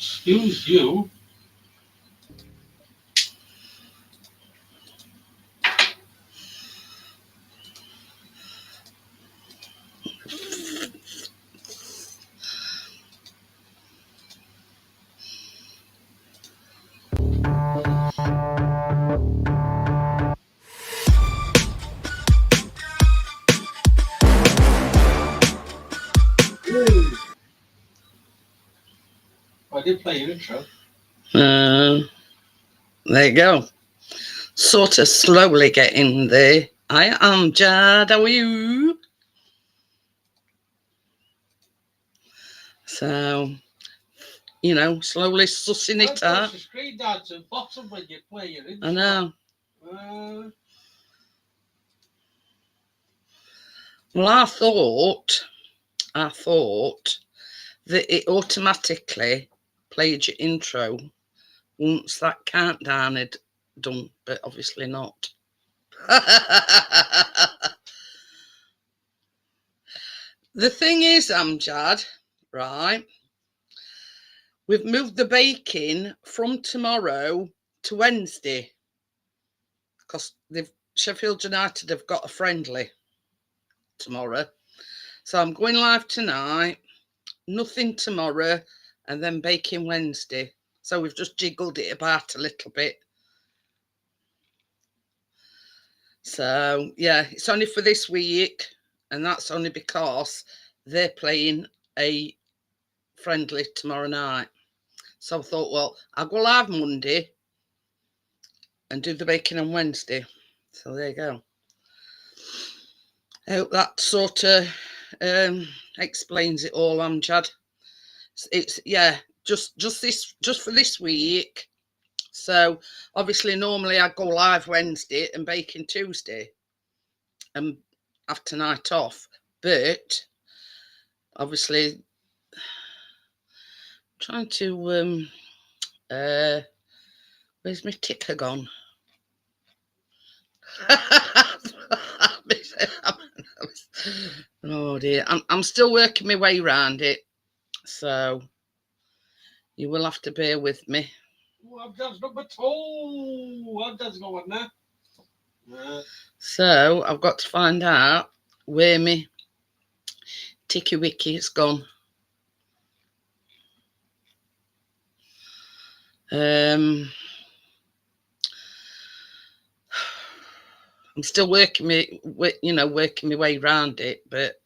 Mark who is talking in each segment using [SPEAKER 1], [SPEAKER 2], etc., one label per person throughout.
[SPEAKER 1] Excuse you. I did play your intro.
[SPEAKER 2] There you go. Sort of slowly getting there. I am Jad. How are you? So, slowly sussing it out.
[SPEAKER 1] The screen down to the bottom when you play your intro.
[SPEAKER 2] I know. Well, I thought that it automatically played your intro once that countdown had done, but obviously not. The thing is, Amjad, right? We've moved the baking from tomorrow to Wednesday because Sheffield United have got a friendly tomorrow. So I'm going live tonight, nothing tomorrow, and then baking Wednesday. So we've just jiggled it about a little bit. So, yeah, it's only for this week, and that's only because they're playing a friendly tomorrow night. So I thought, well, I'll go live Monday and do the baking on Wednesday. So there you go. I hope that sort of explains it all, Amjad. It's just for this week. So obviously normally I go live Wednesday and baking Tuesday and have tonight off, but obviously trying to where's my ticker gone? Oh dear, I'm still working my way around it, so you will have to bear with me.
[SPEAKER 1] Well, that's number 2. What does go on there?
[SPEAKER 2] So I've got to find out where my ticky wicky has gone. I'm still working my way around it, but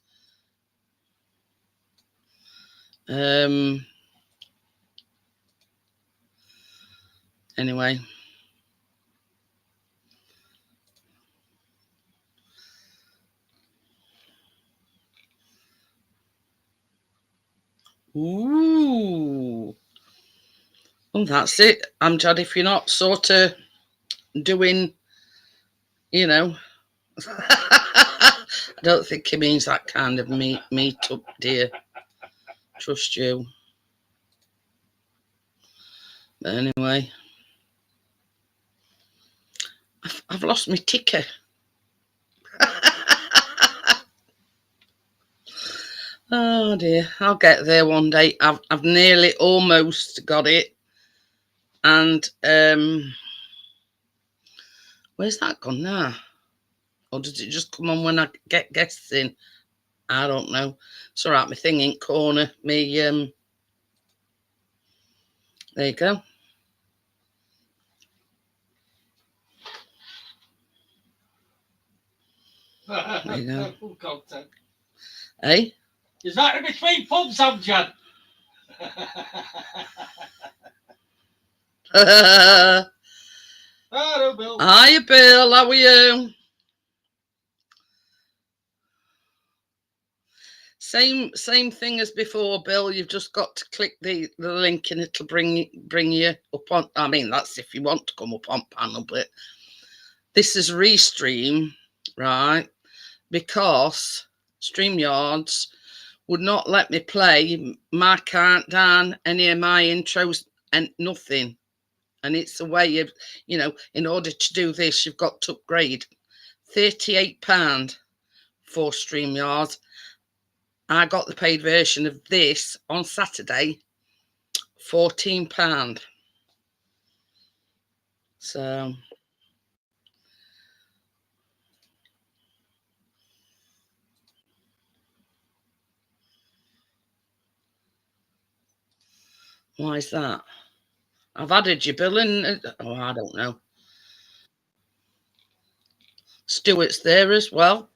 [SPEAKER 2] anyway. Ooh. Well, that's it. Amjad, if you're not sort of doing, I don't think it means that kind of meet up, dear. Trust you. But anyway, I've lost my ticker. Oh dear, I'll get there one day. I've nearly almost got it. And where's that gone now? Or does it just come on when I get guests in? I don't know. It's all right, my thing in corner. Me there you go. There you go.
[SPEAKER 1] Full content.
[SPEAKER 2] Hey?
[SPEAKER 1] Is that in between pubs, Amjad? Hello, Bill.
[SPEAKER 2] Hiya, Bill. How are you? Same thing as before, Bill. You've just got to click the link and it'll bring you up on. I mean, that's if you want to come up on panel, but this is Restream, right? Because StreamYards would not let me play my countdown, any of my intros, and nothing. And it's a way of, in order to do this, you've got to upgrade. £38 for StreamYards. I got the paid version of this on Saturday £14. So why is that? I've added your bill in. Oh, I don't know. Stuart's there as well.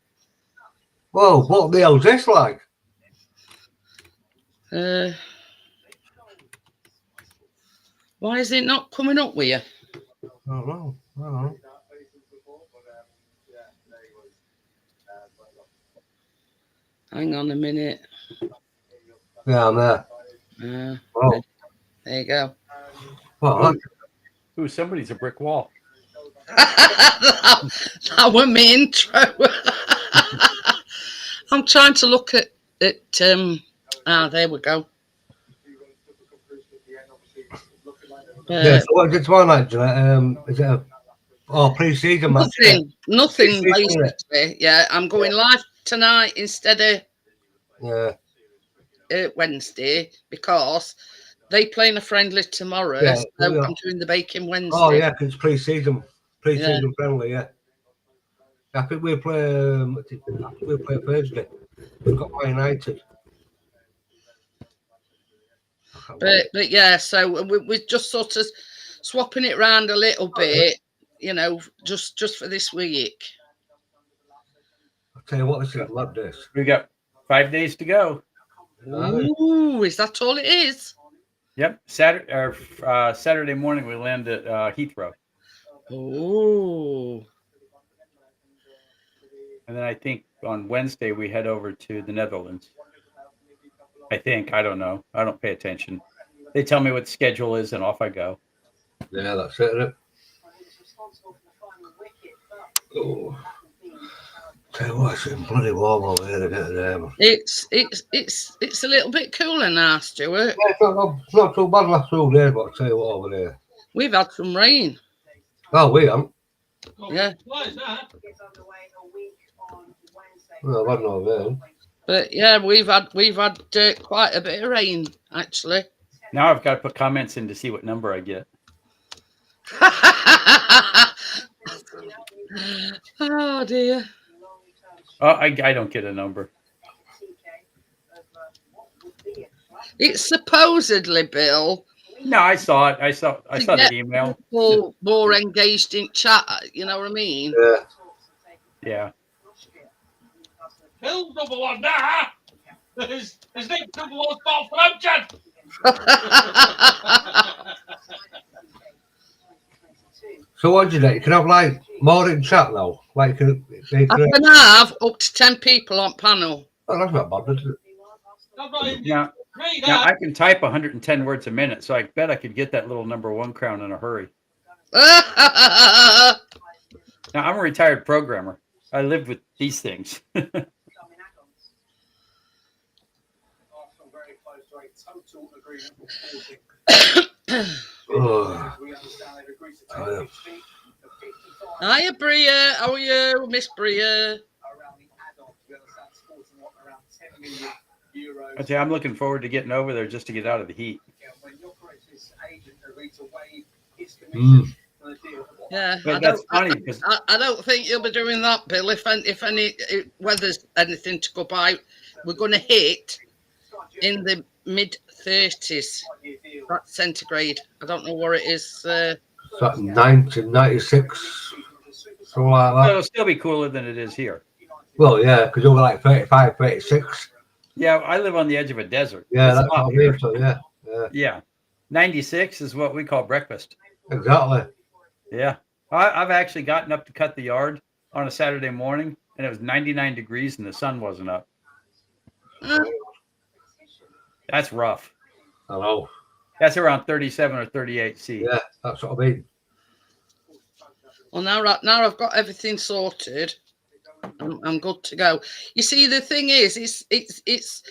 [SPEAKER 3] Whoa, what the hell's this like?
[SPEAKER 2] Why is it not coming up with you?
[SPEAKER 3] I don't know.
[SPEAKER 2] Hang on a minute.
[SPEAKER 3] Yeah, I'm there. Oh.
[SPEAKER 2] There you go.
[SPEAKER 3] Well,
[SPEAKER 4] Ooh, somebody's a brick wall.
[SPEAKER 2] That was my intro. I'm trying to look at it. There we go.
[SPEAKER 3] yeah, so what is it tomorrow night, Jeanette? Is it a pre-season match?
[SPEAKER 2] Nothing
[SPEAKER 3] Pre-season,
[SPEAKER 2] basically. Yeah, I'm going live tonight instead of Wednesday because they playing a friendly tomorrow.
[SPEAKER 3] Yeah,
[SPEAKER 2] so
[SPEAKER 3] yeah.
[SPEAKER 2] I'm doing the baking Wednesday.
[SPEAKER 3] Oh yeah, because it's pre-season friendly. Yeah, I think we'll play Thursday. We've got Man United.
[SPEAKER 2] But yeah, so we're just sort of swapping it around a little bit, you know, just for this week.
[SPEAKER 3] I'll tell you what, this is love this.
[SPEAKER 4] We got 5 days to go.
[SPEAKER 2] Ooh, is that all it is?
[SPEAKER 4] Yep. Saturday morning we land at Heathrow.
[SPEAKER 2] Oh.
[SPEAKER 4] And then I think on Wednesday we head over to the Netherlands. I think. I don't know. I don't pay attention. They tell me what the schedule is and off I go.
[SPEAKER 3] Yeah, that's it, isn't it? Oh. Tell you what, it's been bloody warm over here to get there.
[SPEAKER 2] It's a little bit cooler now, Stuart.
[SPEAKER 3] Yeah, it's not too bad last 2 days, but I'll tell you what, over there.
[SPEAKER 2] We've had some rain.
[SPEAKER 3] Oh, we haven't.
[SPEAKER 2] Yeah.
[SPEAKER 1] Why is that?
[SPEAKER 3] No, I've had no rain.
[SPEAKER 2] But yeah, we've had quite a bit of rain actually.
[SPEAKER 4] Now I've got to put comments in to see what number I get.
[SPEAKER 2] Oh dear.
[SPEAKER 4] Oh, I don't get a number.
[SPEAKER 2] It's supposedly, Bill.
[SPEAKER 4] No, I saw it. I saw the email.
[SPEAKER 2] People more engaged in chat. You know what I mean?
[SPEAKER 3] Yeah.
[SPEAKER 4] Yeah.
[SPEAKER 1] Bill's number one now. His next number one's Paul Flemchad.
[SPEAKER 3] So what do you do? You can have like more in chat now. Like
[SPEAKER 2] I can have up to 10 people on panel.
[SPEAKER 3] Oh, that's not bad, is it?
[SPEAKER 4] Now I can type 110 words a minute, so I bet I could get that little number 1 crown in a hurry. Now I'm a retired programmer. I live with these things.
[SPEAKER 3] Oh.
[SPEAKER 2] Hiya, Bria. How are you, Miss Bria?
[SPEAKER 4] I tell you, I'm looking forward to getting over there just to get out of the heat.
[SPEAKER 2] Yeah,
[SPEAKER 4] but that's funny because
[SPEAKER 2] I don't think you'll be doing that, Bill. If any weather's anything to go by, we're going to hit in the mid-30s. That's centigrade. I don't know what it is.
[SPEAKER 3] It's like 96, something like that.
[SPEAKER 4] It'll still be cooler than it is here.
[SPEAKER 3] Well, yeah, because over like 35, 36.
[SPEAKER 4] Yeah, I live on the edge of a desert.
[SPEAKER 3] Yeah, that's what I mean. So,
[SPEAKER 4] yeah. 96 is what we call breakfast.
[SPEAKER 3] Exactly.
[SPEAKER 4] Yeah. I've actually gotten up to cut the yard on a Saturday morning, and it was 99 degrees and the sun wasn't up. That's rough.
[SPEAKER 3] I know.
[SPEAKER 4] That's around 37 or 38 C.
[SPEAKER 3] Yeah, that's what I mean.
[SPEAKER 2] Well, now I've got everything sorted. I'm good to go. You see, the thing is, it's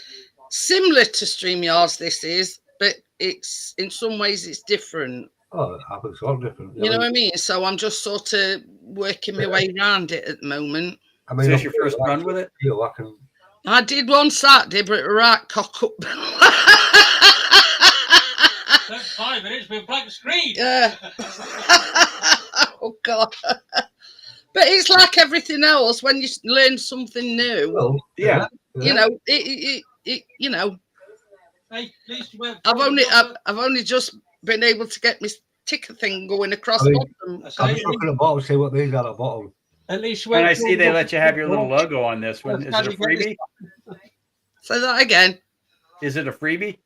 [SPEAKER 2] similar to StreamYards. This is, but it's in some ways it's different.
[SPEAKER 3] Oh, it happens all different.
[SPEAKER 2] You know what I mean? So I'm just sort of working my way around it at the moment.
[SPEAKER 3] I mean,
[SPEAKER 4] is this your first run with it?
[SPEAKER 2] I did one Saturday, but right cock up.
[SPEAKER 1] 5 minutes with a blank screen.
[SPEAKER 2] Yeah. Oh God. But it's like everything else. When you learn something new,
[SPEAKER 3] Well,
[SPEAKER 4] Yeah.
[SPEAKER 2] you know, it you know,
[SPEAKER 1] Hey, at least you went
[SPEAKER 2] I've only
[SPEAKER 1] forward.
[SPEAKER 2] I've only just been able to get my ticker thing going across
[SPEAKER 3] I mean,
[SPEAKER 2] bottom.
[SPEAKER 1] That's
[SPEAKER 3] I'm
[SPEAKER 1] it.
[SPEAKER 3] just looking at the bottom, see what these are at the bottom.
[SPEAKER 1] At least you
[SPEAKER 4] And
[SPEAKER 1] went
[SPEAKER 4] I see they
[SPEAKER 1] forward.
[SPEAKER 4] let you have your little logo on this one. Is it a freebie?
[SPEAKER 2] Say that again.
[SPEAKER 4] Is it a freebie?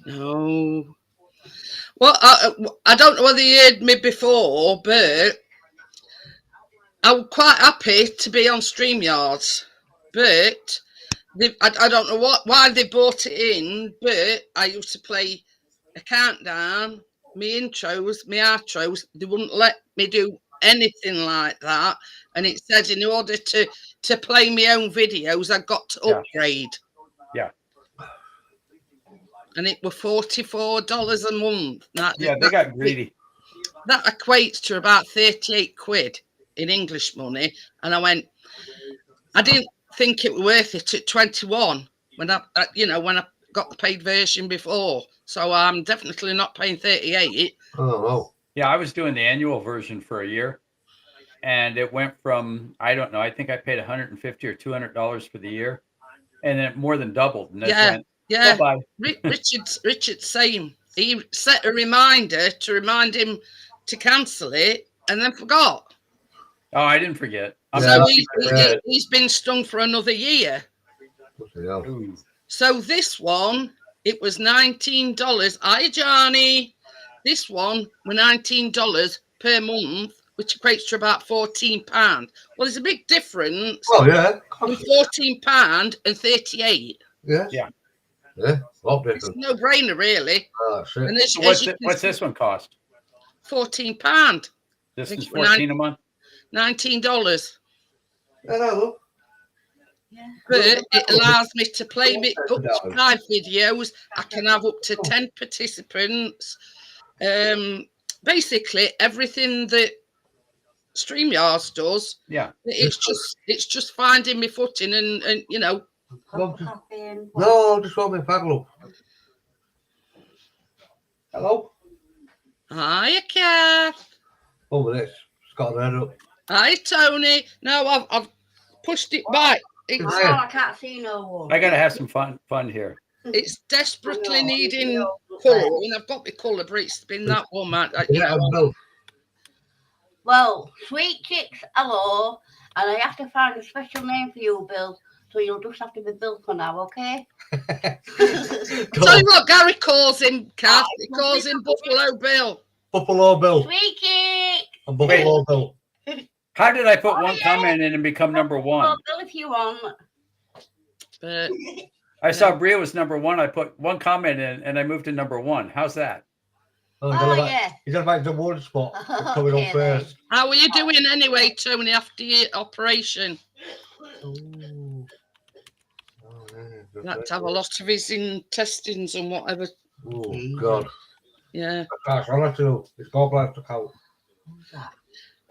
[SPEAKER 2] No. Well, I don't know whether you heard me before, but I'm quite happy to be on StreamYards. But I don't know why they bought it in, but I used to play a countdown, my intros, my outros. They wouldn't let me do anything like that. And it said in order to play my own videos, I got to upgrade.
[SPEAKER 4] Yeah.
[SPEAKER 2] And it was $44 a month.
[SPEAKER 4] Yeah, they got greedy.
[SPEAKER 2] That equates to about 38 quid in English money. And I went, I didn't think it was worth it at 21 when I got the paid version before. So I'm definitely not paying 38.
[SPEAKER 3] Oh, no.
[SPEAKER 4] Yeah, I was doing the annual version for a year. And it went from, I don't know, I think I paid $150 or $200 for the year. And then it more than doubled. And then
[SPEAKER 2] Yeah.
[SPEAKER 4] bye-bye.
[SPEAKER 2] Richard's saying he set a reminder to remind him to cancel it and then forgot.
[SPEAKER 4] Oh, I didn't forget.
[SPEAKER 2] So he's been stung for another year.
[SPEAKER 4] Ooh.
[SPEAKER 2] So this one, it was $19. Hi, Johnny. This one was $19 per month, which equates to about £14. Well, there's a big difference.
[SPEAKER 3] Oh, yeah.
[SPEAKER 2] In £14 and 38.
[SPEAKER 3] Yes.
[SPEAKER 4] Yeah.
[SPEAKER 3] Yeah. A lot
[SPEAKER 2] It's a
[SPEAKER 3] different.
[SPEAKER 2] no-brainer, really.
[SPEAKER 3] Oh, shit.
[SPEAKER 2] And
[SPEAKER 4] So what's this one cost?
[SPEAKER 2] £14.
[SPEAKER 4] This
[SPEAKER 2] think
[SPEAKER 4] is
[SPEAKER 2] it was
[SPEAKER 4] 14 a month?
[SPEAKER 2] $19.
[SPEAKER 3] Hello.
[SPEAKER 2] But it allows me to play me up to 5 videos. I can have up to 10 participants. Basically everything that StreamYards does.
[SPEAKER 4] Yeah.
[SPEAKER 2] It's just finding me footing and you know.
[SPEAKER 3] No, just want me paddle up. Hello.
[SPEAKER 2] Hiya, Kath.
[SPEAKER 3] Over this. It's got her head up.
[SPEAKER 2] Hi, Tony. No, I've pushed it back.
[SPEAKER 5] I can't see no one.
[SPEAKER 4] I got to have some fun here.
[SPEAKER 2] It's desperately needing colour, and I've got my colour, but it's been that one, man.
[SPEAKER 5] Well, Sweet Chicks, hello, and I have to find a special name for you, Bill, so you'll just have to be Bill for now, okay?
[SPEAKER 2] Tell you what Gary calls him, Kath. He calls him Buffalo Bill.
[SPEAKER 3] Buffalo Bill.
[SPEAKER 5] Sweet Chick!
[SPEAKER 3] And Buffalo Bill.
[SPEAKER 4] How did I put one comment in and become number one?
[SPEAKER 5] Well, Bill, if you want.
[SPEAKER 2] But
[SPEAKER 4] I saw Bria was number one. I put one comment in and I moved to number one. How's that?
[SPEAKER 3] Oh,
[SPEAKER 5] yeah.
[SPEAKER 3] He's got back to the one spot. Coming
[SPEAKER 5] Okay,
[SPEAKER 3] up first.
[SPEAKER 2] how are you doing anyway, Tony, after your operation?
[SPEAKER 3] Ooh.
[SPEAKER 2] You had to have a lot of his intestines and whatever.
[SPEAKER 3] Oh, God.
[SPEAKER 2] Yeah.
[SPEAKER 3] That's all I do. It's gallbladder took out.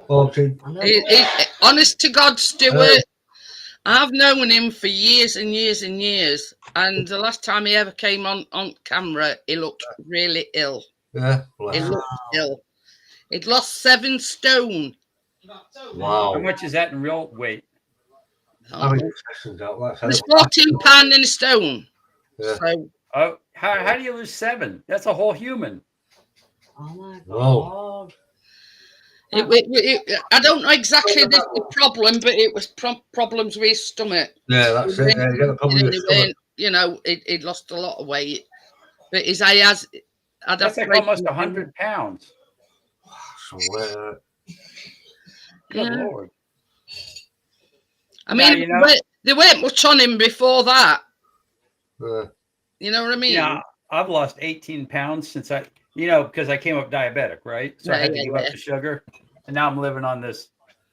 [SPEAKER 3] Oh, see.
[SPEAKER 2] Honest to God, Stuart, I've known him for years and years and years. And the last time he ever came on camera, he looked really ill.
[SPEAKER 3] Yeah.
[SPEAKER 2] He looked ill. He'd lost 7 stone.
[SPEAKER 3] Wow.
[SPEAKER 4] How much is that in real weight?
[SPEAKER 2] It's £14 in a stone.
[SPEAKER 3] Yeah.
[SPEAKER 2] So,
[SPEAKER 4] Oh, how do you lose 7? That's a whole human.
[SPEAKER 5] Oh, my
[SPEAKER 3] Whoa.
[SPEAKER 5] God.
[SPEAKER 2] I don't know exactly the problem, but it was problems with his stomach.
[SPEAKER 3] Yeah, that's it. Yeah, you got the problem with your stomach.
[SPEAKER 2] You know, he'd lost a lot of weight. But he has.
[SPEAKER 4] That's like almost 100 pounds.
[SPEAKER 3] So,
[SPEAKER 4] Good Lord.
[SPEAKER 2] I mean, there weren't much on him before that. You know what I mean?
[SPEAKER 4] Yeah, I've lost 18 pounds since because I came up diabetic, right? So I had to give up the sugar. And now I'm living on this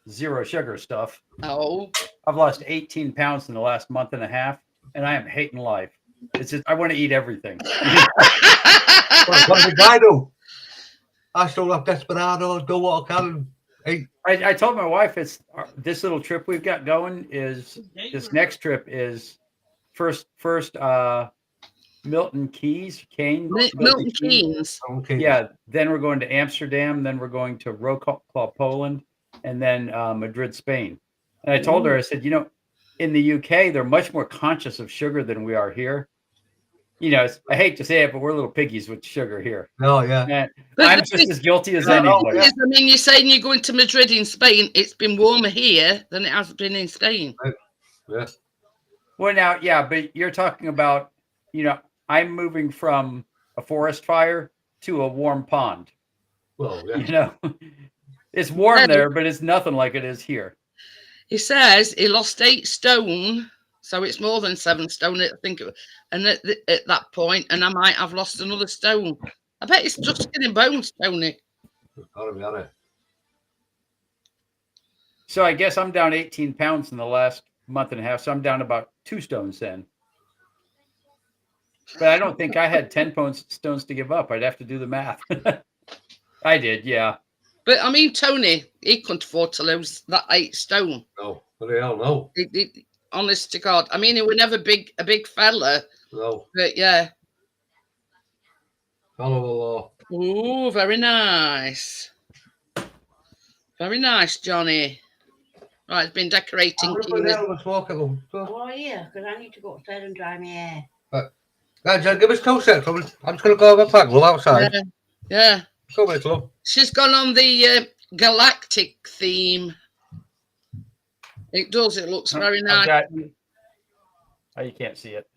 [SPEAKER 4] 0 sugar stuff.
[SPEAKER 2] Oh.
[SPEAKER 4] I've lost 18 pounds in the last month and a half, and I am hating life. It's just, I want to eat everything.
[SPEAKER 3] what did the guy do? I still have Desperados, do what I can. Hey.
[SPEAKER 4] I told my wife this little trip we've got going is this next trip is first Milton Keynes,
[SPEAKER 2] Milton Keynes.
[SPEAKER 3] Okay.
[SPEAKER 4] Yeah. Then we're going to Amsterdam. Then we're going to Wrocław, Poland, and then Madrid, Spain. And I told her, I said, in the UK, they're much more conscious of sugar than we are here. I hate to say it, but we're little piggies with sugar here.
[SPEAKER 3] Oh, yeah.
[SPEAKER 4] And
[SPEAKER 2] But
[SPEAKER 4] I'm
[SPEAKER 2] the
[SPEAKER 4] just as guilty as
[SPEAKER 3] Yeah,
[SPEAKER 4] anybody.
[SPEAKER 3] yeah.
[SPEAKER 2] I mean, you're saying you're going to Madrid in Spain. It's been warmer here than it has been in Spain.
[SPEAKER 3] Yeah.
[SPEAKER 4] Well, now, yeah, but you're talking about, I'm moving from a forest fire to a warm pond.
[SPEAKER 3] Well, yeah.
[SPEAKER 4] It's warm there, but it's nothing like it is here.
[SPEAKER 2] He says he lost 8 stone, so it's more than 7 stone, I think. And at that point, and I might have lost another stone. I bet it's just skin and bones, Tony.
[SPEAKER 3] Gotta be honest.
[SPEAKER 4] So I guess I'm down 18 pounds in the last month and a half. So I'm down about 2 stones then. But I don't think I had 10 stones to give up. I'd have to do the math. I did, yeah.
[SPEAKER 2] But I mean, Tony, he couldn't afford to lose that 8 stone.
[SPEAKER 3] No. What the hell, no.
[SPEAKER 2] Honest to God. I mean, he was never a big fella.
[SPEAKER 3] No.
[SPEAKER 2] But yeah.
[SPEAKER 3] Follow the law.
[SPEAKER 2] Oh, very nice. Very nice, Johnny. Right, it's been decorating.
[SPEAKER 3] I'm going down the smoke at them.
[SPEAKER 5] Oh, yeah, because I need to go upstairs and dry my hair.
[SPEAKER 3] Guys, give us 2 seconds. I'm just going to go have a pack glove outside.
[SPEAKER 2] Yeah.
[SPEAKER 3] Go with it, love.
[SPEAKER 2] She's gone on the galactic theme. It does. It looks very nice.
[SPEAKER 4] Oh, you can't see it.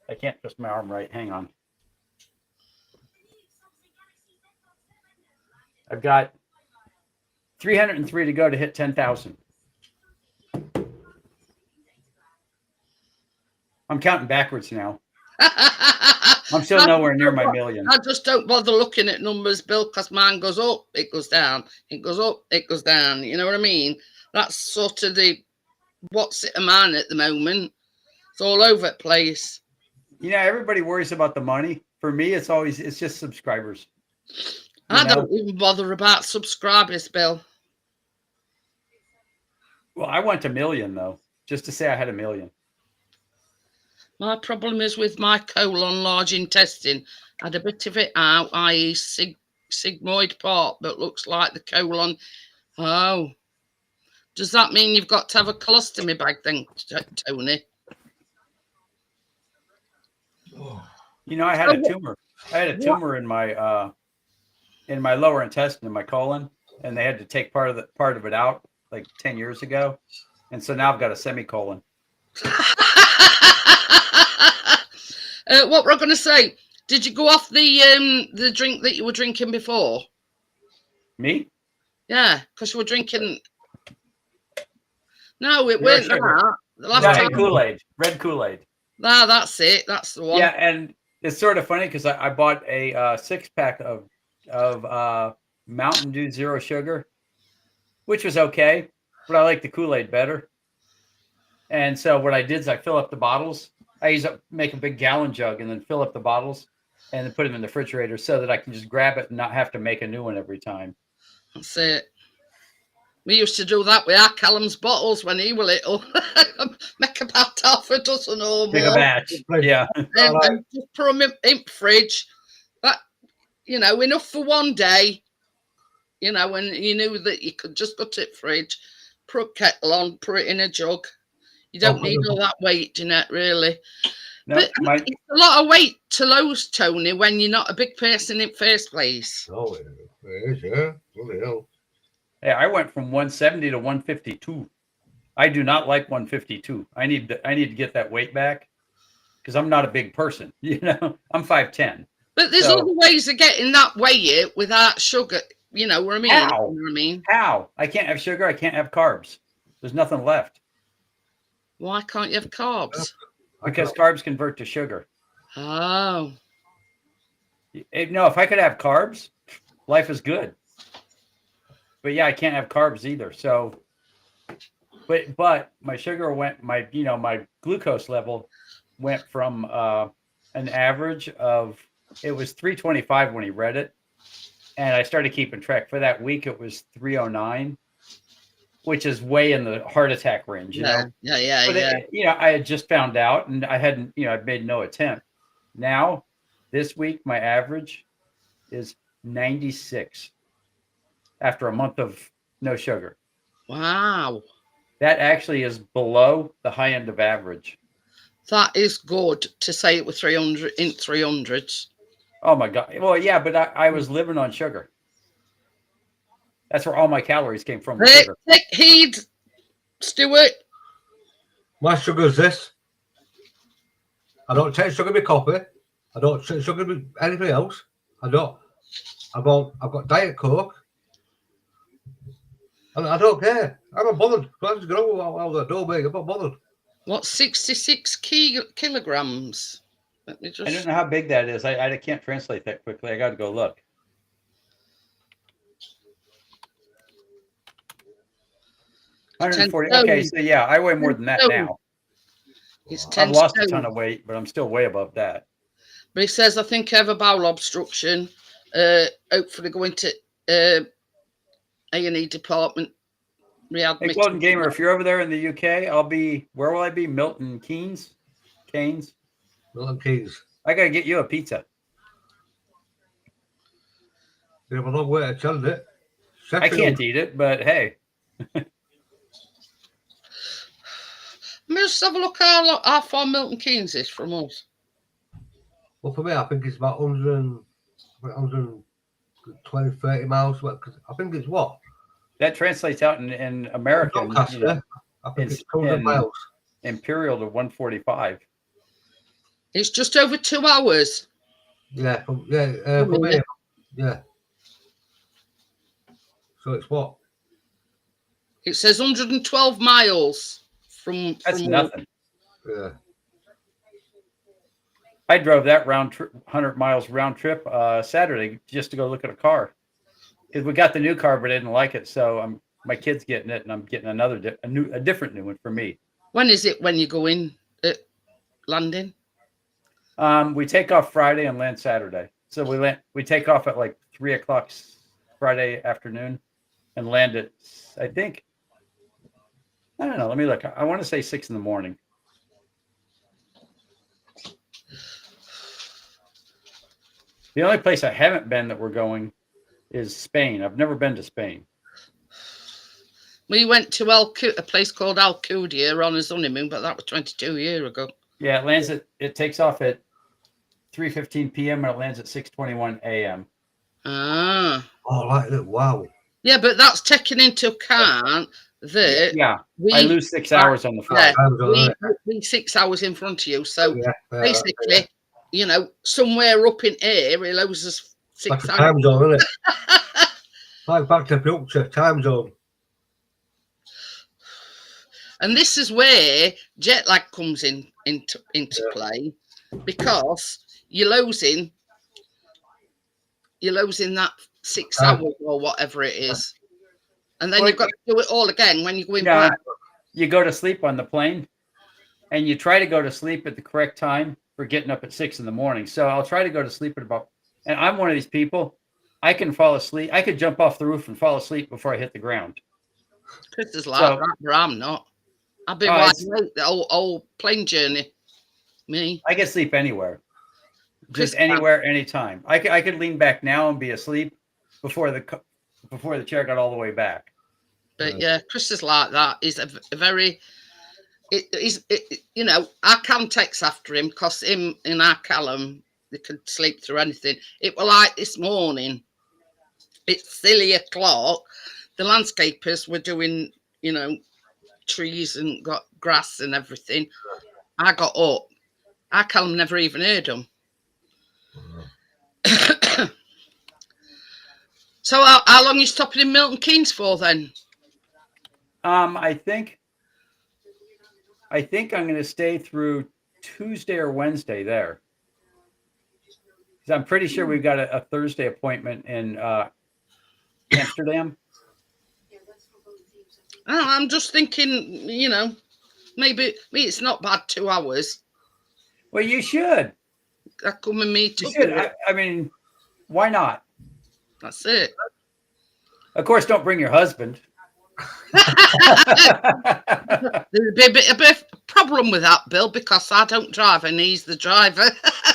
[SPEAKER 4] I can't twist my arm right. Hang on. I've got 303 to go to hit 10,000. I'm counting backwards now. I'm still nowhere near my million.
[SPEAKER 2] I just don't bother looking at numbers, Bill, because mine goes up, it goes down, it goes up, it goes down. You know what I mean? That's sort of what's it a man at the moment. It's all over the place.
[SPEAKER 4] Everybody worries about the money. For me, it's just subscribers.
[SPEAKER 2] I don't even bother about subscribers, Bill.
[SPEAKER 4] Well, I want 1 million, though, just to say I had 1 million.
[SPEAKER 2] My problem is with my colon, large intestine. I had a bit of it out, i.e. sigmoid part, but looks like the colon. Oh. Does that mean you've got to have a colostomy bag then, Tony?
[SPEAKER 4] I had a tumor. I had a tumor in my lower intestine, in my colon, and they had to take part of it out like 10 years ago. And so now I've got a semicolon.
[SPEAKER 2] What we're going to say? Did you go off the drink that you were drinking before?
[SPEAKER 4] Me?
[SPEAKER 2] Yeah, because you were drinking. No, it weren't that. The last time.
[SPEAKER 4] Kool-Aid. Red Kool-Aid.
[SPEAKER 2] No, that's it. That's the one.
[SPEAKER 4] Yeah, and it's sort of funny because I bought a 6-pack of Mountain Dew Zero Sugar, which was okay, but I like the Kool-Aid better. And so what I did is I fill up the bottles. I make a big gallon jug and then fill up the bottles and then put them in the refrigerator so that I can just grab it and not have to make a new one every time.
[SPEAKER 2] That's it. We used to do that with our Callum's bottles when he was little. Make about half a dozen or more.
[SPEAKER 4] Make a batch. Yeah.
[SPEAKER 2] And just put them in the fridge. But, enough for one day. When you knew that you could just go to the fridge, put a kettle on, put it in a jug. You don't need all that weight in it, really.
[SPEAKER 4] No,
[SPEAKER 2] but it's a lot of weight to lose, Tony, when you're not a big person in the first place.
[SPEAKER 3] Oh, it is, yeah. Bloody hell.
[SPEAKER 4] Yeah, I went from 170 to 152. I do not like 152. I need to get that weight back because I'm not a big person. I'm 5'10".
[SPEAKER 2] But there's other ways of getting that weight without sugar. You know what I mean?
[SPEAKER 4] How?
[SPEAKER 2] You know what I mean?
[SPEAKER 4] How? I can't have sugar. I can't have carbs. There's nothing left.
[SPEAKER 2] Why can't you have carbs?
[SPEAKER 4] Because carbs convert to sugar.
[SPEAKER 2] Oh.
[SPEAKER 4] No, if I could have carbs, life is good. But yeah, I can't have carbs either. So, but my sugar went, my glucose level went from an average of, it was 325 when he read it. And I started keeping track. For that week, it was 309, which is way in the heart attack range, you know?
[SPEAKER 2] Yeah.
[SPEAKER 4] But I had just found out and I hadn't, I'd made no attempt. Now, this week, my average is 96 after a month of no sugar.
[SPEAKER 2] Wow.
[SPEAKER 4] That actually is below the high end of average.
[SPEAKER 2] That is good to say it with 300 in 300s.
[SPEAKER 4] Oh my God. Well, yeah, but I was living on sugar. That's where all my calories came from. Sugar.
[SPEAKER 2] Take heed, Stuart.
[SPEAKER 3] My sugar's this. I don't take sugar with coffee. I don't take sugar with anything else. I've got Diet Coke. I don't care. I'm not bothered. I'm just going out the door, mate. I'm not bothered.
[SPEAKER 2] What, 66 kilograms? Let me
[SPEAKER 4] I don't
[SPEAKER 2] just.
[SPEAKER 4] know how big that is. I can't translate that quickly. I got to go look. $140. Okay, so yeah, I weigh more than that now.
[SPEAKER 2] It's 10
[SPEAKER 4] I've lost a
[SPEAKER 2] stone.
[SPEAKER 4] ton of weight, but I'm still way above that.
[SPEAKER 2] But he says, I think I have a bowel obstruction. Hopefully going to A&E department.
[SPEAKER 4] Hey, Golden Gamer, if you're over there in the UK, I'll be, where will I be? Milton Keynes? Keynes?
[SPEAKER 3] Milton Keynes.
[SPEAKER 4] I got to get you a pizza.
[SPEAKER 3] You have a long way to tell it.
[SPEAKER 4] I can't eat it, but hey.
[SPEAKER 2] Let me just have a look how far Milton Keynes is from us.
[SPEAKER 3] Well, for me, I think it's about 120, 30 miles. I think it's what?
[SPEAKER 4] That translates out in American.
[SPEAKER 3] I think it's 200 miles.
[SPEAKER 4] Imperial to 145.
[SPEAKER 2] It's just over 2 hours.
[SPEAKER 3] Yeah, for me, yeah. So it's what?
[SPEAKER 2] It says 112 miles from.
[SPEAKER 4] That's nothing.
[SPEAKER 3] Yeah.
[SPEAKER 4] I drove that 100 miles round trip Saturday just to go look at a car. Because we got the new car, but I didn't like it, so my kid's getting it, and I'm getting a different new one for me.
[SPEAKER 2] When is it when you go in landing?
[SPEAKER 4] We take off Friday and land Saturday. So we take off at like 3 o'clock Friday afternoon and land at, I think, I don't know. Let me look. I want to say 6 in the morning. The only place I haven't been that we're going is Spain. I've never been to Spain.
[SPEAKER 2] We went to a place called Alcudia on his honeymoon, but that was 22 years ago.
[SPEAKER 4] Yeah, it takes off at 3:15 p.m. and it lands at 6:21 a.m.
[SPEAKER 2] Ah.
[SPEAKER 3] Oh, like that. Wow.
[SPEAKER 2] Yeah, but that's taking into account that
[SPEAKER 4] I lose 6 hours on the flight.
[SPEAKER 2] We 6 hours in front of you. So basically, you know, somewhere up in here, he loses 6 hours.
[SPEAKER 3] Like a time zone, isn't it? Like back to Yorkshire, time zone.
[SPEAKER 2] And this is where jet lag comes into play, because you're losing that 6 hours or whatever it is. And then you've got to do it all again when you're going back.
[SPEAKER 4] You go to sleep on the plane and you try to go to sleep at the correct time for getting up at 6 in the morning. So I'll try to go to sleep at and I'm one of these people, I can fall asleep. I could jump off the roof and fall asleep before I hit the ground.
[SPEAKER 2] Chris is like that, but I'm not. I've been wide awake the whole plane journey. Me.
[SPEAKER 4] I can sleep anywhere. Just anywhere, anytime. I could lean back now and be asleep before the chair got all the way back.
[SPEAKER 2] But yeah, Chris is like that. He's a very, you know, I can text after him because him and our Callum, they can sleep through anything. It was like this morning, it's 3 o'clock. The landscapers were doing, you know, trees and got grass and everything. I got up. Our Callum never even heard them. So how long are you stopping in Milton Keynes for then?
[SPEAKER 4] I think I'm going to stay through Tuesday or Wednesday there. Because I'm pretty sure we've got a Thursday appointment in Amsterdam.
[SPEAKER 2] I'm just thinking, you know, maybe it's not bad 2 hours.
[SPEAKER 4] Well, you should.
[SPEAKER 2] I come and meet
[SPEAKER 4] you. I mean, why not?
[SPEAKER 2] That's it.
[SPEAKER 4] Of course, don't bring your husband.
[SPEAKER 2] There's a bit of a problem with that, Bill, because I don't drive and he's the driver.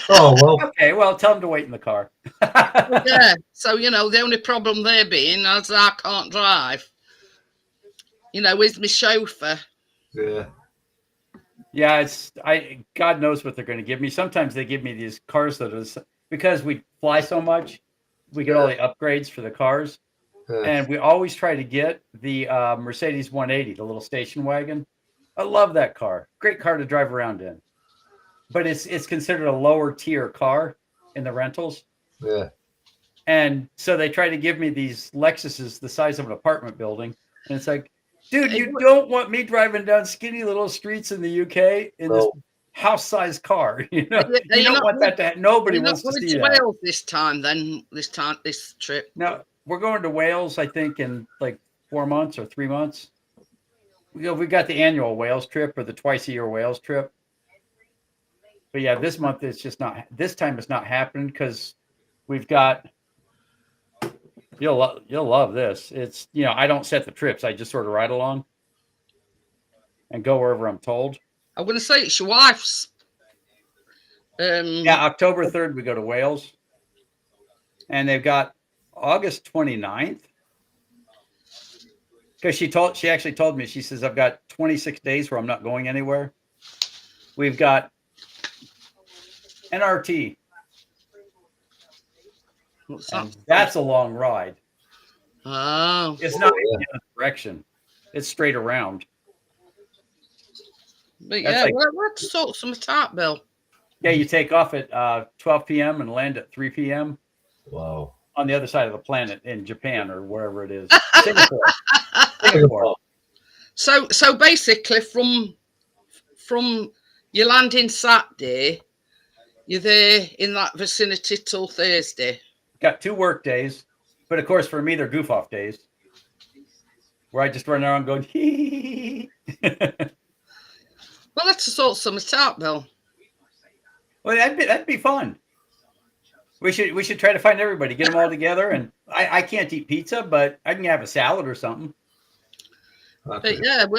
[SPEAKER 3] Oh well.
[SPEAKER 4] Okay, well, tell him to wait in the car.
[SPEAKER 2] Yeah. So the only problem there being is I can't drive. Is my chauffeur.
[SPEAKER 3] Yeah.
[SPEAKER 4] Yeah, God knows what they're going to give me. Sometimes they give me these cars that is because we fly so much, we get all the upgrades for the cars, and we always try to get the Mercedes 180, the little station wagon. I love that car. Great car to drive around in, but it's considered a lower tier car in the rentals.
[SPEAKER 3] Yeah.
[SPEAKER 4] And so they try to give me these Lexuses the size of an apartment building, and it's like, dude, you don't want me driving down skinny little streets in the UK in this house-sized car. You don't want that to happen. Nobody wants to see that.
[SPEAKER 2] Wales this time, then this trip.
[SPEAKER 4] No, we're going to Wales, I think, in like 4 months or 3 months. We got the annual Wales trip or the twice-a-year Wales trip. But yeah, this month it's just not. This time it's not happening because we've got. You'll love this. It's I don't set the trips. I just sort of ride along and go wherever I'm told.
[SPEAKER 2] I'm going to say it's your wife's.
[SPEAKER 4] Yeah, October 3rd we go to Wales, and they've got August 29th. Because she actually told me, she says I've got 26 days where I'm not going anywhere. We've got NRT. That's a long ride.
[SPEAKER 2] Oh.
[SPEAKER 4] It's not in a direction. It's straight around.
[SPEAKER 2] But yeah, let's sort some out, Bill.
[SPEAKER 4] Yeah, you take off at 12 p.m. and land at 3 p.m.
[SPEAKER 3] Wow.
[SPEAKER 4] On the other side of the planet in Japan or wherever it is. Singapore.
[SPEAKER 2] So basically from you landing Saturday, you're there in that vicinity till Thursday.
[SPEAKER 4] Got 2 work days, but of course for me they're goof off days, where I just run around going hee.
[SPEAKER 2] Well, let's sort some out, Bill.
[SPEAKER 4] Well, that'd be fun. We should try to find everybody, get them all together, and I can't eat pizza, but I can have a salad or something.
[SPEAKER 2] But yeah,
[SPEAKER 4] at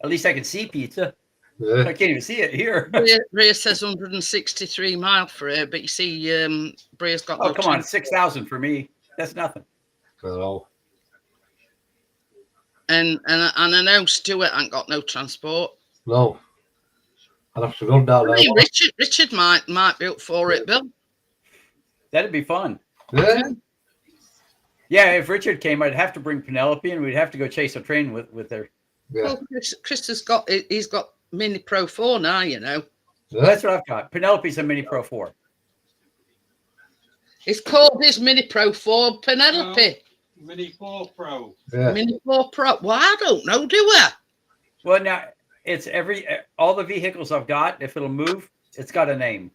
[SPEAKER 4] least I can see pizza.
[SPEAKER 3] Yeah.
[SPEAKER 4] I can't even see it here.
[SPEAKER 2] Bria says 163 miles for her, but you see, Bria's got.
[SPEAKER 4] Oh, come on, 6,000 for me. That's nothing.
[SPEAKER 3] Hello.
[SPEAKER 2] And I know Stuart ain't got no transport.
[SPEAKER 3] No. I'd have to run down there.
[SPEAKER 2] I mean, Richard might be up for it, Bill.
[SPEAKER 4] That'd be fun.
[SPEAKER 3] Yeah.
[SPEAKER 4] Yeah, if Richard came, I'd have to bring Penelope, and we'd have to go chase a train with her.
[SPEAKER 3] Yeah.
[SPEAKER 2] Well, Chris has got Mini Pro 4 now,
[SPEAKER 3] Yeah.
[SPEAKER 4] That's what I've got. Penelope's a Mini Pro 4.
[SPEAKER 2] It's called his Mini Pro 4 Penelope.
[SPEAKER 1] Mini 4 Pro.
[SPEAKER 3] Yeah.
[SPEAKER 2] Mini 4 Pro. Well, I don't know, do I?
[SPEAKER 4] Well, now it's all the vehicles I've got. If it'll move, it's got a name.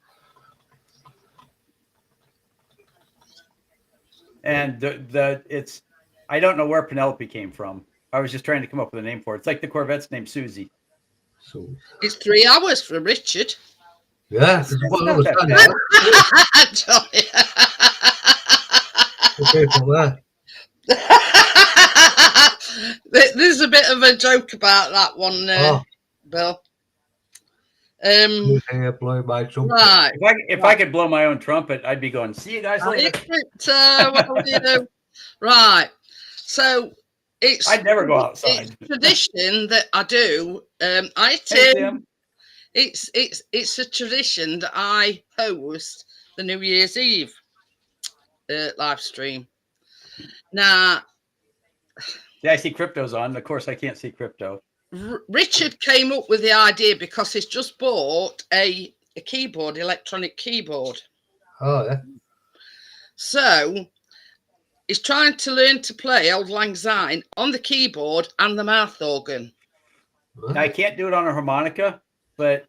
[SPEAKER 4] And it's I don't know where Penelope came from. I was just trying to come up with a name for it. It's like the Corvette's named Susie.
[SPEAKER 3] So.
[SPEAKER 2] It's 3 hours for Richard.
[SPEAKER 3] Yeah.
[SPEAKER 4] Not that
[SPEAKER 3] Okay, from there.
[SPEAKER 2] There's a bit of a joke about that one, Bill.
[SPEAKER 3] Here, blow my trumpet.
[SPEAKER 2] Right.
[SPEAKER 4] If I could blow my own trumpet, I'd be going, see you guys later.
[SPEAKER 2] Right. So
[SPEAKER 4] I'd never go outside.
[SPEAKER 2] It's tradition that I do. It's a tradition that I host the New Year's Eve live stream. Now,
[SPEAKER 4] yeah, I see crypto's on. Of course, I can't see crypto.
[SPEAKER 2] Richard came up with the idea because he's just bought a keyboard, electronic keyboard.
[SPEAKER 3] Oh, yeah.
[SPEAKER 2] So he's trying to learn to play Auld Lang Syne on the keyboard and the mouth organ.
[SPEAKER 3] Right.
[SPEAKER 4] I can't do it on a harmonica, but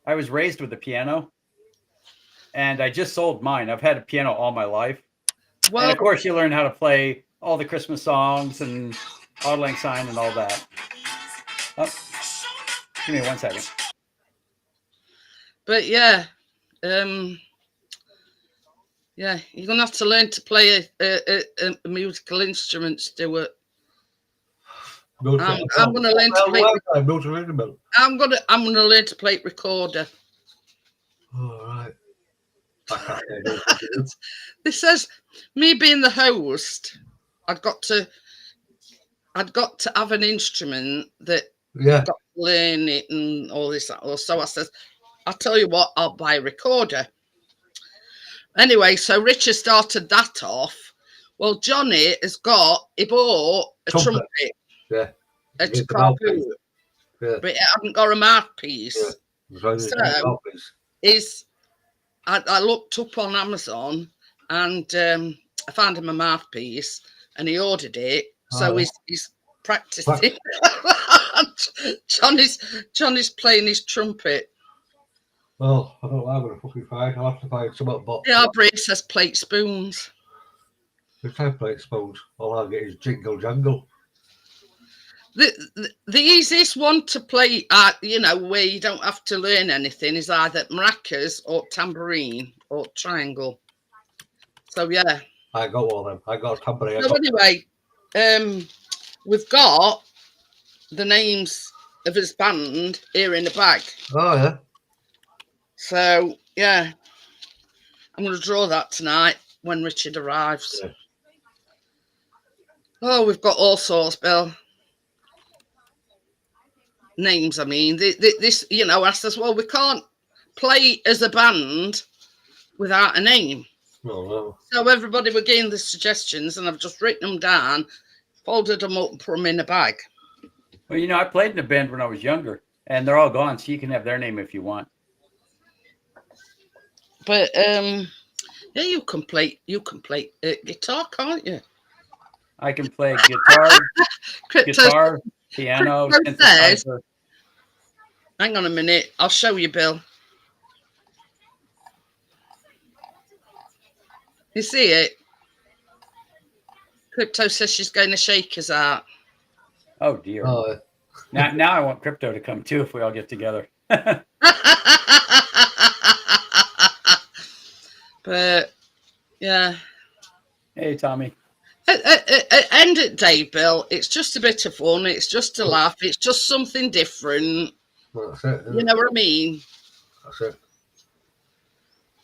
[SPEAKER 4] I was raised with a piano, and I just sold mine. I've had a piano all my life. Well, and of course, you learn how to play all the Christmas songs and Auld Lang Syne and all that. Oh, give me 1 second.
[SPEAKER 2] But yeah, you're gonna have to learn to play a musical instrument, Stuart. I'm gonna learn to play. I'm gonna learn to play recorder.
[SPEAKER 3] Oh,
[SPEAKER 2] This says, me being the host, I'd got to have an instrument that
[SPEAKER 3] Yeah.
[SPEAKER 2] got to learn it and all this. So I says, I'll tell you what, I'll buy a recorder. Anyway, so Richard started that off. Well, Johnny he bought a trumpet.
[SPEAKER 3] Yeah.
[SPEAKER 2] It's
[SPEAKER 3] It's a mouthpiece. Yeah.
[SPEAKER 2] but it hadn't got a mouthpiece.
[SPEAKER 3] Yeah.
[SPEAKER 2] So I looked up on Amazon and I found him a mouthpiece and he ordered it. So he's practicing. Johnny's playing his trumpet.
[SPEAKER 3] Well, I don't know. I'm gonna fucking find. I'll have to find some up.
[SPEAKER 2] The Aubrey says plate spoons.
[SPEAKER 3] The template spoons. All I'll get is jingle jangle.
[SPEAKER 2] The easiest one to play, where you don't have to learn anything, is either maracas or tambourine or triangle. So yeah.
[SPEAKER 3] I got all of them. I got a tambourine.
[SPEAKER 2] So anyway, we've got the names of his band here in the bag.
[SPEAKER 3] Oh yeah.
[SPEAKER 2] So yeah, I'm going to draw that tonight when Richard arrives.
[SPEAKER 3] Yeah.
[SPEAKER 2] Oh, we've got all sorts, Bill. Names, I mean. This, I says, well, we can't play as a band without a name.
[SPEAKER 3] No.
[SPEAKER 2] So everybody were getting the suggestions, and I've just written them down, folded them up, and put them in a bag.
[SPEAKER 4] Well, I played in a band when I was younger, and they're all gone, so you can have their name if you want.
[SPEAKER 2] But yeah, you can play guitar, can't you?
[SPEAKER 4] I can play guitar, piano, synthesizer.
[SPEAKER 2] Hang on a minute, I'll show you, Bill. You see it? Crypto says she's going to shake us out.
[SPEAKER 4] Oh dear.
[SPEAKER 3] Oh,
[SPEAKER 4] Now I want Crypto to come too if we all get together.
[SPEAKER 2] But yeah.
[SPEAKER 4] Hey Tommy.
[SPEAKER 2] End it, Dave, Bill. It's just a bit of fun. It's just a laugh. It's just something different.
[SPEAKER 3] that's it.
[SPEAKER 2] You know what I mean?
[SPEAKER 3] That's it.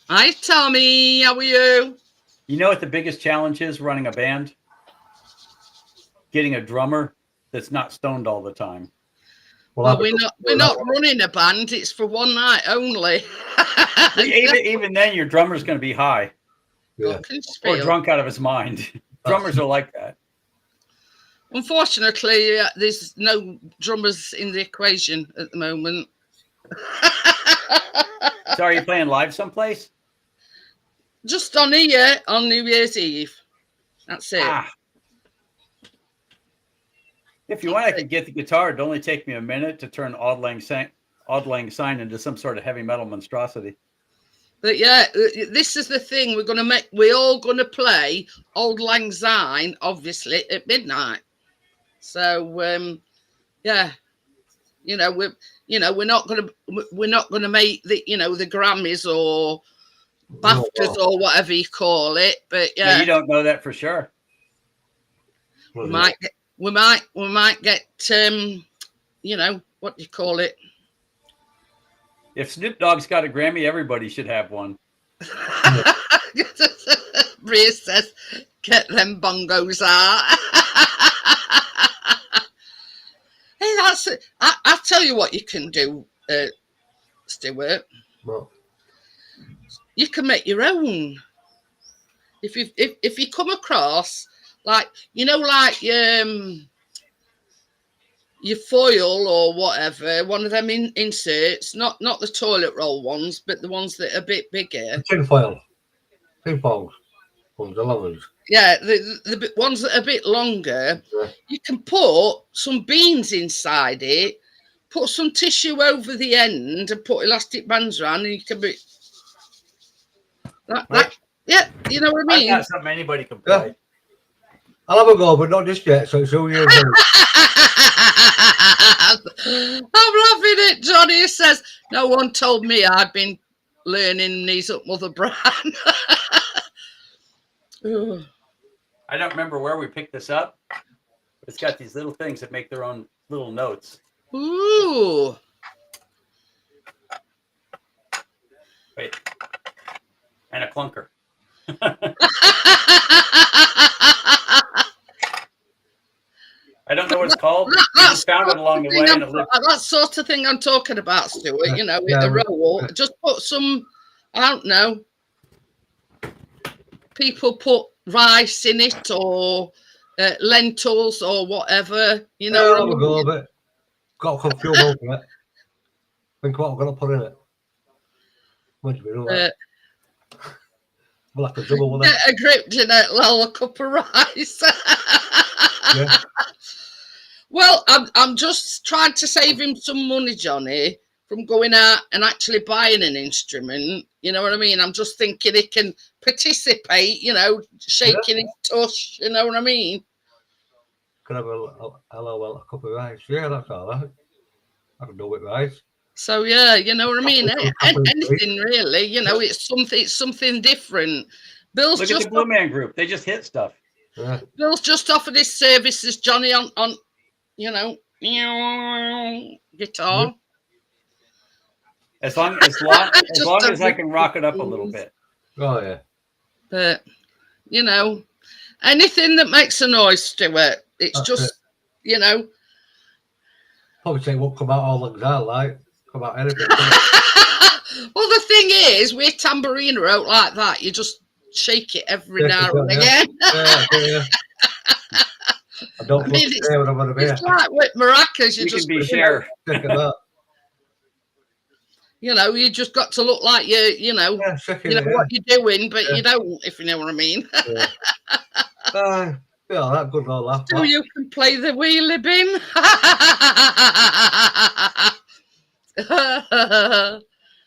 [SPEAKER 2] Hi, Tommy. How are you?
[SPEAKER 4] You know what the biggest challenge is running a band? Getting a drummer that's not stoned all the time.
[SPEAKER 2] Well, we're not running a band. It's for one night only.
[SPEAKER 4] even then, your drummer's going to be high.
[SPEAKER 3] Yeah.
[SPEAKER 4] Or drunk out of his mind. Drummers are like that.
[SPEAKER 2] Unfortunately, there's no drummers in the equation at the moment.
[SPEAKER 4] So are you playing live someplace?
[SPEAKER 2] Just on here on New Year's Eve. That's it.
[SPEAKER 4] If you want, I could get the guitar. It'd only take me a minute to turn Auld Lang Syne into some sort of heavy metal monstrosity.
[SPEAKER 2] But yeah, this is the thing. We're all gonna play Auld Lang Syne, obviously, at midnight. So yeah, we're not gonna make the the Grammys or BAFTAs or whatever you call it. But yeah,
[SPEAKER 4] you don't know that for sure.
[SPEAKER 2] We might get what do you call it?
[SPEAKER 4] If Snoop Dogg's got a Grammy, everybody should have one.
[SPEAKER 2] Bria says, get them bongos out. Hey, that's it. I'll tell you what you can do, Stuart.
[SPEAKER 3] What?
[SPEAKER 2] You can make your own. If you come across your foil or whatever, one of them inserts, not the toilet roll ones, but the ones that are a bit bigger.
[SPEAKER 3] Tin foil. Tin foils. Ones, the long ones.
[SPEAKER 2] Yeah, the ones that are a bit longer. Yeah. You can put some beans inside it, put some tissue over the end, and put elastic bands around, and you can be yeah, you know what I mean?
[SPEAKER 4] That's something anybody can play.
[SPEAKER 3] Yeah. I'll have a go, but not just yet. So it's all you.
[SPEAKER 2] I'm laughing at Johnny. Who says no one told me I'd been learning these up Mother Bran.
[SPEAKER 4] I don't remember where we picked this up. But it's got these little things that make their own little notes.
[SPEAKER 2] Ooh.
[SPEAKER 4] Wait. And a clunker. I don't know what it's called. I just found it along the way. And it lived.
[SPEAKER 2] That sort of thing I'm talking about, Stuart. You know,
[SPEAKER 3] Yeah,
[SPEAKER 2] a roll. Just put some, I don't know. People put rice in it or lentils or whatever. You know.
[SPEAKER 3] I'll have a go of it. Got to confuse over it. Think what I'm going to put in it. What do you mean? We'll have to double with it.
[SPEAKER 2] Get a grip, Jeanette, lol, a cup of rice.
[SPEAKER 3] Yeah.
[SPEAKER 2] Well, I'm just trying to save him some money, Johnny, from going out and actually buying an instrument. You know what I mean? I'm just thinking he can participate, you know, shaking his tush, you know what I mean?
[SPEAKER 3] Can I have a cup of rice? Yeah, that's all right. I can do with rice.
[SPEAKER 2] So yeah, you know what I mean? Anything really, you know, it's something different. Bill's
[SPEAKER 4] Look
[SPEAKER 2] just
[SPEAKER 4] at the Blue Man Group. They just hit stuff.
[SPEAKER 3] Yeah.
[SPEAKER 2] Bill's just offered his services, Johnny, on you know, guitar.
[SPEAKER 4] As long as I can rock it up a little bit.
[SPEAKER 3] Oh yeah.
[SPEAKER 2] But you know, anything that makes a noise, Stuart. It's
[SPEAKER 3] That's
[SPEAKER 2] just, you know.
[SPEAKER 3] Probably say it won't come out all like that, like come out anything.
[SPEAKER 2] Well, the thing is, with tambourine out like that, you just shake it every now and again.
[SPEAKER 3] Yeah. I don't look there when I'm on a beer.
[SPEAKER 2] It's like with maracas,
[SPEAKER 4] You just can be share.
[SPEAKER 3] Check it out.
[SPEAKER 2] You know, you just got to look like you know what you're doing, but you don't, if you know what I mean.
[SPEAKER 3] Yeah, that good old laugh.
[SPEAKER 2] So you can play the wheelie bin.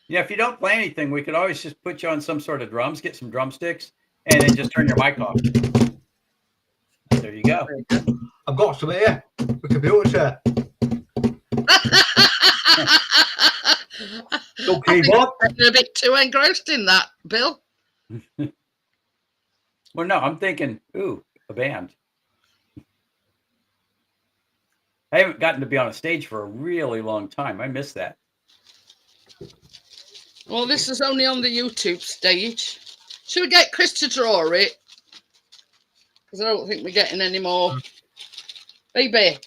[SPEAKER 4] Yeah, if you don't play anything, we could always just put you on some sort of drums, get some drumsticks, and then just turn your mic off. There you go.
[SPEAKER 3] I've got some here. The computer chair. No keyboard.
[SPEAKER 2] You're a bit too engrossed in that, Bill.
[SPEAKER 4] Well, no, I'm thinking, ooh, a band. I haven't gotten to be on a stage for a really long time. I miss that.
[SPEAKER 2] Well, this is only on the YouTube stage. Should we get Chris to draw it? Because I don't think we're getting any more. Baby.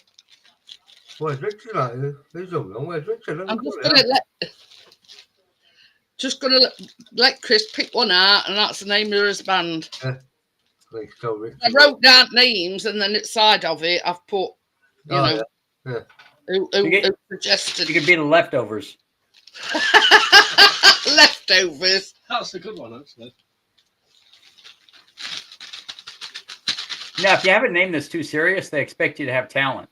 [SPEAKER 3] Where's Richard? He's over there. Where's Richard?
[SPEAKER 2] I'm just gonna let Chris pick one out, and that's the name of his band.
[SPEAKER 3] Yeah.
[SPEAKER 2] I wrote down names, and then inside of it, I've put, who suggested.
[SPEAKER 4] You could be the Leftovers.
[SPEAKER 2] Leftovers.
[SPEAKER 1] That's a good one, actually.
[SPEAKER 4] Now, if you have a name that's too serious, they expect you to have talent.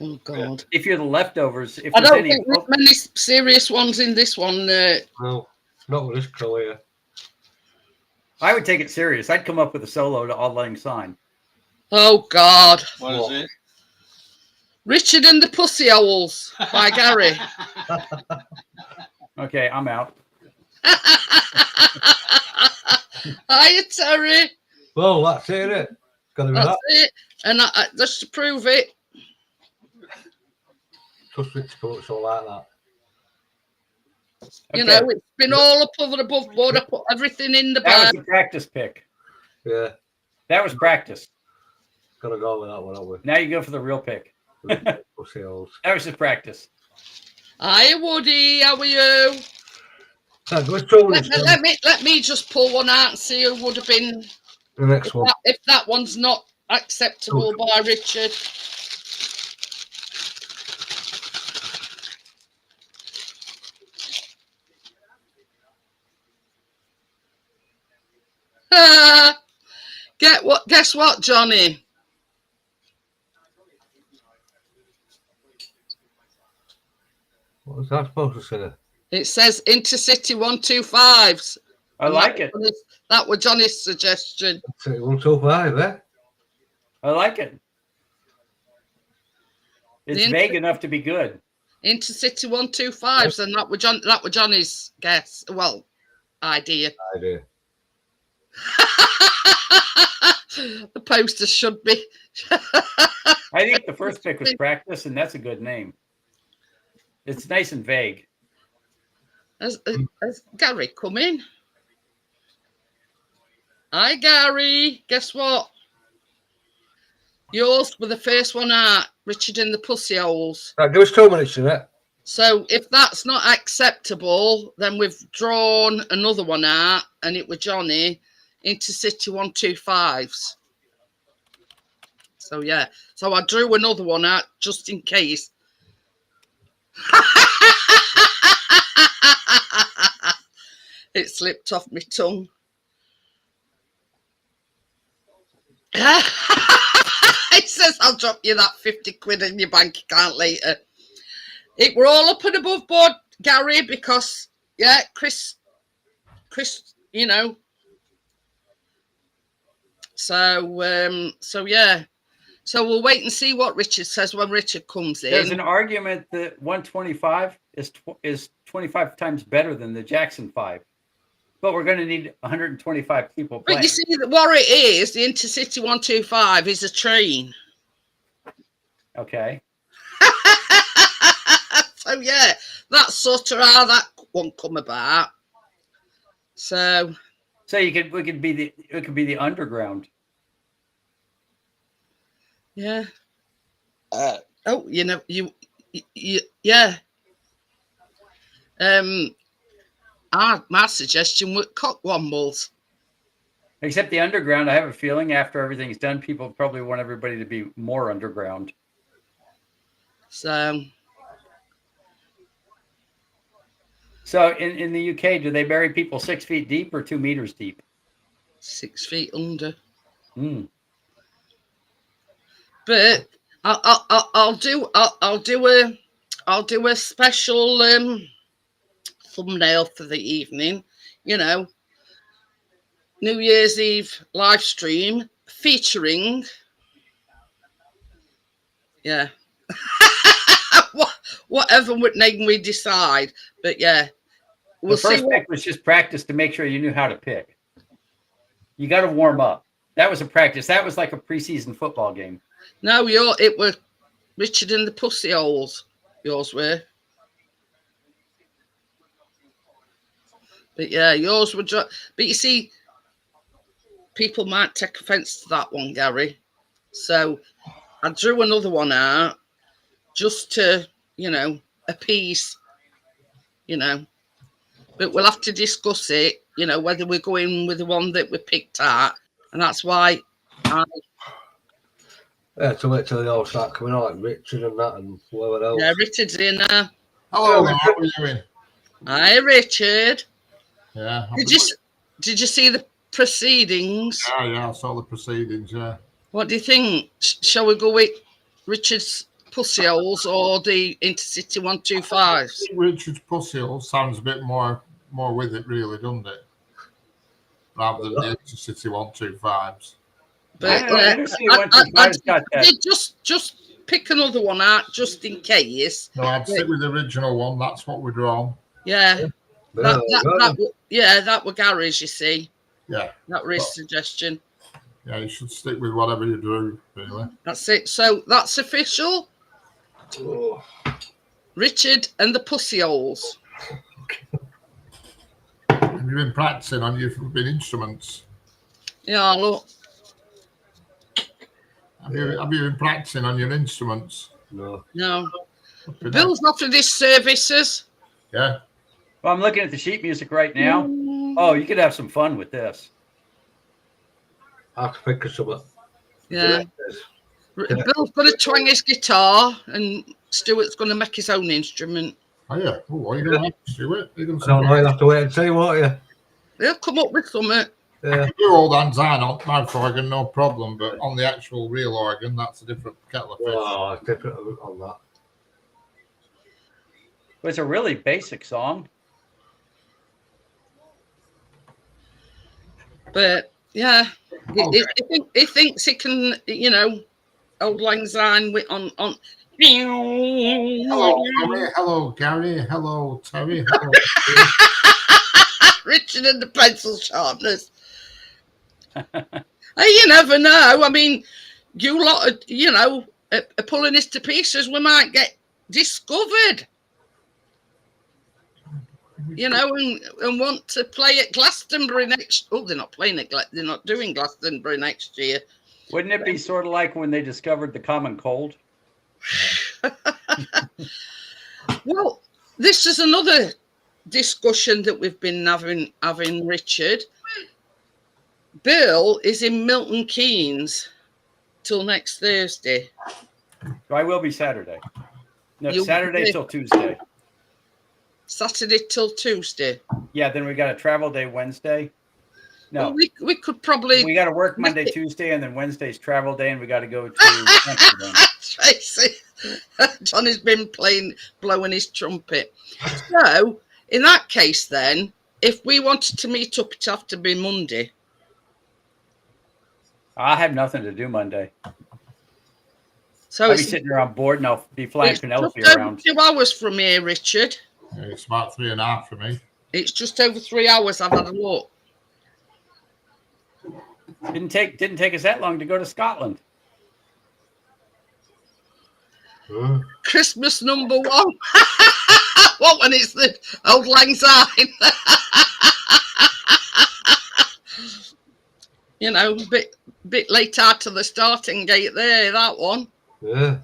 [SPEAKER 2] Oh God!
[SPEAKER 4] If you're the Leftovers, if
[SPEAKER 2] I
[SPEAKER 4] there's
[SPEAKER 2] don't
[SPEAKER 4] any,
[SPEAKER 2] think there's many serious ones in this one.
[SPEAKER 3] No, not with this crew here.
[SPEAKER 4] I would take it serious. I'd come up with a solo to Auld Lang Syne.
[SPEAKER 2] Oh God!
[SPEAKER 1] What is it?
[SPEAKER 2] Richard and the Pussy Owls by Gary.
[SPEAKER 4] Okay, I'm out.
[SPEAKER 2] Hiya, Terry.
[SPEAKER 3] Well, that's it, isn't it? Gotta be
[SPEAKER 2] That's
[SPEAKER 3] that.
[SPEAKER 2] it. And just to prove it.
[SPEAKER 3] Trust me to come up so like that.
[SPEAKER 2] You know, it's been all up over above board. I put everything in the
[SPEAKER 4] That was
[SPEAKER 2] bag.
[SPEAKER 4] a practice pick.
[SPEAKER 3] Yeah,
[SPEAKER 4] That was practice.
[SPEAKER 3] gotta go with that one, haven't we?
[SPEAKER 4] Now you go for the real pick.
[SPEAKER 3] Pussy holes.
[SPEAKER 4] That was just practice.
[SPEAKER 2] Hiya, Woody. How are you?
[SPEAKER 3] Let's throw this
[SPEAKER 2] Let me just pull one out and see who would have been
[SPEAKER 3] the next one.
[SPEAKER 2] if that one's not acceptable by Richard. Guess what, Johnny?
[SPEAKER 3] What was that supposed to say?
[SPEAKER 2] It says Intercity 125s.
[SPEAKER 4] I like it.
[SPEAKER 2] That was Johnny's suggestion.
[SPEAKER 3] 125, eh?
[SPEAKER 4] I like it. It's vague enough to be good.
[SPEAKER 2] Intercity 125s, and that was Johnny's guess. Well, idea. The poster should be.
[SPEAKER 4] I think the first pick was practice, and that's a good name. It's nice and vague.
[SPEAKER 2] Has Gary come in? Hi, Gary. Guess what? Yours were the first one out, Richard and the Pussy Holes.
[SPEAKER 3] Right, give us 2 minutes, innit?
[SPEAKER 2] So if that's not acceptable, then we've drawn another one out, and it was Johnny, Intercity 125s. So yeah, so I drew another one out just in case. It slipped off my tongue. It says I'll drop you that 50 quid in your bank account later. It were all up and above board, Gary, because yeah, Chris, you know. So yeah. So we'll wait and see what Richard says when Richard comes in.
[SPEAKER 4] There's an argument that 125 is 25 times better than the Jackson 5. But we're going to need 125 people playing.
[SPEAKER 2] But you see, what it is, the Intercity 125 is a train.
[SPEAKER 4] Okay.
[SPEAKER 2] So yeah, that's sort of how that one come about. So
[SPEAKER 4] it could be the underground.
[SPEAKER 2] Yeah. Oh, you know, you yeah. My suggestion would cock wombles.
[SPEAKER 4] Except the underground, I have a feeling after everything's done, people probably want everybody to be more underground.
[SPEAKER 2] So
[SPEAKER 4] in the UK, do they bury people 6 feet deep or 2 meters deep?
[SPEAKER 2] 6 feet under.
[SPEAKER 4] Mm.
[SPEAKER 2] But I'll do a special thumbnail for the evening. You know, New Year's Eve live stream featuring. Yeah. Whatever name we decide, but yeah,
[SPEAKER 4] we'll see. The first pick was just practice to make sure you knew how to pick. You got to warm up. That was a practice. That was like a preseason football game.
[SPEAKER 2] No, it were Richard and the Pussy Holes. Yours were. But yeah, yours were. But you see, people might take offence to that one, Gary. So I drew another one out just to, you know, appease, you know. But we'll have to discuss it, you know, whether we're going with the one that we picked out. And that's why
[SPEAKER 3] yeah, to wait till they all start coming out, like Richard and that and whoever else.
[SPEAKER 2] Yeah, Richard's in there.
[SPEAKER 6] Hello, how are you doing?
[SPEAKER 2] Hi, Richard.
[SPEAKER 6] Yeah.
[SPEAKER 2] Did you see the proceedings?
[SPEAKER 6] Yeah, I saw the proceedings, yeah.
[SPEAKER 2] What do you think? Shall we go with Richard's Pussy Holes or the Intercity 125s?
[SPEAKER 6] Richard's Pussy Hole sounds a bit more with it, really, doesn't it? Rather than the Intercity 125s.
[SPEAKER 2] But just pick another one out just in case.
[SPEAKER 6] No, I'd stick with the original one. That's what we're drawn.
[SPEAKER 2] Yeah. That were Gary's, you see.
[SPEAKER 6] Yeah.
[SPEAKER 2] That was his suggestion.
[SPEAKER 6] Yeah, you should stick with whatever you drew, really.
[SPEAKER 2] That's it. So that's official.
[SPEAKER 3] Oh.
[SPEAKER 2] Richard and the Pussy Holes.
[SPEAKER 6] Have you been practicing on your flipping instruments?
[SPEAKER 2] Yeah, look.
[SPEAKER 6] Have you been practicing on your instruments?
[SPEAKER 3] No.
[SPEAKER 2] Bill's offered his services.
[SPEAKER 6] Yeah.
[SPEAKER 4] Well, I'm looking at the sheet music right now. Oh, you could have some fun with this.
[SPEAKER 3] I have to think of something.
[SPEAKER 2] Yeah. Bill's going to twang his guitar and Stuart's going to make his own instrument.
[SPEAKER 6] Oh, yeah. Oh, what are you going to have to do it?
[SPEAKER 3] I don't know, you'll have to wait and see, won't you?
[SPEAKER 2] They'll come up with something.
[SPEAKER 3] Yeah.
[SPEAKER 6] Your old hands iron on mouth organ, no problem, but on the actual real organ, that's a different kettle of fish.
[SPEAKER 3] Oh, it's different on that.
[SPEAKER 4] It's a really basic song.
[SPEAKER 2] But yeah, he thinks he can, you know, old lang syne with on.
[SPEAKER 6] Hello, Gary. Hello, Terry. Hello.
[SPEAKER 2] Richard and the pencil sharpeners. Hey, you never know. I mean, you lot, you know, are pulling this to pieces. We might get discovered. you know, and want to play at Glastonbury next. Oh, they're not playing at they're not doing Glastonbury next year.
[SPEAKER 4] Wouldn't it be sort of like when they discovered the common cold?
[SPEAKER 2] Well, this is another discussion that we've been having, Richard. Bill is in Milton Keynes till next Thursday.
[SPEAKER 4] So I will be Saturday. No,
[SPEAKER 2] You'll
[SPEAKER 4] Saturday
[SPEAKER 2] be-
[SPEAKER 4] till Tuesday.
[SPEAKER 2] Saturday till Tuesday.
[SPEAKER 4] Yeah, then we got a travel day Wednesday. No,
[SPEAKER 2] Well, we could probably.
[SPEAKER 4] we got to work Monday, Tuesday, and then Wednesday's travel day, and we got to go to Amsterdam.
[SPEAKER 2] Tracy, Johnny's been blowing his trumpet. So, in that case, then, if we wanted to meet up, it'd have to be Monday.
[SPEAKER 4] I have nothing to do Monday.
[SPEAKER 2] So
[SPEAKER 4] I'll be
[SPEAKER 2] it's
[SPEAKER 4] sitting there on board, and I'll be flying
[SPEAKER 2] just
[SPEAKER 4] Penelope
[SPEAKER 2] over
[SPEAKER 4] around.
[SPEAKER 2] 2 hours from here, Richard.
[SPEAKER 6] It's about 3.5 for me.
[SPEAKER 2] It's just over 3 hours. I've had a look.
[SPEAKER 4] Didn't take us that long to go to Scotland.
[SPEAKER 2] Christmas number 1. What when it's the Old Lang Syne? You know, bit late out to the starting gate there, that one.
[SPEAKER 3] Yeah.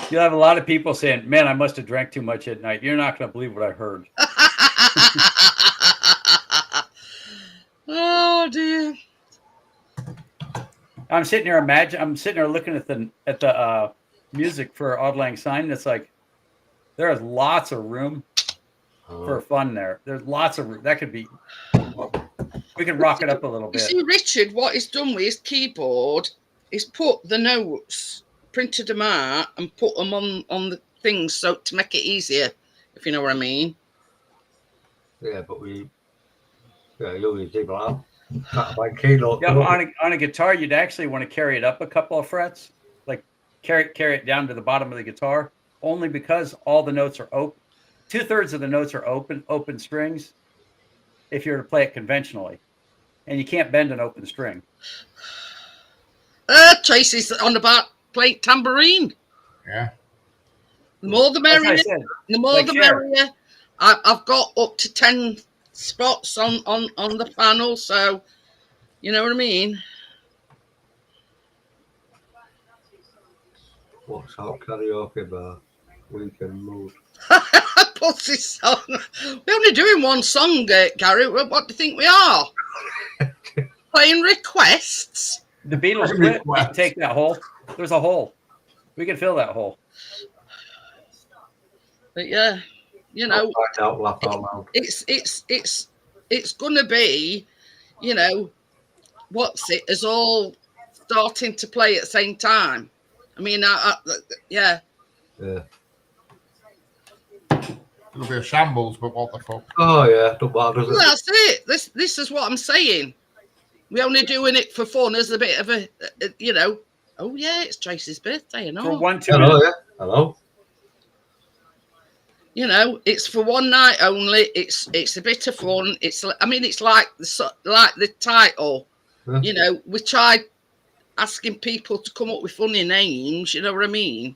[SPEAKER 4] You'll have a lot of people saying, "Man, I must have drank too much at night." You're not going to believe what I heard.
[SPEAKER 2] Oh dear.
[SPEAKER 4] I'm sitting there looking at the music for Auld Lang Syne. And it's like there is lots of room for fun there. There's lots of room. That could be. We can rock it up a little
[SPEAKER 2] You
[SPEAKER 4] bit.
[SPEAKER 2] see, Richard, what he's done with his keyboard is put the notes, printed them out, and put them on the things so to make it easier, if you know what I mean.
[SPEAKER 3] Yeah, but you always do that. Can't buy keynote.
[SPEAKER 4] Yeah, on a guitar, you'd actually want to carry it up a couple of frets, like carry it down to the bottom of the guitar, only because all the notes are open. 2/3 of the notes are open strings. If you were to play it conventionally, and you can't bend an open string.
[SPEAKER 2] Tracy's on about playing tambourine.
[SPEAKER 6] Yeah.
[SPEAKER 2] The more the
[SPEAKER 4] As I
[SPEAKER 2] merrier.
[SPEAKER 4] said,
[SPEAKER 2] The more
[SPEAKER 4] like
[SPEAKER 2] the
[SPEAKER 4] Cher.
[SPEAKER 2] merrier. I've got up to 10 spots on the panel, so you know what I mean.
[SPEAKER 3] What's that karaoke bar? Weekend mood.
[SPEAKER 2] Pussy song. We're only doing one song, Gary. What do you think we are? Playing requests?
[SPEAKER 4] The Beatles split. We can take that hole. There's a hole. We can fill that hole.
[SPEAKER 2] But yeah, you know,
[SPEAKER 3] Laugh out loud.
[SPEAKER 2] it's gonna be, you know, what's it? Is all starting to play at the same time. I mean, yeah.
[SPEAKER 3] Yeah.
[SPEAKER 6] It'll be a shambles, but what the fuck?
[SPEAKER 3] Oh yeah, don't bother, does it?
[SPEAKER 2] That's it. This is what I'm saying. We're only doing it for fun as a bit of a you know. Oh yeah, it's Tracy's birthday and
[SPEAKER 4] For
[SPEAKER 2] all.
[SPEAKER 4] 1 2
[SPEAKER 3] Hello,
[SPEAKER 4] minutes.
[SPEAKER 3] yeah. Hello.
[SPEAKER 2] You know, it's for one night only. It's a bit of fun. It's like the title.
[SPEAKER 3] Yeah.
[SPEAKER 2] You know, we tried asking people to come up with funny names. You know what I mean?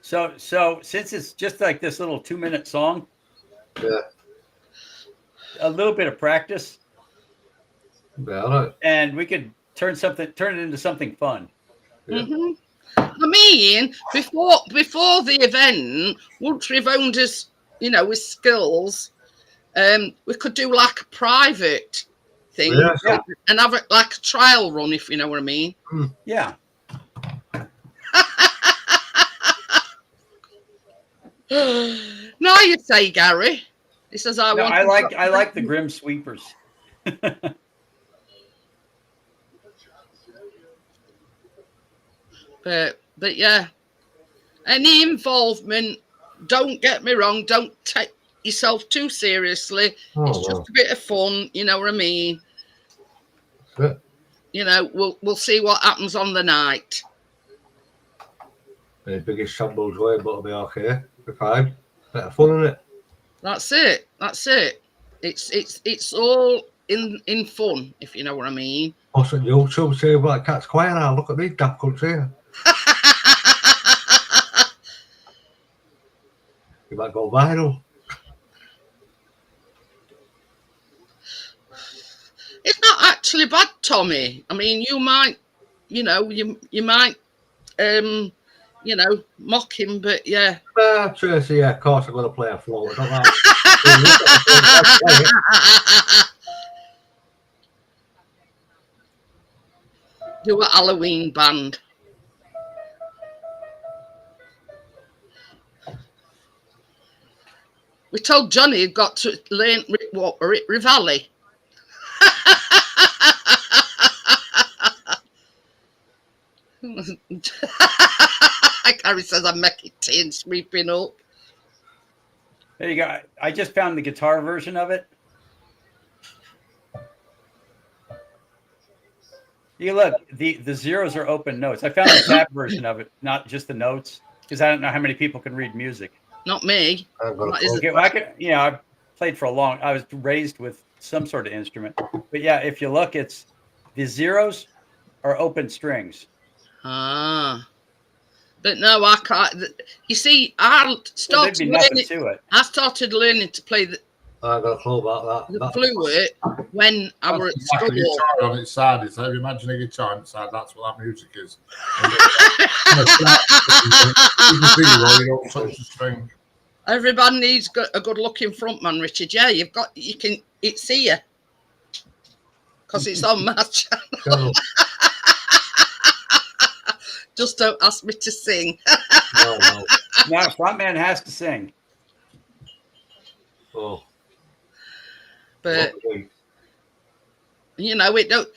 [SPEAKER 4] So since it's just like this little 2-minute song,
[SPEAKER 3] Yeah.
[SPEAKER 4] a little bit of practice,
[SPEAKER 3] Yeah, all right.
[SPEAKER 4] and we could turn it into something fun.
[SPEAKER 3] Yeah.
[SPEAKER 2] Mm-hmm. I mean, before the event, once we've owned us, you know, with skills, we could do like a private thing
[SPEAKER 3] Yeah.
[SPEAKER 2] and have it like a trial run, if you know what I mean.
[SPEAKER 4] Yeah.
[SPEAKER 2] Now you say, Gary. He says,
[SPEAKER 4] No, I like the Grim Sweepers.
[SPEAKER 2] But yeah, any involvement, don't get me wrong, don't take yourself too seriously.
[SPEAKER 3] Oh,
[SPEAKER 2] It's just a bit of fun, you know what I mean?
[SPEAKER 3] That's it.
[SPEAKER 2] You know, we'll see what happens on the night.
[SPEAKER 3] The biggest shambles way, but it'll be okay. Be fine. Bit of fun, isn't it?
[SPEAKER 2] That's it. It's all in fun, if you know what I mean.
[SPEAKER 3] What's on YouTube say about Cat's Quiet now? Look at these daft cunts here. You might go viral.
[SPEAKER 2] It's not actually bad, Tommy. I mean, you might, you might, mock him, but yeah.
[SPEAKER 3] Tracy, yeah, of course I'm going to play a float. I don't like
[SPEAKER 2] Do a Halloween band. We told Johnny he'd got to learn Rivali. Carrie says I'm making tea and sweeping up.
[SPEAKER 4] There you go. I just found the guitar version of it. You look, the zeros are open notes. I found the tab version of it, not just the notes, because I don't know how many people can read music.
[SPEAKER 2] Not me.
[SPEAKER 4] Okay, well, I played for I was raised with some sort of instrument. But yeah, if you look, the zeros are open strings.
[SPEAKER 2] Ah. But no, I can't. You see, I started learning to play
[SPEAKER 3] I got a clue about that.
[SPEAKER 2] The flute when I were at school.
[SPEAKER 6] Guitar on its side. It's like, imagine a guitar on its side. That's what that music is.
[SPEAKER 2] Everybody needs a good-looking frontman, Richard. Yeah, you can. It's here because it's on my channel. Just don't ask me to sing.
[SPEAKER 3] No.
[SPEAKER 4] Now, frontman has to sing.
[SPEAKER 3] Oh.
[SPEAKER 2] But it don't.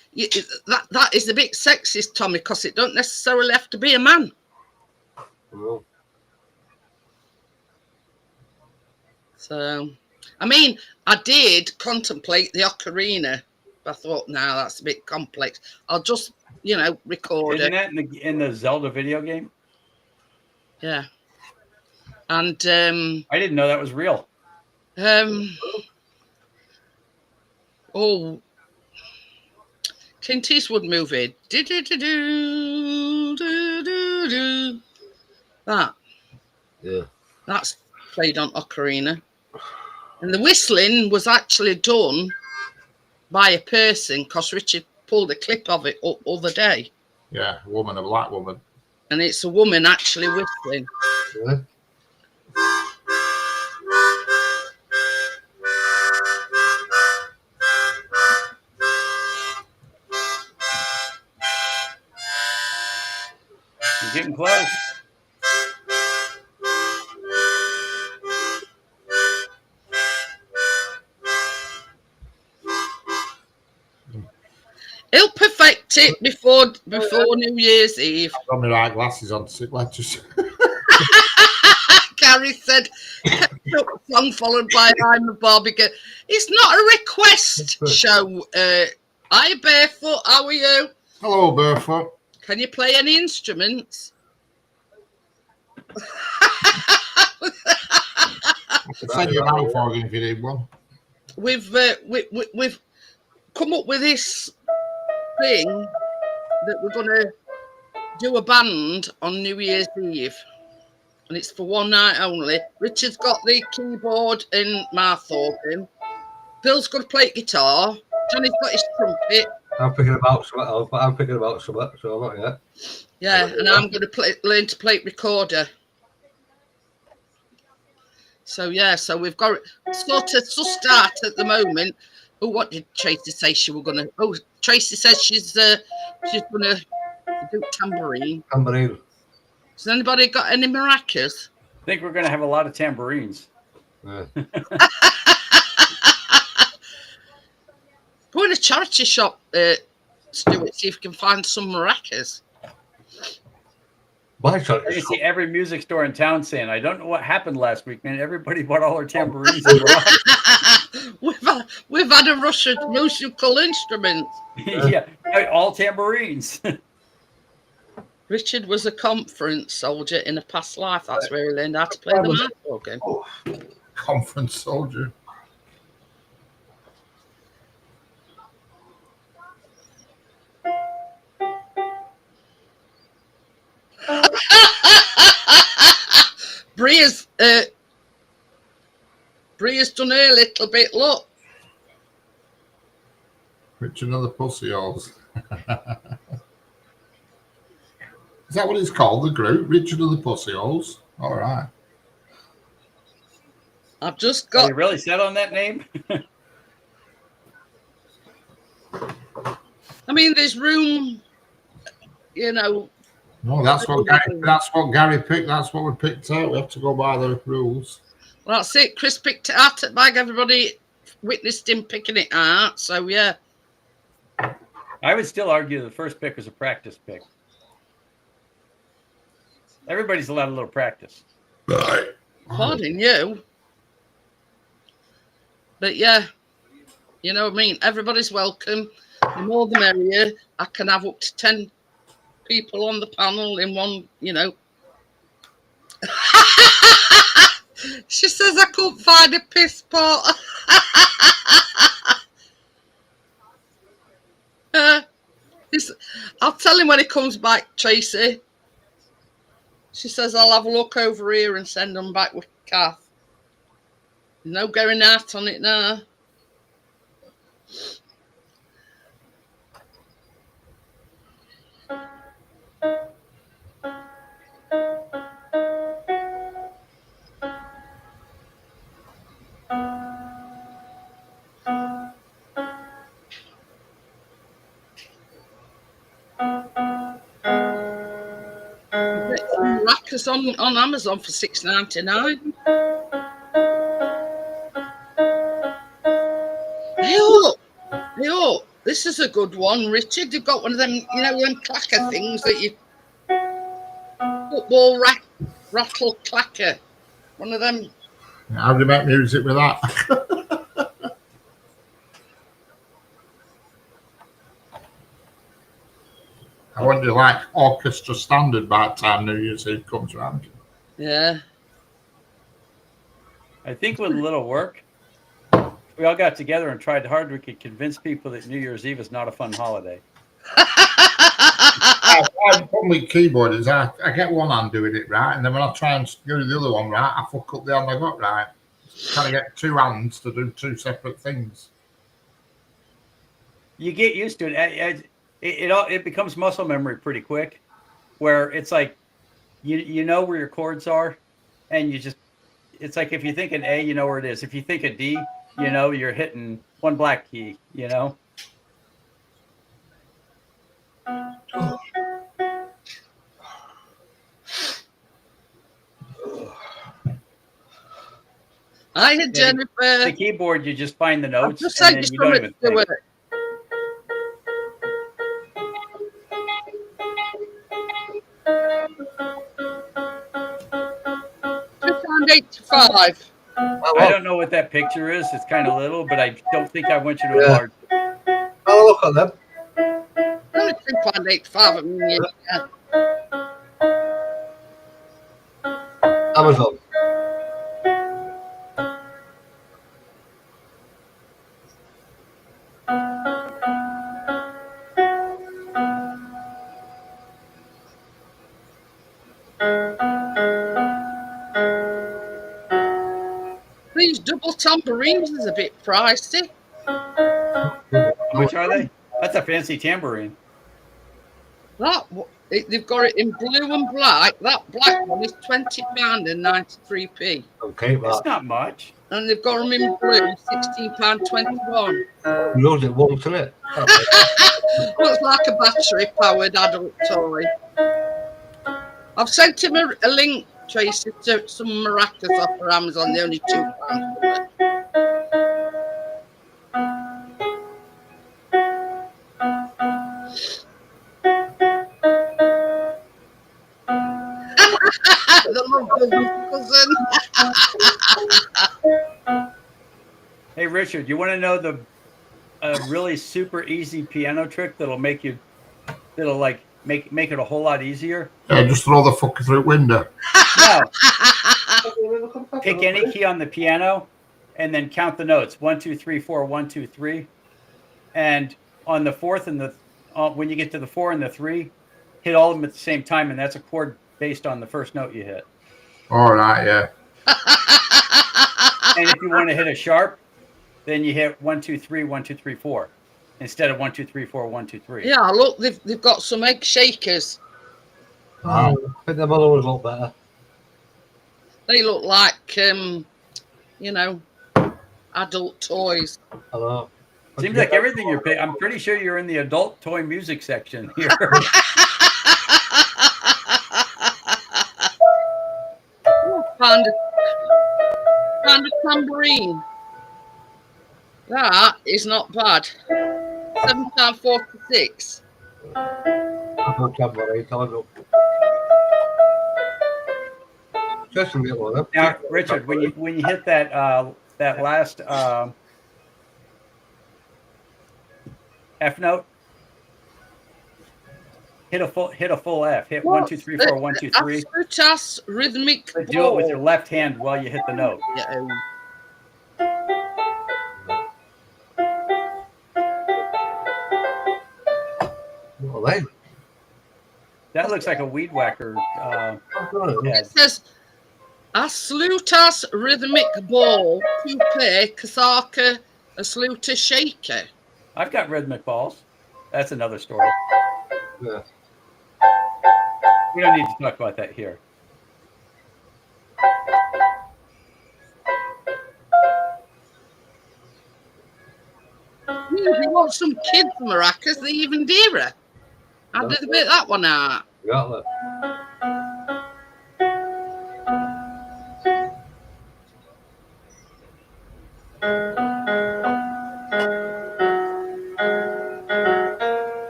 [SPEAKER 2] That is a bit sexist, Tommy, because it don't necessarily have to be a man.
[SPEAKER 3] Oh.
[SPEAKER 2] So, I mean, I did contemplate the ocarina, but I thought, no, that's a bit complex. I'll just, record
[SPEAKER 4] Isn't
[SPEAKER 2] it.
[SPEAKER 4] that in the Zelda video game?
[SPEAKER 2] Yeah. And
[SPEAKER 4] I didn't know that was real.
[SPEAKER 2] Clint Eastwood movie. That.
[SPEAKER 3] Yeah.
[SPEAKER 2] That's played on ocarina. And the whistling was actually done by a person because Richard pulled a clip of it other day.
[SPEAKER 6] Yeah, a black woman.
[SPEAKER 2] And it's a woman actually whistling.
[SPEAKER 3] Yeah.
[SPEAKER 4] You're getting close.
[SPEAKER 2] He'll perfect it before New Year's Eve.
[SPEAKER 6] I've got my right glasses on to sit just.
[SPEAKER 2] Carrie said, song followed by I'm a Barbie. It's not a request show. Hi, Barefoot. How are you?
[SPEAKER 6] Hello, Barefoot.
[SPEAKER 2] Can you play any instruments?
[SPEAKER 6] I could send you an mouth organ if you need one.
[SPEAKER 2] We've come up with this thing that we're going to do a band on New Year's Eve. And it's for one night only. Richard's got the keyboard and mouth organ. Bill's going to play guitar. Johnny's got his trumpet.
[SPEAKER 3] I'm thinking about something else, but I'm thinking about something, so not yet.
[SPEAKER 2] Yeah, and I'm going to learn to play recorder. So we've got sort of start at the moment. Oh, what did Tracy say she was going to? Oh, Tracy says she's going to do tambourine.
[SPEAKER 3] Tambourine.
[SPEAKER 2] Has anybody got any maracas?
[SPEAKER 4] I think we're going to have a lot of tambourines.
[SPEAKER 3] Yeah.
[SPEAKER 2] Go in a charity shop, Stuart, see if you can find some maracas.
[SPEAKER 3] My charity
[SPEAKER 4] You
[SPEAKER 3] shop.
[SPEAKER 4] see every music store in town saying, I don't know what happened last week, man. Everybody bought all their tambourines and
[SPEAKER 2] We've had a rush of musical instruments.
[SPEAKER 4] yeah, all tambourines.
[SPEAKER 2] Richard was a conference soldier in a past life. That's where he learned how to play the mouth organ.
[SPEAKER 6] Conference soldier.
[SPEAKER 2] Bria's Bria's done her little bit, look.
[SPEAKER 6] Richard of the Pussy Holes. Is that what it's called, the group? Richard of the Pussy Holes? All right.
[SPEAKER 2] I've just
[SPEAKER 4] Are
[SPEAKER 2] got,
[SPEAKER 4] you really set on that name?
[SPEAKER 2] I mean, there's room, you know.
[SPEAKER 6] No, that's what Gary picked. That's what we picked out. We have to go by the rules.
[SPEAKER 2] Well, that's it. Chris picked it out at bag. Everybody witnessed him picking it out. So, yeah.
[SPEAKER 4] I would still argue the first pick was a practice pick. Everybody's allowed a little practice.
[SPEAKER 6] Right.
[SPEAKER 2] Pardon you. But, yeah. You know what I mean? Everybody's welcome. The more the merrier. I can have up to 10 people on the panel in one, you know. She says I couldn't find a piss pot. I'll tell him when he comes back, Tracy. She says I'll have a look over here and send them back with Kath. No going out on it now. Rackers on Amazon for $6.99. Hey, look, this is a good one, Richard. You've got one of them, you know, them clacker things that you football rattle clacker. One of them.
[SPEAKER 6] How do you make music with that? I wonder, like orchestra standard by the time New Year's Eve comes around.
[SPEAKER 2] Yeah.
[SPEAKER 4] I think with a little work, we all got together and tried hard. We could convince people that New Year's Eve is not a fun holiday.
[SPEAKER 6] The problem with keyboard is I get one hand doing it right, and then when I try and do the other one right, I fuck up the hand I got right. Trying to get two hands to do two separate things.
[SPEAKER 4] You get used to it. It becomes muscle memory pretty quick, where it's like you know where your chords are, and it's like if you think an A, you know where it is. If you think a D, you know you're hitting one black key, you know.
[SPEAKER 2] I had Jennifer.
[SPEAKER 4] The keyboard, you just find the notes,
[SPEAKER 2] just
[SPEAKER 4] and then you don't even think. $2.85. I don't know what that picture is. It's kind of little, but I don't think I want you to enlarge.
[SPEAKER 3] I'll look at them.
[SPEAKER 2] Only $2.85. I mean, yeah.
[SPEAKER 3] Amazon.
[SPEAKER 2] These double tambourines is a bit pricey.
[SPEAKER 4] How much are they? That's a fancy tambourine.
[SPEAKER 2] They've got it in blue and black. That black one is £20.93.
[SPEAKER 3] Okay,
[SPEAKER 4] That's not much.
[SPEAKER 2] And they've got them in blue, £16.21.
[SPEAKER 3] Use it once, isn't it?
[SPEAKER 2] Looks like a battery-powered adult toy. I've sent him a link, Tracy, to some maracas off of Amazon. They're only £2.
[SPEAKER 4] Hey, Richard, you want to know the really super easy piano trick that'll make it a whole lot easier?
[SPEAKER 6] Yeah, just throw the fucker through the window.
[SPEAKER 4] No. Pick any key on the piano and then count the notes. 1, 2, 3, 4, 1, 2, 3. And on the fourth and the when you get to the 4 and the 3, hit all of them at the same time, and that's a chord based on the first note you hit.
[SPEAKER 6] All right, yeah.
[SPEAKER 4] And if you want to hit a sharp, then you hit 1, 2, 3, 1, 2, 3, 4 instead of 1, 2, 3, 4, 1, 2, 3.
[SPEAKER 2] Yeah, look, they've got some egg shakers.
[SPEAKER 3] I think the other ones look better.
[SPEAKER 2] They look like adult toys.
[SPEAKER 3] I know.
[SPEAKER 4] Seems like everything you're paying. I'm pretty sure you're in the adult toy music section here.
[SPEAKER 2] Found a tambourine. That is not bad. £7.46.
[SPEAKER 3] I don't have money, I don't. Just a little one.
[SPEAKER 4] Now, Richard, when you hit that last F note, hit a full F. Hit 1, 2, 3, 4, 1, 2, 3.
[SPEAKER 2] Absolutas rhythmic
[SPEAKER 4] But do it with your left hand while you hit the note.
[SPEAKER 2] Yeah.
[SPEAKER 3] What are they?
[SPEAKER 4] That looks like a weed whacker.
[SPEAKER 2] It says Aslutas rhythmic ball, coupe, kasaka, asluta shaker.
[SPEAKER 4] I've got rhythmic balls. That's another story.
[SPEAKER 3] Yeah.
[SPEAKER 4] We don't need to talk about that here.
[SPEAKER 2] If you want some kids maracas, they're even dearer. I did a bit of that one out.
[SPEAKER 3] Exactly.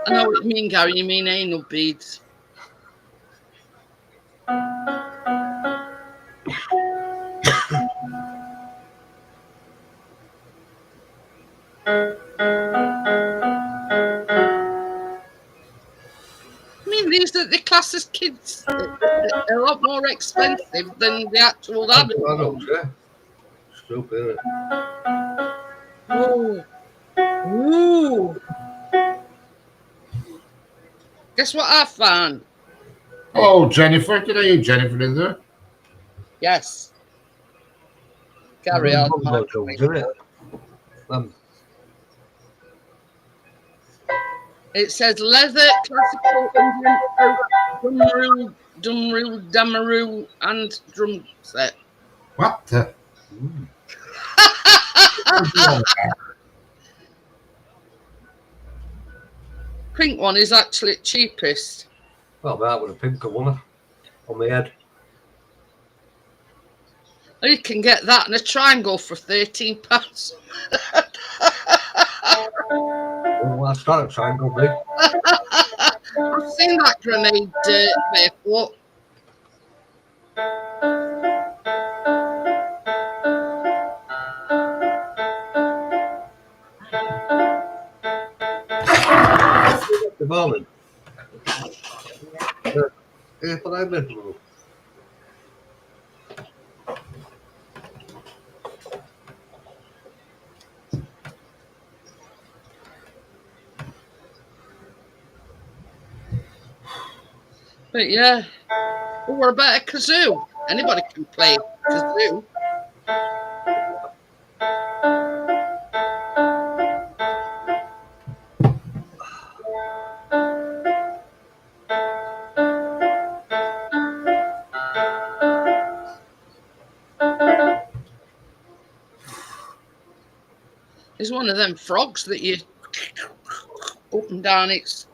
[SPEAKER 2] I know what you mean, Gary. You mean anal beads. These are the class as kids. A lot more expensive than the actual adult.
[SPEAKER 3] Yeah. Stupid.
[SPEAKER 2] Oh. Ooh. Guess what I found?
[SPEAKER 6] Oh, Jennifer. Did I hear Jennifer in there?
[SPEAKER 2] Yes. Carry on. It says leather, classical Indian oak, damaru, and drum set.
[SPEAKER 6] What the?
[SPEAKER 2] Pink one is actually cheapest.
[SPEAKER 3] Well, that with a pink one on my head.
[SPEAKER 2] You can get that in a triangle for £13.
[SPEAKER 3] Well, I started triangle, big.
[SPEAKER 2] I've seen that grenade barefoot.
[SPEAKER 3] The morning. Yeah, but I made them.
[SPEAKER 2] But yeah. Oh, what about a kazoo? Anybody can play kazoo. It's one of them frogs that you up and down its.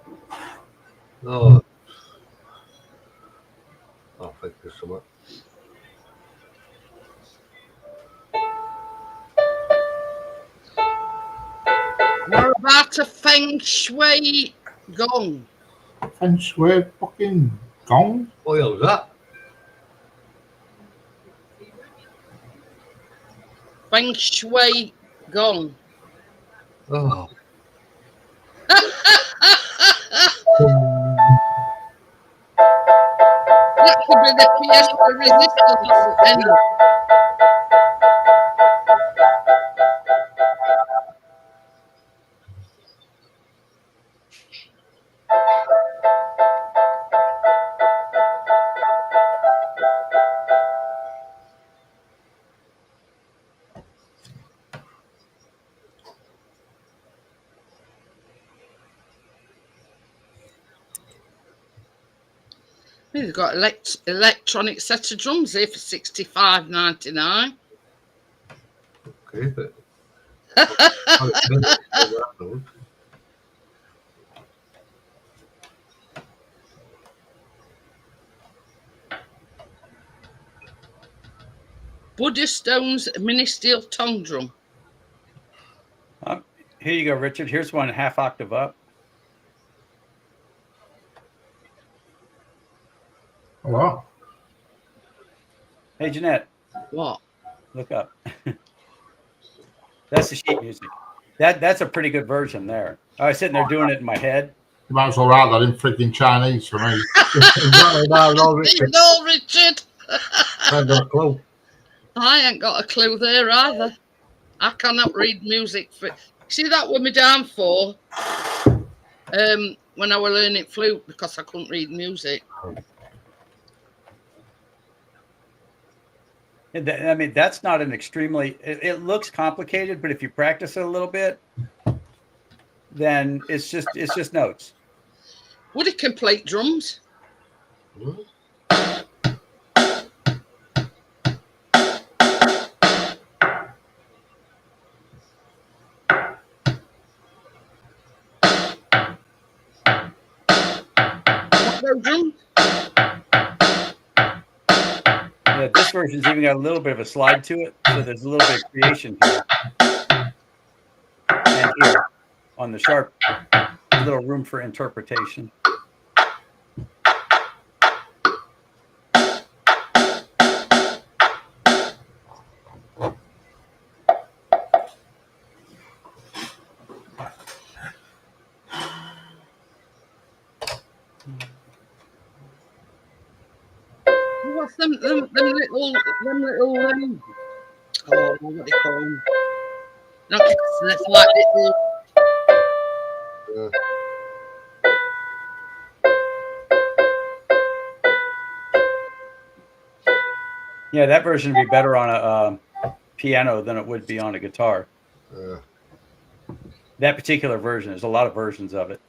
[SPEAKER 3] Oh. I think there's something.
[SPEAKER 2] What about a feng shui gong?
[SPEAKER 6] Feng Shui fucking gong.
[SPEAKER 3] What the hell is that?
[SPEAKER 2] Feng shui gong.
[SPEAKER 3] Oh.
[SPEAKER 2] That could be the pièce de resistance. Anyway. They've got electronic set of drums here for $65.99.
[SPEAKER 3] Okay, but
[SPEAKER 2] Buddy Stone's mini steel tongue drum.
[SPEAKER 4] Here you go, Richard. Here's one half octave up.
[SPEAKER 6] Hello.
[SPEAKER 4] Hey, Jeanette,
[SPEAKER 2] What?
[SPEAKER 4] look up. That's the sheet music. That's a pretty good version there. I was sitting there doing it in my head.
[SPEAKER 6] You might as well write that in freaking Chinese for me.
[SPEAKER 3] Richard.
[SPEAKER 2] No, Richard.
[SPEAKER 3] I ain't got a clue.
[SPEAKER 2] I ain't got a clue there either. I cannot read music. See, that was my downfall when I was learning flute, because I couldn't read music.
[SPEAKER 4] I mean, that's not an extremely. It looks complicated, but if you practice it a little bit, then it's just notes.
[SPEAKER 2] Would it complete drums? Drums?
[SPEAKER 4] Yeah, this version's even got a little bit of a slide to it, so there's a little bit of creation here. And here on the sharp, a little room for interpretation.
[SPEAKER 2] What's them little oh, what do they call them? Not cassettes, like little.
[SPEAKER 4] Yeah, that version would be better on a piano than it would be on a guitar. That particular version, there's a lot of versions of it.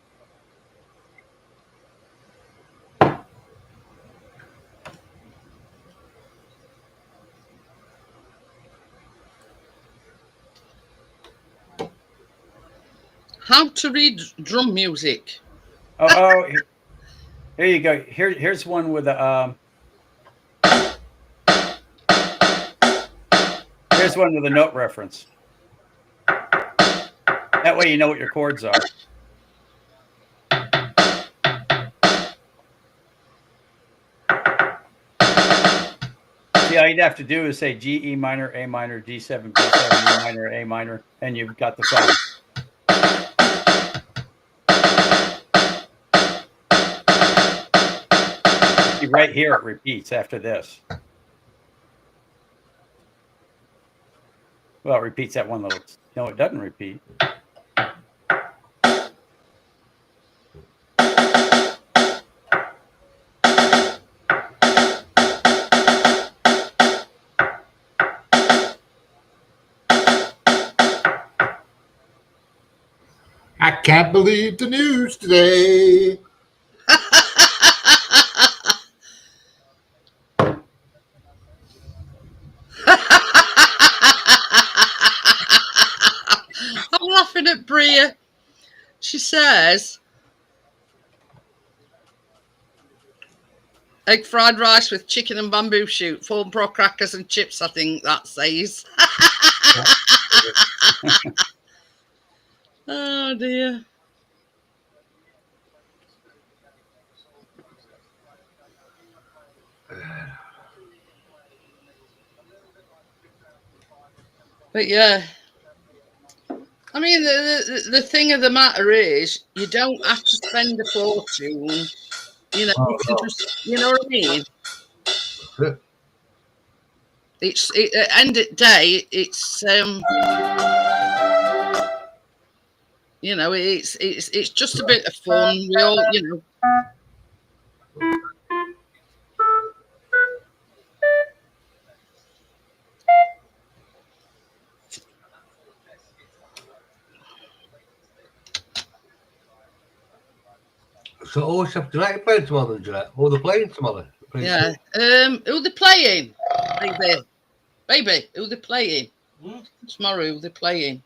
[SPEAKER 2] How to read drum music?
[SPEAKER 4] Oh, here you go. Here's one with a. Here's one with a note reference. That way you know what your chords are. See, all you'd have to do is say G, E minor, A minor, D7, B7, E minor, A minor, and you've got the song. See, right here it repeats after this. Well, it repeats that one little. No, it doesn't repeat.
[SPEAKER 6] I can't believe the news today.
[SPEAKER 2] I'm laughing at Bria. She says, egg fried rice with chicken and bamboo shoot, foam pro crackers and chips, I think that says. Oh dear. But yeah, I mean, the thing of the matter is, you don't have to spend a fortune. You know, you can just, you know what I mean? At the end of the day, it's you know, it's just a bit of fun. We all, you know.
[SPEAKER 3] So, oh, Chef Gillette playing tomorrow, then, Gillette? Oh, they're playing tomorrow.
[SPEAKER 2] Yeah. Who they playing? Baby, who they playing?
[SPEAKER 1] Hmm?
[SPEAKER 2] Tomorrow, who they playing?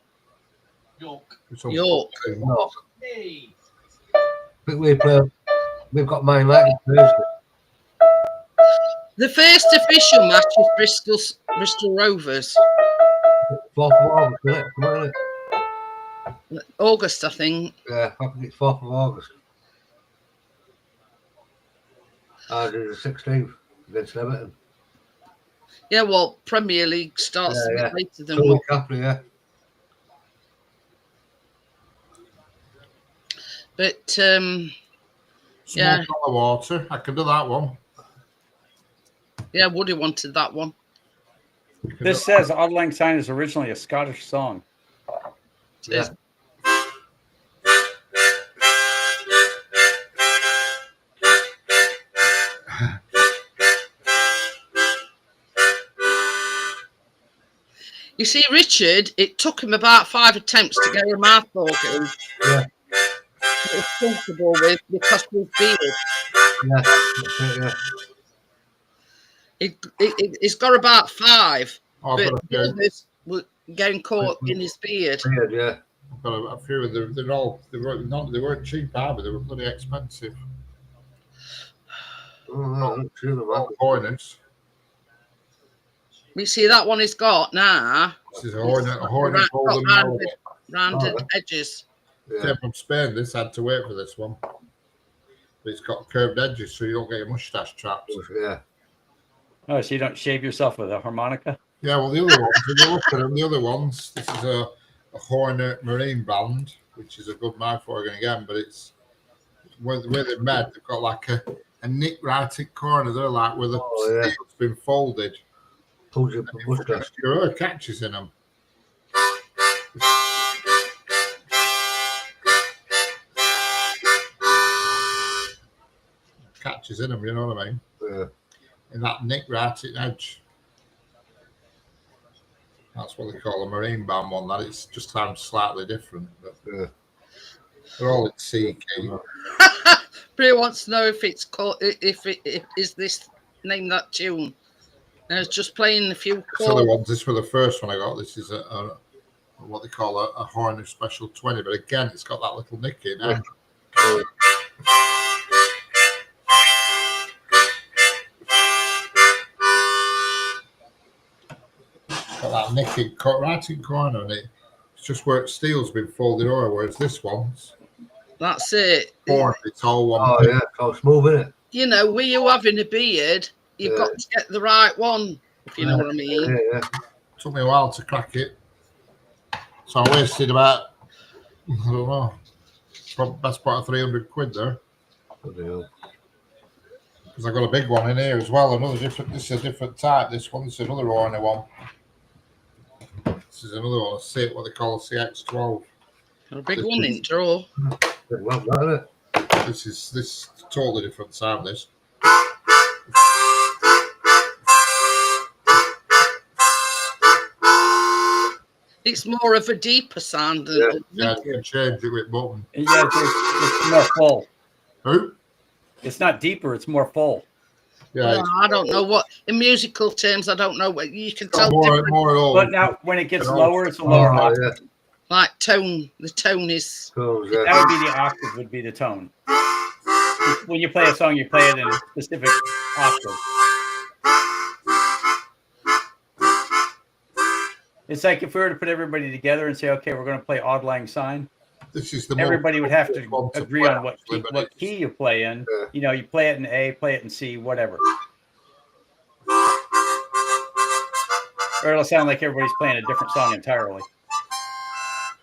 [SPEAKER 1] York.
[SPEAKER 2] York.
[SPEAKER 3] No.
[SPEAKER 1] Hey.
[SPEAKER 3] I think we've got Man United Thursday.
[SPEAKER 2] The first official match is Bristol Rovers.
[SPEAKER 3] 4th of August, isn't it? Come on, isn't it?
[SPEAKER 2] August, I think.
[SPEAKER 3] Yeah, I think it's 4th of August. And it's the 16th against Everton.
[SPEAKER 2] Yeah, well, Premier League starts a
[SPEAKER 3] Yeah,
[SPEAKER 2] bit later than
[SPEAKER 3] 2
[SPEAKER 2] what.
[SPEAKER 3] weeks after, yeah.
[SPEAKER 2] But
[SPEAKER 6] Small
[SPEAKER 2] yeah.
[SPEAKER 6] bottle of water. I can do that one.
[SPEAKER 2] Yeah, Woody wanted that one.
[SPEAKER 4] This says Auld Lang Syne is originally a Scottish song.
[SPEAKER 3] Yeah.
[SPEAKER 2] You see, Richard, it took him about 5 attempts to get a mouth organ.
[SPEAKER 3] Yeah.
[SPEAKER 2] It was comfortable with because of his beard.
[SPEAKER 3] Yeah. That's it, yeah.
[SPEAKER 2] He's got about 5,
[SPEAKER 6] Oh,
[SPEAKER 2] but
[SPEAKER 6] I've got a
[SPEAKER 2] the
[SPEAKER 6] few.
[SPEAKER 2] others were getting caught in his beard.
[SPEAKER 3] Weird, yeah.
[SPEAKER 6] I've got a few. They weren't cheap either. They were bloody expensive.
[SPEAKER 3] Oh, no, that's true, man.
[SPEAKER 6] All coiners.
[SPEAKER 2] You see, that one he's got now.
[SPEAKER 6] This is a Hornet golden melody.
[SPEAKER 2] Rounded
[SPEAKER 3] Oh,
[SPEAKER 2] edges.
[SPEAKER 3] Yeah.
[SPEAKER 6] Came from Spain. This had to wait for this one. But it's got curved edges, so you don't get your mustache trapped.
[SPEAKER 3] Yeah.
[SPEAKER 4] Oh, so you don't shave yourself with a harmonica?
[SPEAKER 6] Yeah, well, the other ones, if you look at them, the other ones, this is a Hornet Marine band, which is a good mouth organ again, but it's where they're made, they've got like a nick right in corner. They're like where the steel's been folded.
[SPEAKER 3] Told you, mustache.
[SPEAKER 6] Your hair catches in them. Catches in them, you know what I mean?
[SPEAKER 3] Yeah.
[SPEAKER 6] In that nick right at edge. That's what they call a marine band one. That it just sounds slightly different, but
[SPEAKER 3] Yeah.
[SPEAKER 6] they're all in C key.
[SPEAKER 2] Bria wants to know if it's called if is this name that tune. And it's just playing a few
[SPEAKER 6] Silly
[SPEAKER 2] chords.
[SPEAKER 6] ones. This was the first one I got. This is a what they call a Horner Special 20, but again, it's got that little nick in it. Got that nick in right in corner, and it's just where steel's been folded over. Whereas this one's
[SPEAKER 2] That's it.
[SPEAKER 6] horn. It's all one.
[SPEAKER 3] Oh, yeah. It's all smooth, isn't it?
[SPEAKER 2] You know, with you having a beard, you've got to get the right one, if you know what I mean.
[SPEAKER 3] Yeah, yeah.
[SPEAKER 6] Took me a while to crack it, so I wasted about I don't know, best part of 300 quid there.
[SPEAKER 3] Bloody hell.
[SPEAKER 6] Because I got a big one in here as well. Another different. This is a different type. This one. This is another Horner one. This is another one. What they call a CX12.
[SPEAKER 2] Got a big one in draw.
[SPEAKER 3] Well, that, isn't it?
[SPEAKER 6] This is totally different sound. This.
[SPEAKER 2] It's more of a deeper sound.
[SPEAKER 6] Yeah, you can change it with button.
[SPEAKER 4] Yeah, it's more full.
[SPEAKER 6] Who?
[SPEAKER 4] It's not deeper, it's more full.
[SPEAKER 6] Yeah,
[SPEAKER 2] Well, I don't know what, in musical terms, I don't know what you can
[SPEAKER 6] it's
[SPEAKER 2] tell.
[SPEAKER 6] got
[SPEAKER 2] different,
[SPEAKER 6] more old.
[SPEAKER 4] But now when it gets lower, it's a lower
[SPEAKER 3] Oh,
[SPEAKER 4] octave.
[SPEAKER 3] yeah.
[SPEAKER 2] like tone. The tone is.
[SPEAKER 3] Cool,
[SPEAKER 4] That
[SPEAKER 3] yeah.
[SPEAKER 4] would be the octave, would be the tone. When you play a song, you play it in a specific octave. It's like if we were to put everybody together and say, okay, we're going to play Auld Lang Syne,
[SPEAKER 6] This is the
[SPEAKER 4] everybody would have to
[SPEAKER 6] one to
[SPEAKER 4] agree
[SPEAKER 6] play,
[SPEAKER 4] on
[SPEAKER 6] actually, but
[SPEAKER 4] what
[SPEAKER 6] it's-
[SPEAKER 4] key you play in.
[SPEAKER 3] Yeah.
[SPEAKER 4] You know, you play it in A, play it in C, whatever. Or it'll sound like everybody's playing a different song entirely.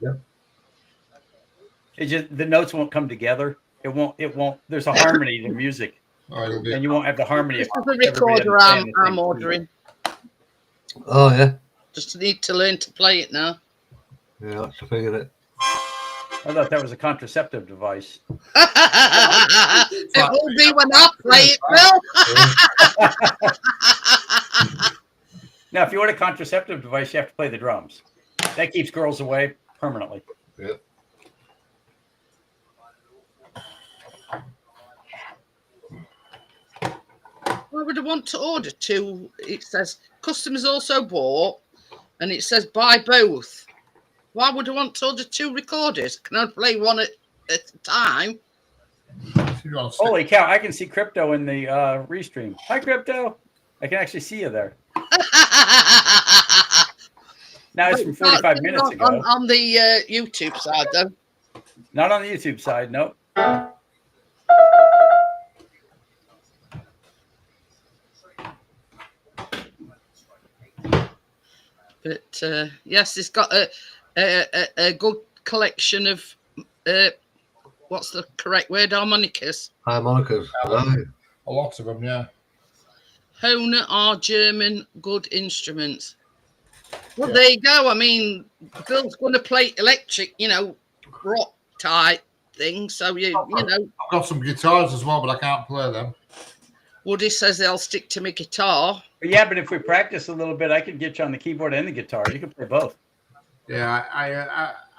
[SPEAKER 3] Yeah.
[SPEAKER 4] It just the notes won't come together. It won't. There's a harmony to music,
[SPEAKER 6] Oh, it'll be
[SPEAKER 4] and you won't have the harmony.
[SPEAKER 2] This
[SPEAKER 4] If
[SPEAKER 2] is a
[SPEAKER 4] everybody
[SPEAKER 2] recorder
[SPEAKER 4] doesn't play
[SPEAKER 2] I'm
[SPEAKER 4] anything.
[SPEAKER 2] ordering.
[SPEAKER 3] Oh, yeah.
[SPEAKER 2] Just need to learn to play it now.
[SPEAKER 3] Yeah, that's the thing, isn't it?
[SPEAKER 4] I thought that was a contraceptive device.
[SPEAKER 2] It will be when I play it, Bill.
[SPEAKER 4] Now, if you want a contraceptive device, you have to play the drums. That keeps girls away permanently.
[SPEAKER 3] Yeah.
[SPEAKER 2] Why would I want to order two? It says customers also bought, and it says buy both. Why would I want to order two recorders? Can I play one at a time?
[SPEAKER 6] If you want to stick-
[SPEAKER 4] Holy cow! I can see Crypto in the restream. Hi, Crypto. I can actually see you there. Now it's from 45 minutes ago.
[SPEAKER 2] On the YouTube side, though.
[SPEAKER 4] Not on the YouTube side. Nope.
[SPEAKER 2] But yes, it's got a good collection of what's the correct word? Harmonicas.
[SPEAKER 3] Harmonicas. Right.
[SPEAKER 6] a lot of them, yeah.
[SPEAKER 2] Hohner are German good instruments. Well,
[SPEAKER 6] Yeah.
[SPEAKER 2] there you go. I mean, Bill's going to play electric, rock type thing. So you know,
[SPEAKER 6] I've got some guitars as well, but I can't play them.
[SPEAKER 2] Woody says they'll stick to my guitar.
[SPEAKER 4] But yeah, but if we practice a little bit, I could get you on the keyboard and the guitar. You can play both.
[SPEAKER 6] Yeah,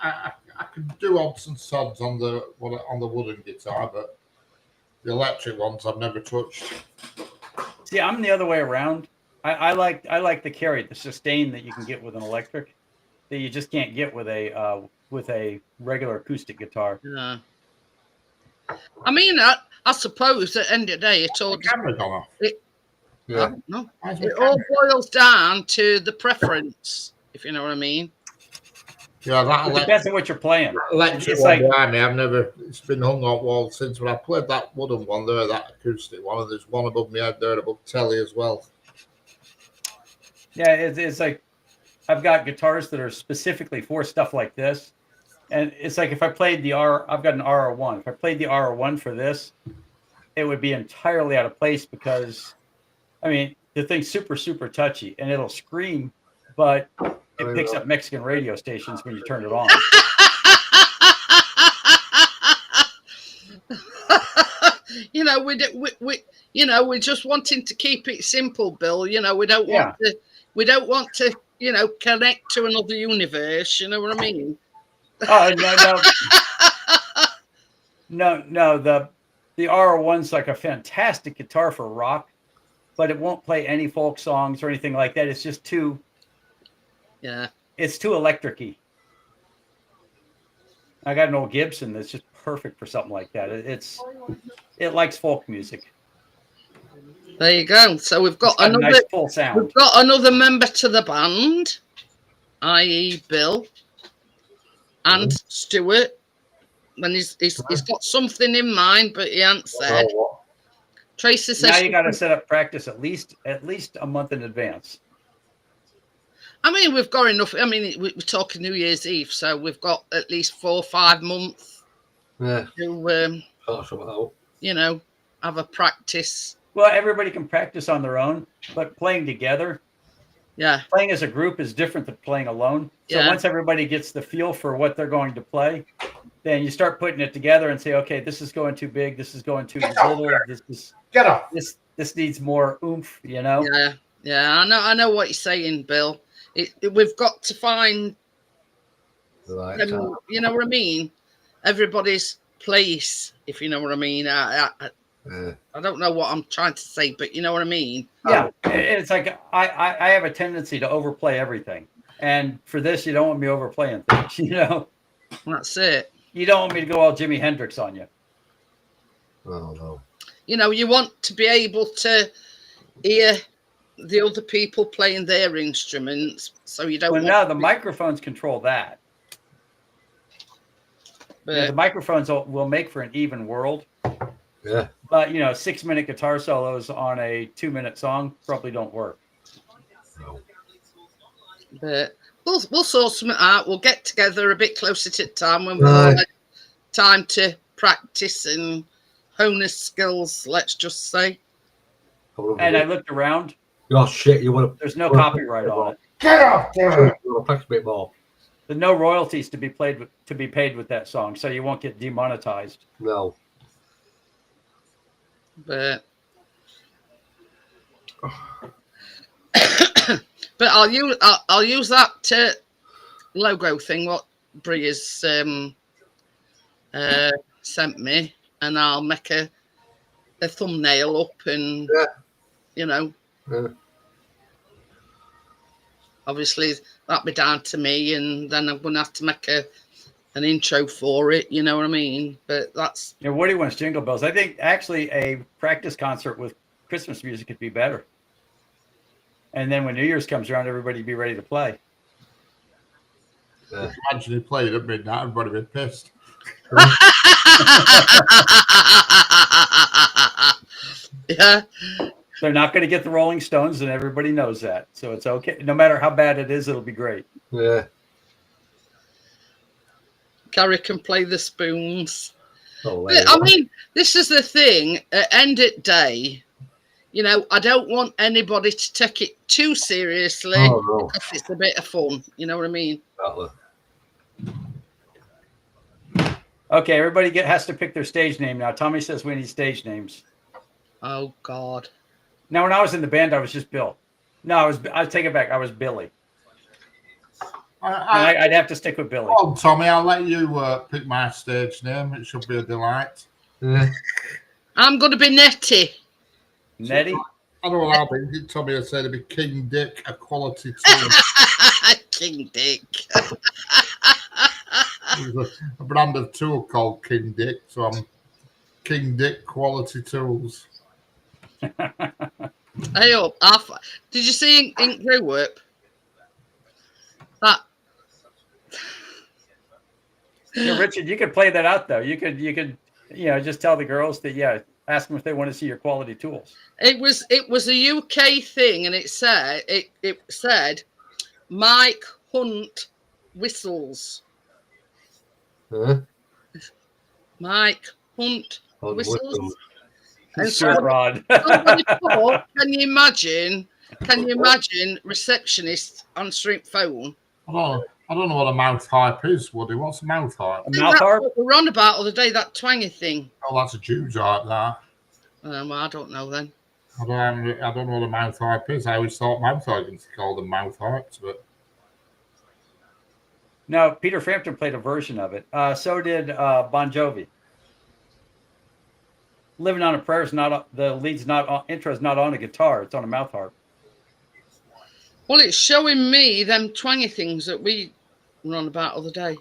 [SPEAKER 6] I could do odds and sods on the wooden guitar, but the electric ones I've never touched.
[SPEAKER 4] See, I'm the other way around. I like the carry, the sustain that you can get with an electric that you just can't get with a regular acoustic guitar.
[SPEAKER 2] Yeah. I mean, I suppose at the end of the day, it all
[SPEAKER 6] The camera's gone off.
[SPEAKER 3] Yeah.
[SPEAKER 2] no,
[SPEAKER 6] Where's my
[SPEAKER 2] it all
[SPEAKER 6] camera?
[SPEAKER 2] boils down to the preference, if you know what I mean.
[SPEAKER 6] Yeah, that
[SPEAKER 4] It depends on what you're playing.
[SPEAKER 6] electric
[SPEAKER 4] It's
[SPEAKER 6] one
[SPEAKER 4] like-
[SPEAKER 6] behind me, it's been hung on wall since when I played that wooden one there, that acoustic one, and there's one above my head there above telly as well.
[SPEAKER 4] Yeah, it's like I've got guitars that are specifically for stuff like this. And it's like if I played I've got an RR1. If I played the RR1 for this, it would be entirely out of place because, I mean, the thing's super, super touchy and it'll scream, but it picks up Mexican radio stations when you turn it on.
[SPEAKER 2] We're just wanting to keep it simple, Bill. We don't want to connect to another universe. You know what I mean?
[SPEAKER 4] Oh no. The RR1's like a fantastic guitar for rock, but it won't play any folk songs or anything like that. It's just too electric-y. I got an old Gibson that's just perfect for something like that. It likes folk music.
[SPEAKER 2] There you go. So we've got
[SPEAKER 4] It's got a
[SPEAKER 2] another
[SPEAKER 4] nice full sound.
[SPEAKER 2] we've got another member to the band, i.e. Bill and Stuart. And he's got something in mind, but he hasn't said. Tracy says
[SPEAKER 4] Now you got to set up practice at least a month in advance.
[SPEAKER 2] I mean, we've got enough. I mean, we're talking New Year's Eve, so we've got at least 4 or 5 months
[SPEAKER 3] Yeah.
[SPEAKER 2] to,
[SPEAKER 3] Sort something out.
[SPEAKER 2] have a practice.
[SPEAKER 4] Well, everybody can practice on their own, but playing together,
[SPEAKER 2] Yeah,
[SPEAKER 4] playing as a group is different than playing alone. So
[SPEAKER 2] Yeah.
[SPEAKER 4] once everybody gets the feel for what they're going to play, then you start putting it together and say, okay, this is going too big, this is going too little,
[SPEAKER 6] Get off!
[SPEAKER 4] this needs more oomph,
[SPEAKER 2] yeah. I know what you're saying, Bill. We've got to find,
[SPEAKER 3] Right.
[SPEAKER 2] you know what I mean. Everybody's place, if you know what I mean. I don't know what I'm trying to say, but you know what I mean.
[SPEAKER 4] Yeah, it's like I have a tendency to overplay everything, and for this, you don't want me overplaying things.
[SPEAKER 2] That's it.
[SPEAKER 4] You don't want me to go all Jimi Hendrix on you.
[SPEAKER 3] Oh no.
[SPEAKER 2] You want to be able to hear the other people playing their instruments, so you don't.
[SPEAKER 4] Well, now the microphones control that. The microphones will make for an even world.
[SPEAKER 3] Yeah.
[SPEAKER 4] But 6-minute guitar solos on a 2-minute song probably don't work.
[SPEAKER 3] No.
[SPEAKER 2] But we'll sort something out. We'll get together a bit closer to the time when we've all had time to practice and hone our skills. Let's just say.
[SPEAKER 4] And I looked around.
[SPEAKER 3] Oh shit! You want to?
[SPEAKER 4] There's no copyright on it.
[SPEAKER 6] Get off!
[SPEAKER 3] You want to practice a bit more?
[SPEAKER 4] There's no royalties to be paid with that song, so you won't get demonetized.
[SPEAKER 3] No.
[SPEAKER 2] But I'll use that logo thing what Brie has sent me, and I'll make a thumbnail up and you know.
[SPEAKER 3] Yeah.
[SPEAKER 2] Obviously, that'd be down to me, and then I'm going to have to make an intro for it, you know what I mean? But that's...
[SPEAKER 4] Yeah, Woody wants Jingle Bells. I think actually a practice concert with Christmas music could be better. And then when New Year's comes around, everybody be ready to play.
[SPEAKER 3] Yeah.
[SPEAKER 6] Imagine he played at midnight, everybody would be pissed.
[SPEAKER 2] Yeah.
[SPEAKER 4] They're not going to get the Rolling Stones, and everybody knows that. So it's okay. No matter how bad it is, it'll be great.
[SPEAKER 3] Yeah.
[SPEAKER 2] Gary can play the spoons.
[SPEAKER 3] Oh,
[SPEAKER 2] But, I mean, this is the thing. At end of day, you know, I don't want anybody to take it too seriously because it's a bit of fun. You know what I mean?
[SPEAKER 4] Okay, everybody has to pick their stage name now. Tommy says we need stage names.
[SPEAKER 2] Oh, God.
[SPEAKER 4] Now, when I was in the band, I was just Bill. No, I take it back. I was Billy. I'd have to stick with Billy.
[SPEAKER 6] Oh, Tommy, I'll let you pick my stage name. It should be a delight.
[SPEAKER 3] Yeah.
[SPEAKER 2] I'm going to be Nettie.
[SPEAKER 4] Nettie?
[SPEAKER 6] I don't know how big Tommy had said it'd be King Dick, a quality tool.
[SPEAKER 2] King Dick.
[SPEAKER 6] There's a brand of tool called King Dick, so I'm King Dick Quality Tools.
[SPEAKER 2] Hey up. Did you see Ink Brew Whip? That.
[SPEAKER 4] Yeah, Richard, you could play that out though. You could, just tell the girls that, ask them if they want to see your quality tools.
[SPEAKER 2] It was a UK thing, and it said Mike Hunt whistles.
[SPEAKER 3] Huh?
[SPEAKER 2] Mike Hunt whistles. And
[SPEAKER 4] Stuart Rod.
[SPEAKER 2] somebody thought, can you imagine receptionist answering phone?
[SPEAKER 6] I don't know what a mouth harp is, Woody. What's a mouth harp?
[SPEAKER 4] A mouth harp?
[SPEAKER 2] We were on about the other day, that twangy thing.
[SPEAKER 6] Oh, that's a Jew's harp, that.
[SPEAKER 2] Well, I don't know then.
[SPEAKER 6] I don't know what a mouth harp is. I always thought mouth organs called them mouth harps, but
[SPEAKER 4] No, Peter Frampton played a version of it. So did Bon Jovi. Living on a Prayer is not the lead's not on, intro is not on a guitar. It's on a mouth harp.
[SPEAKER 2] Well, it's showing me them twangy things that we were on about the other day.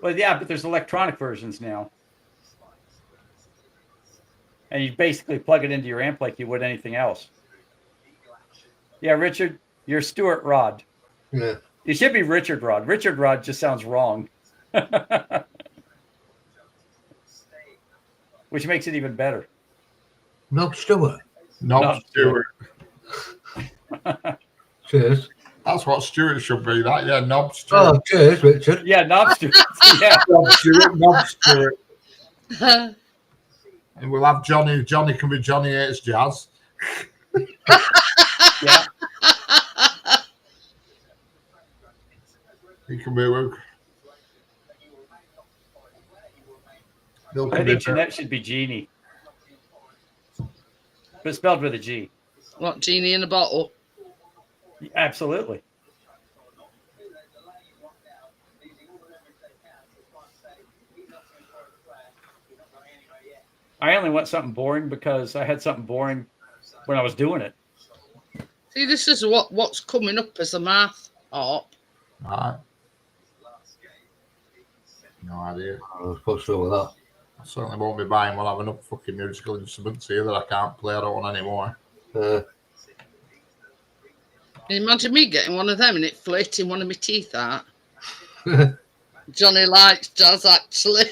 [SPEAKER 4] Well, yeah, but there's electronic versions now. And you basically plug it into your amp like you would anything else. Yeah, Richard, you're Stuart Rod.
[SPEAKER 3] Yeah.
[SPEAKER 4] You should be Richard Rod. Richard Rod just sounds wrong. Which makes it even better.
[SPEAKER 3] Knob Stewart.
[SPEAKER 6] Knob Stewart.
[SPEAKER 3] Cheers.
[SPEAKER 6] That's what Stewart should be. That, yeah, Knob Stewart.
[SPEAKER 3] Oh, cheers, Richard.
[SPEAKER 4] Yeah, Knob Stewart. Yeah.
[SPEAKER 6] Knob Stewart, Knob Stewart. And we'll have Johnny. Johnny can be Johnny Hates Jazz.
[SPEAKER 4] Yeah.
[SPEAKER 6] He can be.
[SPEAKER 4] I think Jeanette should be Jeannie. But spelled with a G.
[SPEAKER 2] What, genie in a bottle?
[SPEAKER 4] Absolutely. I only want something boring because I had something boring when I was doing it.
[SPEAKER 2] See, this is what's coming up as a math harp.
[SPEAKER 6] Right. No idea.
[SPEAKER 3] I was supposed to with that.
[SPEAKER 6] I certainly won't be buying one. I have enough fucking musical instruments here that I can't play. I don't want any more.
[SPEAKER 2] Can you imagine me getting one of them and it flirting one of my teeth out? Johnny likes jazz, actually.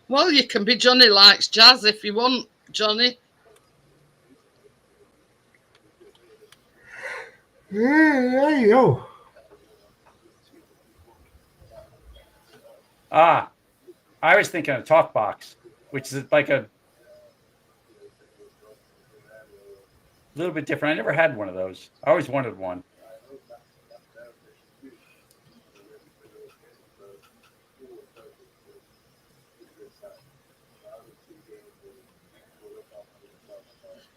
[SPEAKER 2] Well, you can be Johnny likes jazz if you want, Johnny.
[SPEAKER 3] Yeah, there you go.
[SPEAKER 4] I was thinking of talk box, which is like a little bit different. I never had one of those. I always wanted one.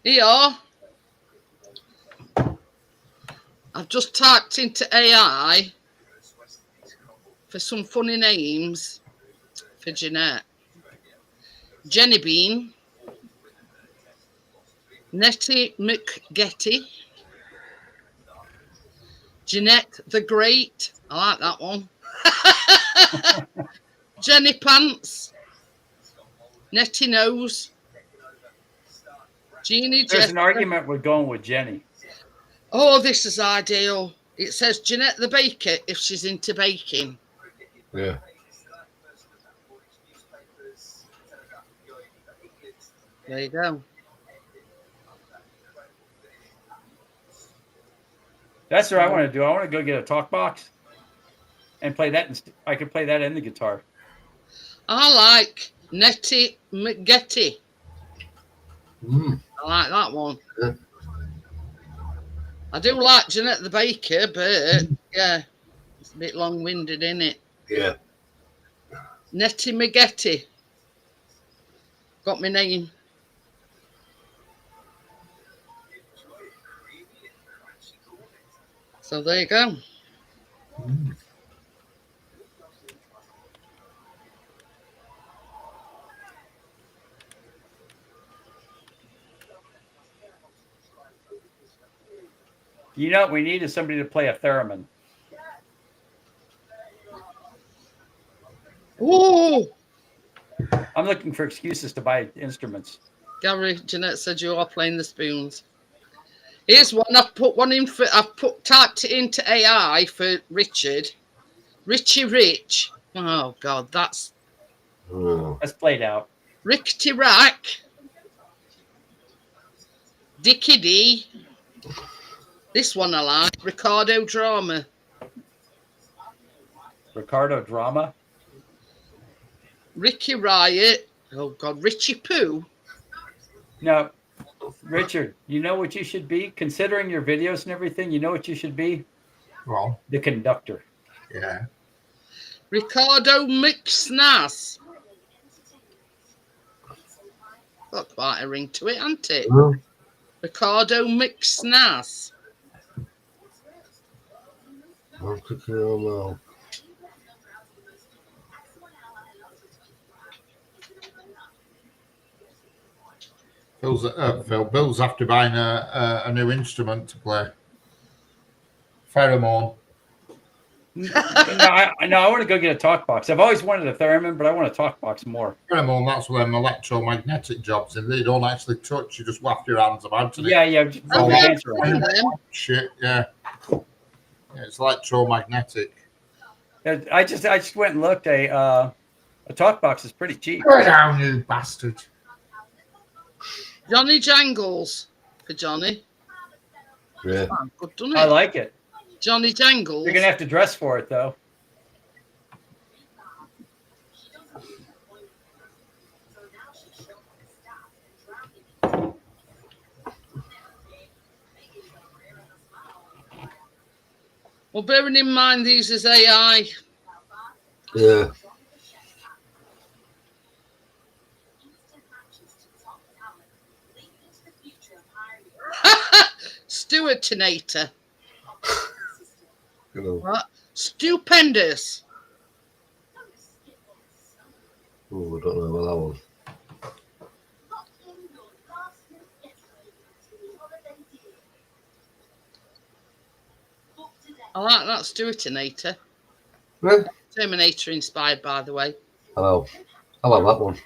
[SPEAKER 2] Here, I've just typed into AI for some funny names for Jeanette. Jenny Bean, Nettie McGetty, Jeanette the Great. I like that one. Jenny Pants, Nettie Nose, Jeannie
[SPEAKER 4] There's
[SPEAKER 2] Jess.
[SPEAKER 4] an argument with going with Jenny.
[SPEAKER 2] Oh, this is ideal. It says Jeanette the Baker if she's into baking.
[SPEAKER 3] Yeah.
[SPEAKER 2] There you go.
[SPEAKER 4] That's what I want to do. I want to go get a talk box and play that. I could play that in the guitar.
[SPEAKER 2] I like Nettie McGetty.
[SPEAKER 3] Mm.
[SPEAKER 2] I like that one.
[SPEAKER 3] Yeah.
[SPEAKER 2] I do like Jeanette the Baker, but yeah, it's a bit long-winded, isn't it?
[SPEAKER 3] Yeah.
[SPEAKER 2] Nettie McGetty. Got my name. So there you go.
[SPEAKER 3] Mm.
[SPEAKER 4] You know what we need is somebody to play a theremin.
[SPEAKER 2] Ooh!
[SPEAKER 4] I'm looking for excuses to buy instruments.
[SPEAKER 2] Gary, Jeanette said you are playing the spoons. Here's one. I've put one in for. Typed it into AI for Richard. Richie Rich. Oh God, that's
[SPEAKER 3] Oh.
[SPEAKER 4] That's played out.
[SPEAKER 2] Rickety Rack. Dicky D. This one I like. Ricardo Drama.
[SPEAKER 4] Ricardo Drama.
[SPEAKER 2] Ricky Riot. Oh God, Richie Poo.
[SPEAKER 4] No, Richard, you know what you should be? Considering your videos and everything, you know what you should be?
[SPEAKER 6] Well,
[SPEAKER 4] The conductor.
[SPEAKER 6] yeah.
[SPEAKER 2] Ricardo McSnass. Got quite a ring to it, hasn't it?
[SPEAKER 3] Mm.
[SPEAKER 2] Ricardo McSnass.
[SPEAKER 3] I'm cooking it all now.
[SPEAKER 6] Bill's after buying a new instrument to play. Pheromone.
[SPEAKER 4] I want to go get a talk box. I've always wanted a theremin, but I want a talk box more.
[SPEAKER 6] Pheromone, that's where them electromagnetic jobs in. They don't actually touch, you just waft your hands about it.
[SPEAKER 4] Yeah. Just
[SPEAKER 2] Oh,
[SPEAKER 4] roll
[SPEAKER 2] yeah.
[SPEAKER 4] your hands around.
[SPEAKER 6] Shit, yeah. It's electromagnetic.
[SPEAKER 4] I just went and looked. A talk box is pretty cheap.
[SPEAKER 6] Go down, you bastard.
[SPEAKER 2] Johnny Jangles. For Johnny.
[SPEAKER 3] Yeah.
[SPEAKER 2] Oh, good, doesn't
[SPEAKER 4] I
[SPEAKER 2] it?
[SPEAKER 4] like it.
[SPEAKER 2] Johnny Jangles.
[SPEAKER 4] You're gonna have to dress for it though.
[SPEAKER 2] Well, bearing in mind these is AI.
[SPEAKER 3] Yeah.
[SPEAKER 2] Stewardinator.
[SPEAKER 3] You know.
[SPEAKER 2] What? Stupendous.
[SPEAKER 3] Oh, I don't know about that one.
[SPEAKER 2] I like that Stewardinator.
[SPEAKER 3] Yeah.
[SPEAKER 2] Terminator inspired, by the way.
[SPEAKER 3] I'll have that one.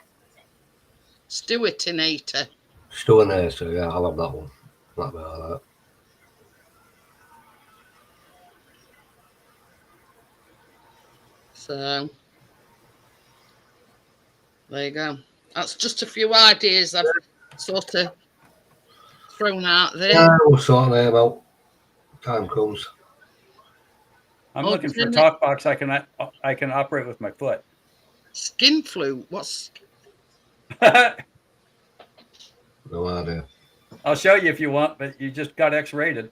[SPEAKER 2] Stewardinator.
[SPEAKER 3] Still in there, so yeah, I'll have that one. Not about that.
[SPEAKER 2] So, there you go. That's just a few ideas I've sort of thrown out there.
[SPEAKER 3] Yeah, we'll sort them out. Time comes.
[SPEAKER 4] I'm
[SPEAKER 2] Oh,
[SPEAKER 4] looking for a
[SPEAKER 2] didn't it?
[SPEAKER 4] talk box I can operate with my foot.
[SPEAKER 2] Skin flu. What's
[SPEAKER 3] No idea.
[SPEAKER 4] I'll show you if you want, but you just got X-rated.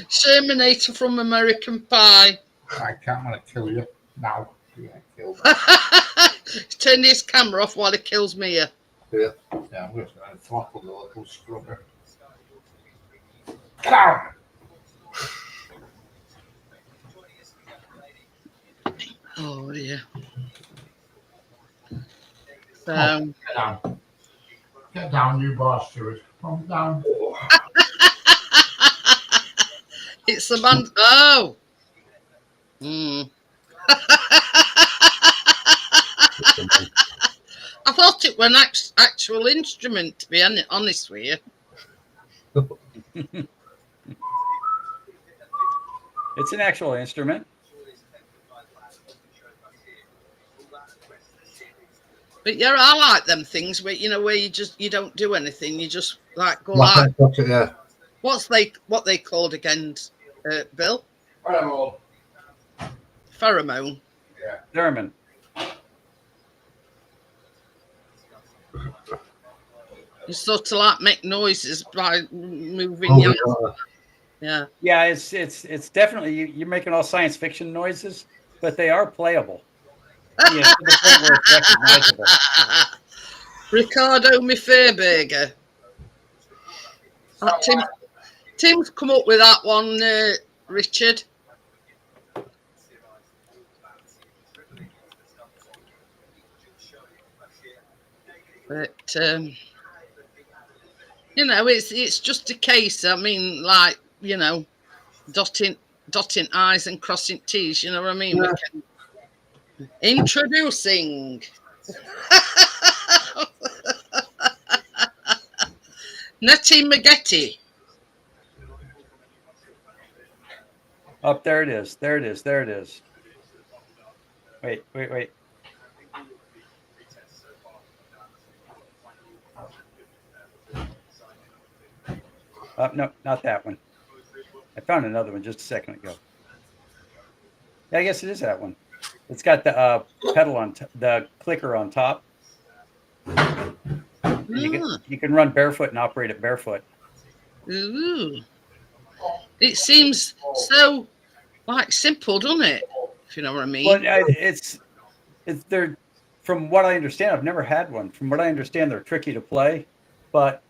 [SPEAKER 2] Shermanator from American Pie?
[SPEAKER 6] I can't want to kill you now. Yeah, kill me.
[SPEAKER 2] Turn his camera off while he kills Mia.
[SPEAKER 3] Yeah.
[SPEAKER 6] Yeah, I'm just going to throttle the little scrubber. Cow!
[SPEAKER 2] Oh dear. So,
[SPEAKER 6] Get down. Get down, you bastard. Come down.
[SPEAKER 2] it's the man. Oh. Hmm. I thought it was an actual instrument, to be honest with you.
[SPEAKER 4] It's an actual instrument.
[SPEAKER 2] But yeah, I like them things where where you don't do anything, you just like go
[SPEAKER 3] Like
[SPEAKER 2] like.
[SPEAKER 3] that, yeah.
[SPEAKER 2] What they called again, Bill? Pheromone.
[SPEAKER 4] Thurman.
[SPEAKER 2] You sort of like make noises by moving
[SPEAKER 3] Oh,
[SPEAKER 2] your
[SPEAKER 3] yeah.
[SPEAKER 2] yeah.
[SPEAKER 4] Yeah, it's definitely you're making all science fiction noises, but they are playable. Yeah, to the point where it's recognizable.
[SPEAKER 2] Ricardo Mifferberger. Tim's come up with that one, Richard. But it's just a case. I mean, like dotting I's and crossing T's. You know what I mean?
[SPEAKER 3] Yeah.
[SPEAKER 2] Introducing. Nettie Magetti.
[SPEAKER 4] Up there it is. There it is. There it is. Wait. No, not that one. I found another one just a second ago. Yeah, I guess it is that one. It's got the pedal on the clicker on top. You can run barefoot and operate it barefoot.
[SPEAKER 2] Ooh. It seems so like simple, doesn't it? If you know what I mean.
[SPEAKER 4] Well, it's they're from what I understand. I've never had one. From what I understand, they're tricky to play, but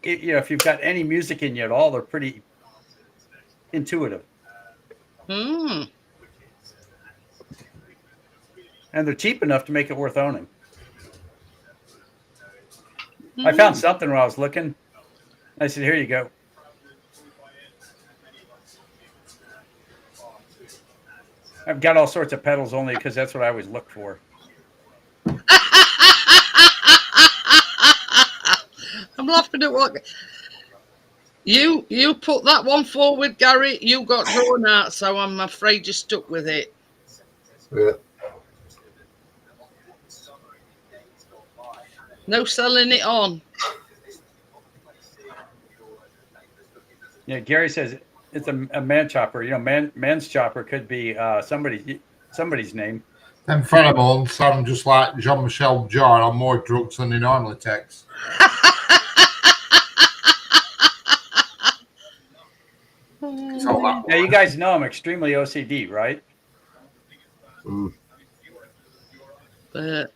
[SPEAKER 4] if you've got any music in you at all, they're pretty intuitive.
[SPEAKER 2] Hmm.
[SPEAKER 4] And they're cheap enough to make it worth owning. I found something when I was looking. I said, "Here you go." I've got all sorts of pedals only because that's what I always look for.
[SPEAKER 2] I'm laughing at what you put that one forward, Gary. You got drawn out, so I'm afraid you stuck with it.
[SPEAKER 3] Yeah.
[SPEAKER 2] No selling it on.
[SPEAKER 4] Yeah, Gary says it's a man chopper. Man's chopper could be somebody's name.
[SPEAKER 6] Them pheromones sound just like Jean-Michel Jarre on more drugs than he normally takes. It's all that
[SPEAKER 4] Now, you guys know I'm extremely OCD, right?
[SPEAKER 3] Mm.
[SPEAKER 2] But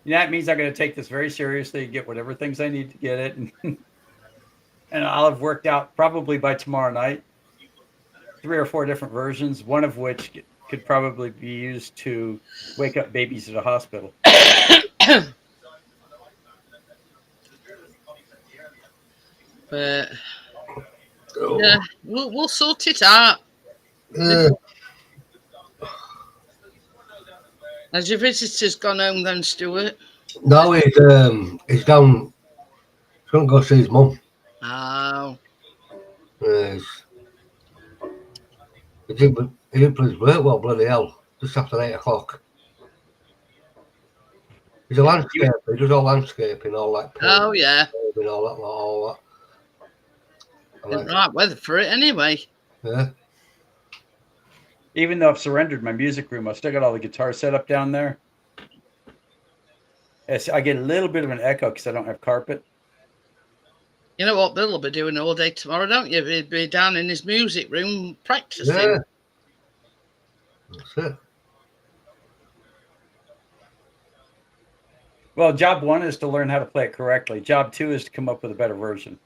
[SPEAKER 4] That means I'm going to take this very seriously, get whatever things I need to get it, and I'll have worked out probably by tomorrow night 3 or 4 different versions, one of which could probably be used to wake up babies at a hospital.
[SPEAKER 2] But yeah, we'll sort it out.
[SPEAKER 3] Yeah.
[SPEAKER 2] Has your visitors gone home then, Stuart?
[SPEAKER 3] No, he's down. He's going to go see his mum.
[SPEAKER 2] Oh.
[SPEAKER 3] He didn't play his work well, bloody hell. Just after 8 o'clock. He's a landscaper. He does all landscaping, all that.
[SPEAKER 2] Oh yeah.
[SPEAKER 3] And all that.
[SPEAKER 2] Didn't right weather for it anyway.
[SPEAKER 3] Yeah.
[SPEAKER 4] Even though I've surrendered my music room, I've still got all the guitars set up down there. I get a little bit of an echo because I don't have carpet.
[SPEAKER 2] You know what Bill will be doing all day tomorrow, don't you? He'll be down in his music room practicing.
[SPEAKER 3] Yeah. That's it.
[SPEAKER 4] Well, job 1 is to learn how to play it correctly. Job 2 is to come up with a better version.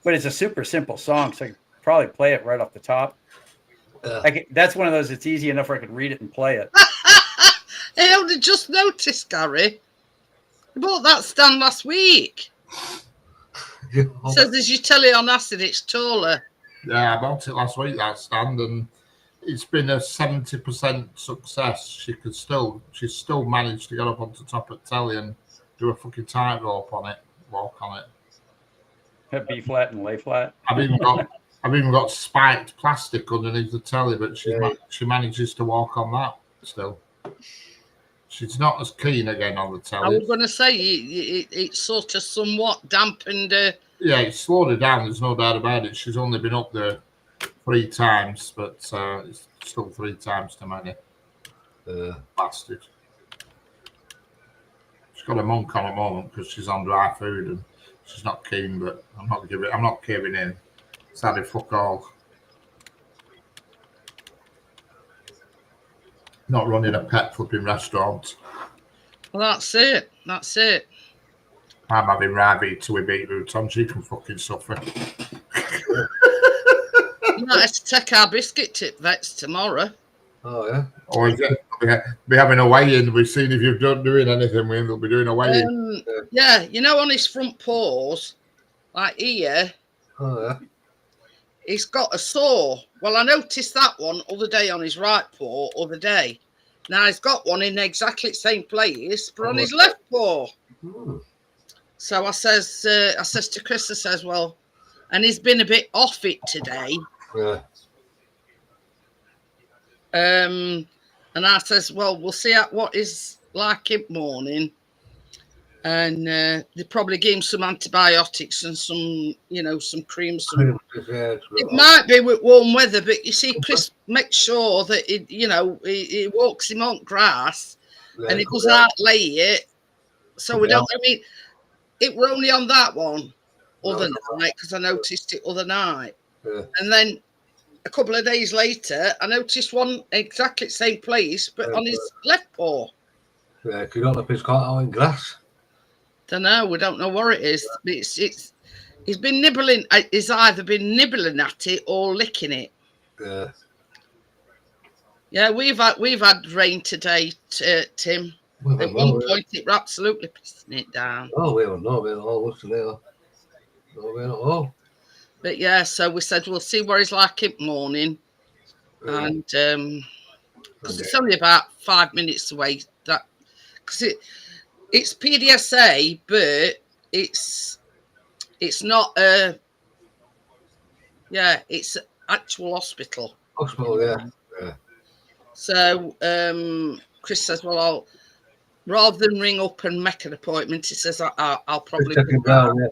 [SPEAKER 4] But it's a super simple song, so I could probably play it right off the top. That's one of those. It's easy enough where I could read it and play it.
[SPEAKER 2] I only just noticed, Gary. I bought that stand last week. Says as your telly on acid, it's taller.
[SPEAKER 6] Yeah, I bought it last week, that stand, and it's been a 70% success. She's still managed to get up onto top of telly and do a fucking tightrope on it, walk on it.
[SPEAKER 4] B flat and lay flat.
[SPEAKER 6] I've even got spiked plastic underneath the telly, but she manages to walk on that still. She's not as keen again on the telly.
[SPEAKER 2] I was going to say it sort of somewhat dampened.
[SPEAKER 6] Yeah, it slowed her down. There's no doubt about it. She's only been up there 3 times, but it's still 3 times too many. Bastard. She's got a monk on at the moment because she's on dry food and she's not keen. But I'm not caving in. Sadly, fuck all. Not running a pet flipping restaurant.
[SPEAKER 2] Well, that's it. That's it.
[SPEAKER 6] I'm having Ravi with beetroot on. She can fucking suffer.
[SPEAKER 2] You might have to take our biscuit tip vets tomorrow.
[SPEAKER 3] Oh, yeah.
[SPEAKER 6] Or be having a weigh-in. We've seen if you've done doing anything, we'll be doing a weigh-in.
[SPEAKER 2] Yeah, you know, on his front paws, like here,
[SPEAKER 3] Oh, yeah.
[SPEAKER 2] he's got a sore. Well, I noticed that one other day on his right paw, other day. Now he's got one in exactly the same place, but on his left paw. So I says to Chris, I says, well, and he's been a bit off it today.
[SPEAKER 3] Yeah.
[SPEAKER 2] And I says, well, we'll see what is like in morning. And they probably give him some antibiotics and some, some creams. It might be with warm weather, but you see, Chris makes sure that he walks him on grass and he goes out lay it. So we don't. I mean, it were only on that one other night because I noticed it other night, and then a couple of days later, I noticed one exactly the same place, but on his left paw.
[SPEAKER 3] Yeah, you don't know if he's caught out in grass.
[SPEAKER 2] Don't know. We don't know what it is. It's he's been nibbling. He's either been nibbling at it or licking it.
[SPEAKER 3] Yeah.
[SPEAKER 2] Yeah, we've had rain today, Tim. At one point, it were absolutely pissing it down.
[SPEAKER 3] Oh, we don't know. We don't know what's there. No, we don't know.
[SPEAKER 2] But yeah, so we said we'll see what it's like in the morning, and because it's only about 5 minutes away. That because it's PDSA, but it's not it's actual hospital.
[SPEAKER 3] Hospital, yeah.
[SPEAKER 2] So Chris says, well, rather than ring up and make an appointment, he says I'll probably
[SPEAKER 3] Check him down, yeah.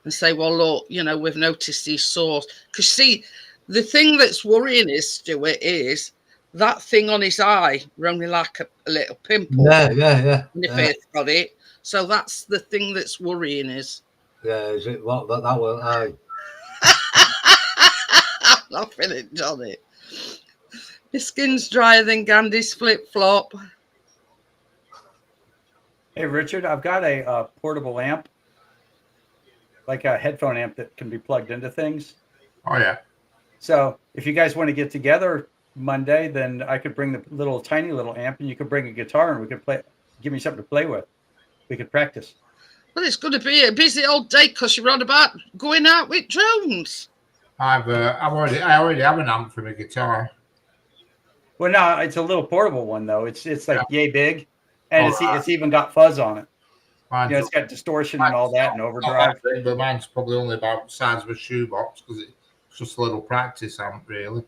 [SPEAKER 2] And say, well, look, we've noticed these sores. Because see, the thing that's worrying is, Stuart, is that thing on his eye, only like a little pimple.
[SPEAKER 3] Yeah.
[SPEAKER 2] And if it's got it. So that's the thing that's worrying is.
[SPEAKER 3] Yeah, is it what that one? Aye.
[SPEAKER 2] I'm laughing at Johnny. My skin's drier than Gandhi's flip-flop.
[SPEAKER 4] Hey, Richard, I've got a portable amp, like a headphone amp that can be plugged into things.
[SPEAKER 6] Oh, yeah.
[SPEAKER 4] So if you guys want to get together Monday, then I could bring the tiny little amp and you could bring a guitar and we could play. Give me something to play with. We could practice.
[SPEAKER 2] Well, it's going to be a busy old day because you're on about going out with drones.
[SPEAKER 6] I already have an amp for my guitar.
[SPEAKER 4] Well, no, it's a little portable one though. It's like yay big, and it's even got fuzz on it. It's got distortion and all that and overdrive.
[SPEAKER 6] But mine's probably only about the size of a shoebox because it's just a little practice amp, really.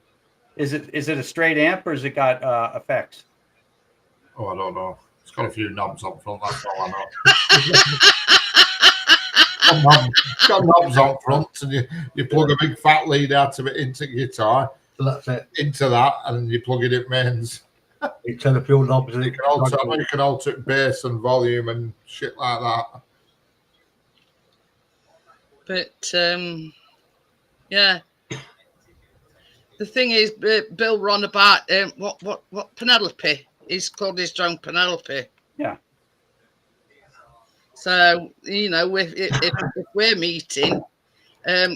[SPEAKER 4] Is it a straight amp or has it got effects?
[SPEAKER 6] Oh, I don't know. It's got a few knobs up front. That's all I know. It's got knobs up front, and you plug a big fat lead out of it into the guitar.
[SPEAKER 3] So that's it.
[SPEAKER 6] Into that, and you plug it in mains.
[SPEAKER 3] You turn a few knobs and
[SPEAKER 6] you can alter bass and volume and shit like that.
[SPEAKER 2] But yeah, the thing is, Bill ran about what Penelope. He's called his drone Penelope.
[SPEAKER 4] Yeah.
[SPEAKER 2] So if we're meeting,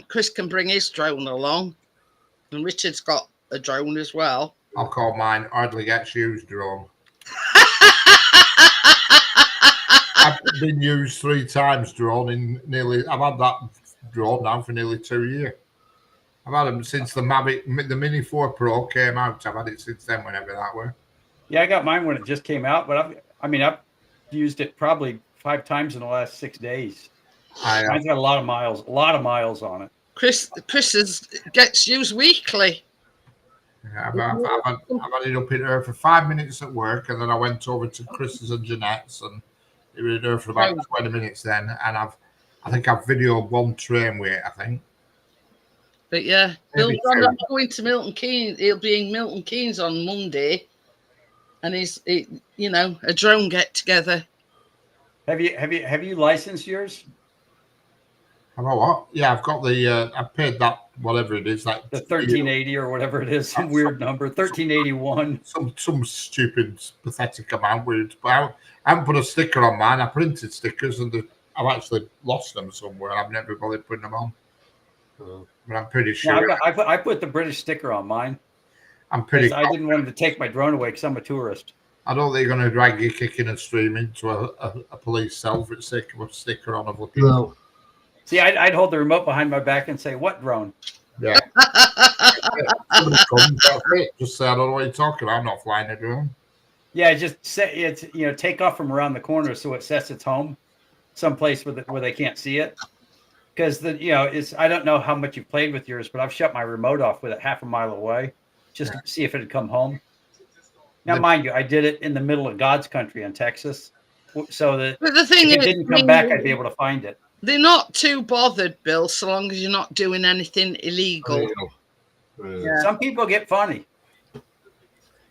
[SPEAKER 2] Chris can bring his drone along, and Richard's got a drone as well.
[SPEAKER 6] I'll call mine hardly gets used drone. I've been used 3 times drone in nearly. I've had that drone now for nearly 2 years. I've had them since the Mavic, the Mini 4 Pro came out. I've had it since then, whenever that were.
[SPEAKER 4] Yeah, I got mine when it just came out, but I've used it probably 5 times in the last 6 days. Mine's got a lot of miles on it.
[SPEAKER 2] Chris gets used weekly.
[SPEAKER 6] Yeah, I've had it up in her for 5 minutes at work, and then I went over to Chris's and Jeanette's, and it was in her for about 20 minutes then. And I think I've videoed 1 train with it, I think.
[SPEAKER 2] But yeah,
[SPEAKER 6] Maybe
[SPEAKER 2] Bill's
[SPEAKER 6] 2.
[SPEAKER 2] going to Milton Keynes. He'll be in Milton Keynes on Monday, and a drone get together.
[SPEAKER 4] Have you licensed yours?
[SPEAKER 6] About what? Yeah, I've got the. I paid that whatever it is, like
[SPEAKER 4] The 1380 or whatever it is, some weird number, 1381.
[SPEAKER 6] Some stupid, pathetic amount. Weird, but I haven't put a sticker on mine. I printed stickers, and I've actually lost them somewhere. I've never bothered putting them on. But I'm pretty sure.
[SPEAKER 4] Yeah, I put the British sticker on mine.
[SPEAKER 6] I'm pretty.
[SPEAKER 4] I didn't want them to take my drone away because I'm a tourist.
[SPEAKER 6] I don't think they're going to drag you kicking and streaming to a police cell for the sake of a sticker on a looking.
[SPEAKER 3] No.
[SPEAKER 4] See, I'd hold the remote behind my back and say, "What drone?"
[SPEAKER 6] Yeah. Somebody comes, that's it. Just say, I don't know what you're talking about. I'm not flying a drone.
[SPEAKER 4] Yeah, just say it's take off from around the corner so it sets its home someplace where they can't see it. Because I don't know how much you've played with yours, but I've shut my remote off with it half a mile away just to see if it had come home. Now, mind you, I did it in the middle of God's country in Texas, so that
[SPEAKER 2] But the thing
[SPEAKER 4] if it
[SPEAKER 2] is,
[SPEAKER 4] didn't come back, I'd be able to find it.
[SPEAKER 2] They're not too bothered, Bill, so long as you're not doing anything illegal.
[SPEAKER 3] Yeah.
[SPEAKER 4] Some people get funny.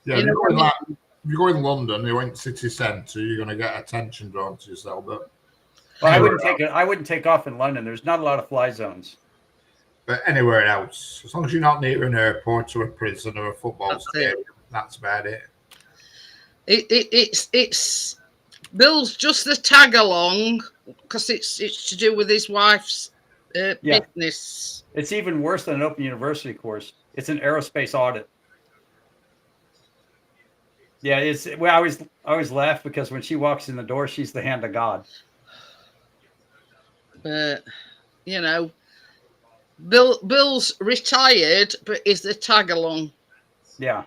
[SPEAKER 6] Yeah, if you go in London, you went city centre, you're going to get attention drawn to yourself. But
[SPEAKER 4] I wouldn't take off in London. There's not a lot of fly zones.
[SPEAKER 6] But anywhere else, as long as you're not near an airport or a prison or a football stadium, that's about it.
[SPEAKER 2] It's Bill's just the tag along because it's to do with his wife's business.
[SPEAKER 4] It's even worse than an open university course. It's an aerospace audit. Yeah, I always laugh because when she walks in the door, she's the hand of God.
[SPEAKER 2] But Bill's retired, but is the tag along.
[SPEAKER 4] Yeah.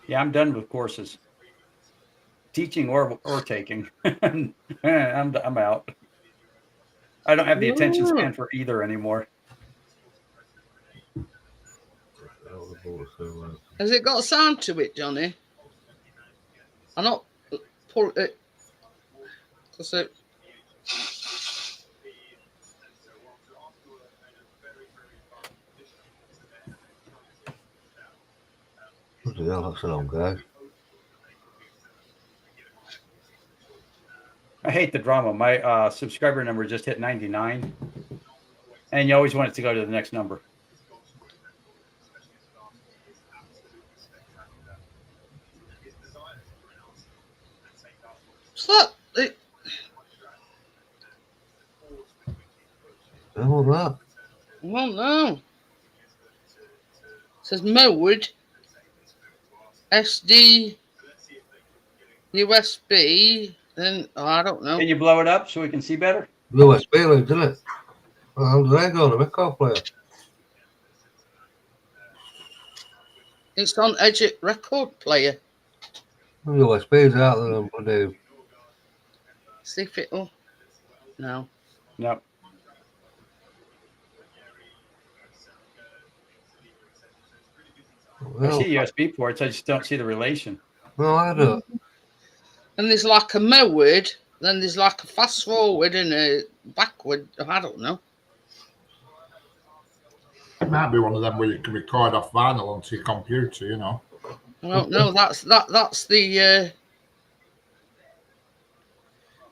[SPEAKER 4] Yeah, I'm done with courses, teaching or taking. I'm out. I don't have the attention span for either anymore.
[SPEAKER 2] Has it got sound to it, Johnny? I'm not pull it. So
[SPEAKER 3] Yeah, that's a long guy.
[SPEAKER 4] I hate the drama. My subscriber number just hit 99, and you always want it to go to the next number.
[SPEAKER 3] Oh, that.
[SPEAKER 2] Well, no. It says mode SD USB. Then I don't know.
[SPEAKER 4] Can you blow it up so we can see better?
[SPEAKER 3] USB link, isn't it? How do they go on a record player?
[SPEAKER 2] It's on Edge record player.
[SPEAKER 3] USB's out there on bloody.
[SPEAKER 2] See if it'll. No.
[SPEAKER 4] No.
[SPEAKER 3] Well,
[SPEAKER 4] I see USB ports. I just don't see the relation.
[SPEAKER 3] no, I don't.
[SPEAKER 2] And there's like a mode, then there's like a fast forward and a backward. I don't know.
[SPEAKER 6] It might be one of them where you can record off vinyl onto your computer, you know.
[SPEAKER 2] Well, no, that's the.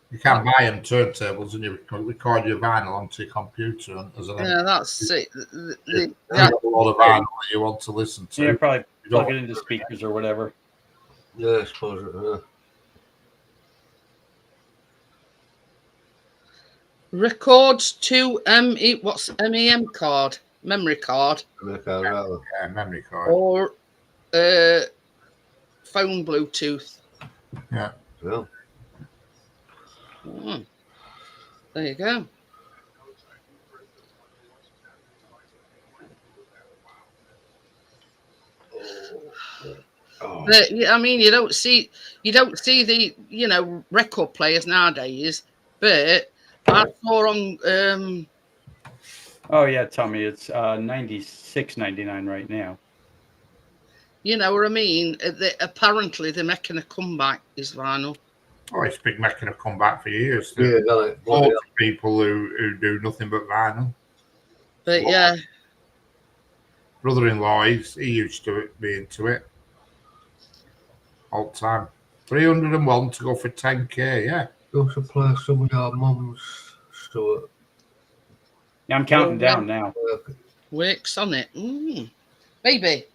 [SPEAKER 6] You can buy them turntables and you can record your vinyl onto your computer. And as
[SPEAKER 2] Yeah, that's it.
[SPEAKER 6] you have a lot of vinyl that you want to listen to.
[SPEAKER 4] Yeah, probably plug it into speakers or whatever.
[SPEAKER 3] Yeah, I suppose it.
[SPEAKER 2] Records to what's MEM card? Memory card
[SPEAKER 3] Yeah.
[SPEAKER 6] Memory card.
[SPEAKER 2] or phone Bluetooth?
[SPEAKER 6] Yeah.
[SPEAKER 3] Well,
[SPEAKER 2] Hmm, there you go.
[SPEAKER 3] oh,
[SPEAKER 2] But, yeah, I mean, you don't see the record players nowadays. But I saw on
[SPEAKER 4] Oh yeah, Tommy, it's 96.99 right now.
[SPEAKER 2] you know what I mean. Apparently they're making a comeback. Is vinyl.
[SPEAKER 6] Oh, it's been making a comeback for years.
[SPEAKER 3] yeah,
[SPEAKER 6] There's
[SPEAKER 3] done it.
[SPEAKER 6] lots of people who do nothing but vinyl.
[SPEAKER 2] But yeah,
[SPEAKER 6] Brother-in-law, he used to be into it all the time. 301 to go for 10k. Yeah.
[SPEAKER 3] Go to play some of your mum's Stuart.
[SPEAKER 4] Yeah, I'm counting down now.
[SPEAKER 2] works on it. Baby,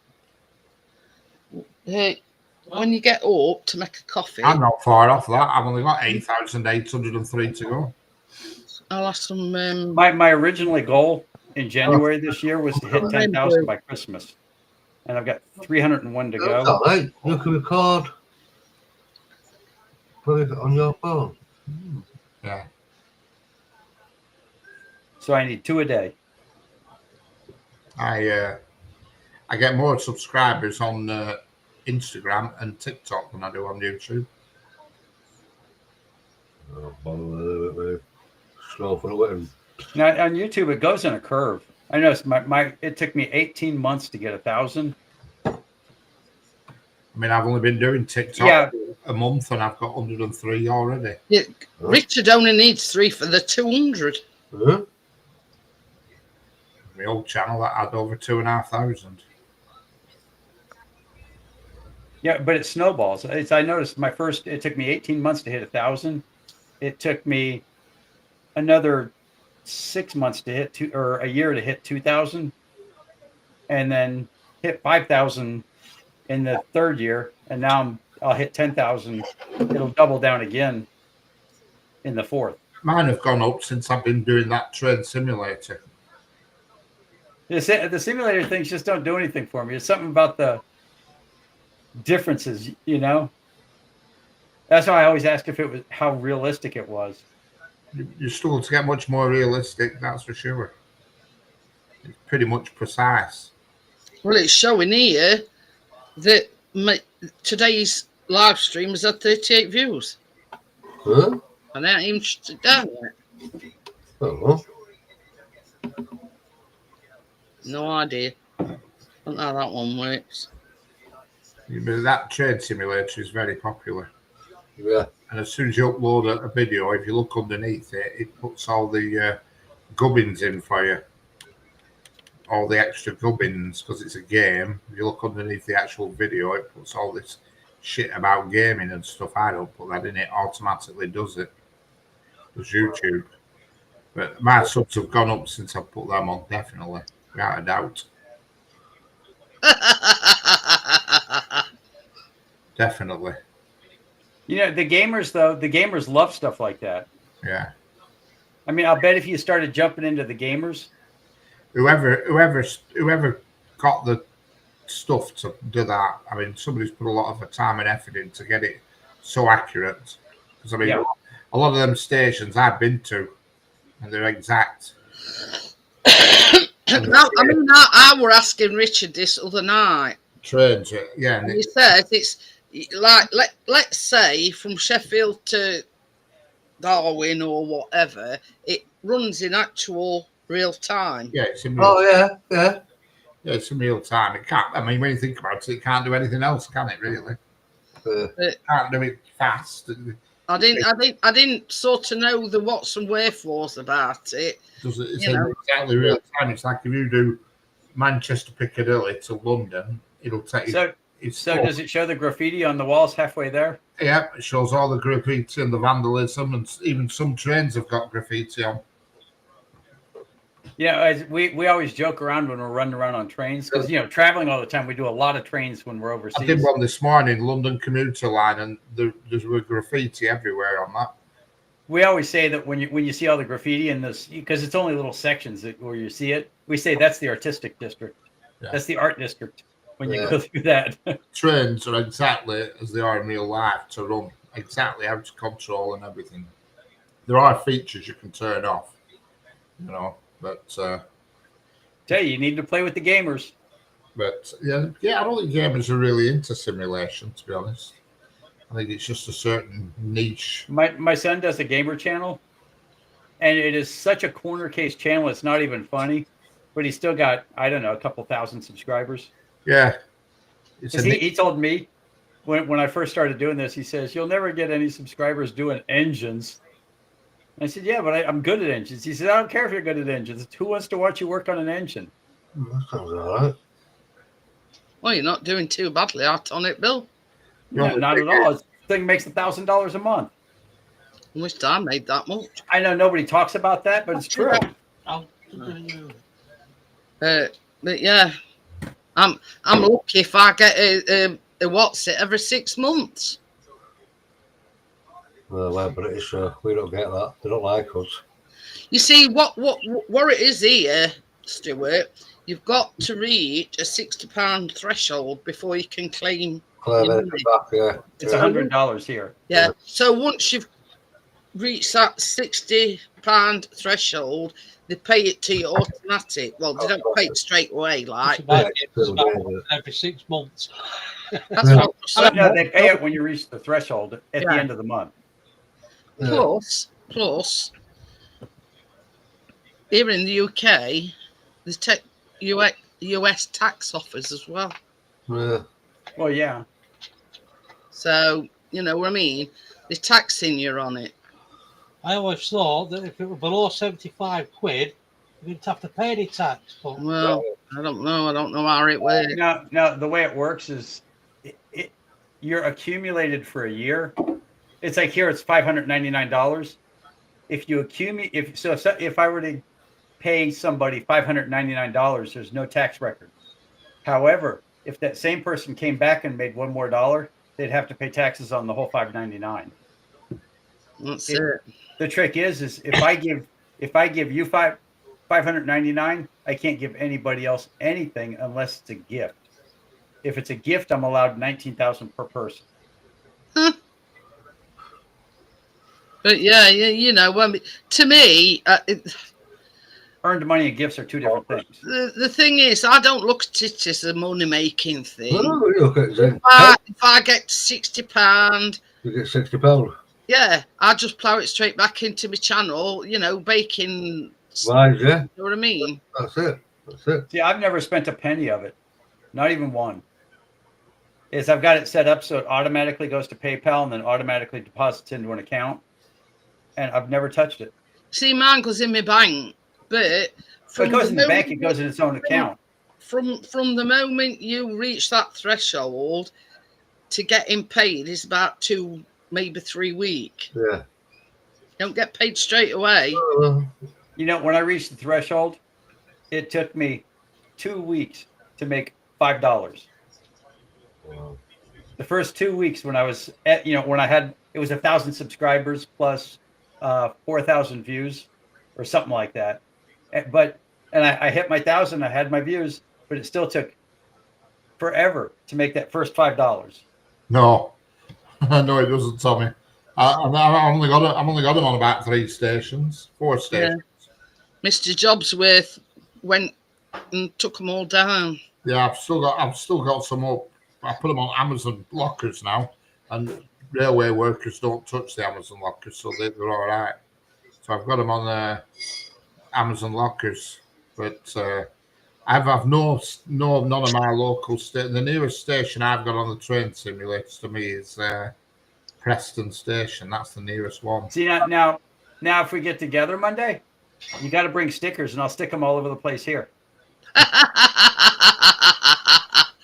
[SPEAKER 2] when you get up to make a coffee,
[SPEAKER 6] I'm not far off that. I've only got 8,803 to go.
[SPEAKER 2] I'll have some.
[SPEAKER 4] My original goal in January this year was to hit 10,000 by Christmas, and I've got 301 to go.
[SPEAKER 3] All right, you can record. Put it on your phone.
[SPEAKER 6] Yeah.
[SPEAKER 4] So I need 2 a day.
[SPEAKER 6] I get more subscribers on Instagram and TikTok than I do on YouTube.
[SPEAKER 3] Oh, bother with it, slow for the wedding.
[SPEAKER 4] Now on YouTube, it goes in a curve. I noticed it took me 18 months to get 1,000.
[SPEAKER 6] I mean, I've only been doing TikTok a month and I've got 103 already.
[SPEAKER 2] Yeah, Richard only needs 3 for the 200.
[SPEAKER 3] Huh?
[SPEAKER 6] My old channel that had over 2,500.
[SPEAKER 4] Yeah, but it snowballs. I noticed it took me 18 months to hit 1,000. It took me another 6 months to hit a year to hit 2,000, and then hit 5,000 in the 3rd year, and now I'll hit 10,000. It'll double down again in the 4th.
[SPEAKER 6] Mine have gone up since I've been doing that train simulator.
[SPEAKER 4] The simulator things just don't do anything for me. It's something about the differences, you know. That's why I always ask if it was how realistic it was.
[SPEAKER 6] You struggle to get much more realistic, that's for sure. It's pretty much precise.
[SPEAKER 2] Well, it's showing here that today's live stream has had 38 views.
[SPEAKER 3] Huh?
[SPEAKER 2] And I ain't even shut it down yet.
[SPEAKER 3] Oh,
[SPEAKER 2] No idea. I don't know how that one works.
[SPEAKER 6] But that train simulator is very popular.
[SPEAKER 3] yeah.
[SPEAKER 6] And as soon as you upload a video, if you look underneath it, it puts all the gubbins in for you. All the extra gubbins, because it's a game. If you look underneath the actual video, it puts all this shit about gaming and stuff. I don't put that in, it automatically does it. Does YouTube. But my subs have gone up since I've put them on, definitely. Without a doubt. Definitely.
[SPEAKER 4] You know, the gamers love stuff like that.
[SPEAKER 6] Yeah.
[SPEAKER 4] I mean, I'll bet if you started jumping into the gamers,
[SPEAKER 6] Whoever got the stuff to do that, I mean, somebody's put a lot of time and effort in to get it so accurate. Because I mean, a lot of them stations I've been to, and they're exact.
[SPEAKER 2] I were asking Richard this other night.
[SPEAKER 6] Trains, yeah.
[SPEAKER 2] And he said it's like, let's say from Sheffield to Darwin or whatever, it runs in actual real time.
[SPEAKER 6] Yeah, it's in real
[SPEAKER 3] Yeah,
[SPEAKER 6] it's in real time. It can't. I mean, when you think about it, it can't do anything else, can it? Really? It can't do it fast.
[SPEAKER 2] I didn't sort of know the what's and wherefores about it.
[SPEAKER 6] It's exactly real time. It's like if you do Manchester Piccadilly to London, it'll take.
[SPEAKER 4] So does it show the graffiti on the walls halfway there?
[SPEAKER 6] Yeah, it shows all the graffiti and the vandalism, and even some trains have got graffiti on.
[SPEAKER 4] Yeah, we always joke around when we're running around on trains because, you know, traveling all the time, we do a lot of trains when we're overseas.
[SPEAKER 6] I did one this morning, London Commuter Line, and there's graffiti everywhere on that.
[SPEAKER 4] we always say that when you see all the graffiti in this, because it's only little sections where you see it, we say that's the artistic district.
[SPEAKER 6] Yeah.
[SPEAKER 4] That's the art district when you
[SPEAKER 3] Yeah.
[SPEAKER 4] go through that.
[SPEAKER 6] Trains are exactly as they are in real life to run, exactly how to control and everything. There are features you can turn off, you know, but
[SPEAKER 4] Tell you need to play with the gamers.
[SPEAKER 6] yeah, I don't think gamers are really into simulation, to be honest. I think it's just a certain niche.
[SPEAKER 4] My son does a gamer channel, and it is such a corner case channel. It's not even funny, but he's still got, I don't know, a couple thousand subscribers.
[SPEAKER 6] Yeah, it's a
[SPEAKER 4] He told me when I first started doing this, he says, you'll never get any subscribers doing engines. I said, yeah, but I'm good at engines. He said, I don't care if you're good at engines. Who wants to watch you work on an engine?
[SPEAKER 3] That sounds all right.
[SPEAKER 2] Well, you're not doing too badly out on it, Bill.
[SPEAKER 4] No, not at all. This thing makes $1,000 a month.
[SPEAKER 2] I wished I made that much.
[SPEAKER 4] I know nobody talks about that, but it's true.
[SPEAKER 2] But yeah, I'm lucky if I get a what's it every 6 months.
[SPEAKER 3] Well, we're British, so we don't get that. They don't like us.
[SPEAKER 2] You see what it is here, Stuart. You've got to reach a £60 threshold before you can claim.
[SPEAKER 3] Claim
[SPEAKER 2] your
[SPEAKER 3] it
[SPEAKER 2] money.
[SPEAKER 3] back, yeah.
[SPEAKER 4] It's $100 here.
[SPEAKER 2] Yeah. So once you've reached that £60 threshold, they pay it to you automatic. Well, they don't pay it straight away, like.
[SPEAKER 1] It's about every 6 months.
[SPEAKER 2] That's what
[SPEAKER 4] Oh, no, they pay it when you reach the threshold at the end of the month.
[SPEAKER 2] Plus, here in the UK, there's US tax offers as well.
[SPEAKER 3] Yeah.
[SPEAKER 4] Well, yeah.
[SPEAKER 2] So, you know what I mean? They're taxing you on it.
[SPEAKER 1] I always thought that if it were below 75 quid, you didn't have to pay any tax. But
[SPEAKER 2] Well, I don't know. I don't know how it works.
[SPEAKER 4] Now the way it works is you're accumulated for a year. It's like here it's $599. If you accumulate, if I were to pay somebody $599, there's no tax record. However, if that same person came back and made $1 more, they'd have to pay taxes on the whole $599.
[SPEAKER 2] That's it.
[SPEAKER 4] The trick is if I give you $599, I can't give anybody else anything unless it's a gift. If it's a gift, I'm allowed $19,000 per person.
[SPEAKER 2] Huh. But yeah, you know, to me,
[SPEAKER 4] Earned money and gifts are two different things.
[SPEAKER 2] the thing is, I don't look at it as a money-making thing.
[SPEAKER 3] No, you look at it.
[SPEAKER 2] If I get £60,
[SPEAKER 3] You get £60.
[SPEAKER 2] yeah, I just plough it straight back into my channel, you know, baking.
[SPEAKER 3] Right, yeah.
[SPEAKER 2] You know what I mean?
[SPEAKER 3] That's it. That's it.
[SPEAKER 4] See, I've never spent a penny of it, not even one. I've got it set up so it automatically goes to PayPal and then automatically deposits into an account, and I've never touched it.
[SPEAKER 2] See, mine goes in my bank, but
[SPEAKER 4] So it goes in the bank, it goes in its own account.
[SPEAKER 2] From the moment you reach that threshold to getting paid is about 2, maybe 3 weeks.
[SPEAKER 3] Yeah.
[SPEAKER 2] You don't get paid straight away.
[SPEAKER 4] You know, when I reached the threshold, it took me 2 weeks to make $5.
[SPEAKER 3] Wow.
[SPEAKER 4] The first 2 weeks when I was at, when I had, it was 1,000 subscribers plus 4,000 views or something like that. And I hit my 1,000, I had my views, but it still took forever to make that first $5.
[SPEAKER 6] No, no, it doesn't, Tommy. I've only got them on about 4 stations.
[SPEAKER 2] Yeah. Mr. Jobsworth went and took them all down.
[SPEAKER 6] Yeah, I've still got some up. I put them on Amazon lockers now, and railway workers don't touch the Amazon lockers, so they're all right. So I've got them on Amazon lockers, but I have none of my local station. The nearest station I've got on the train simulators to me is Preston Station. That's the nearest one.
[SPEAKER 4] See, now if we get together Monday, you got to bring stickers, and I'll stick them all over the place here.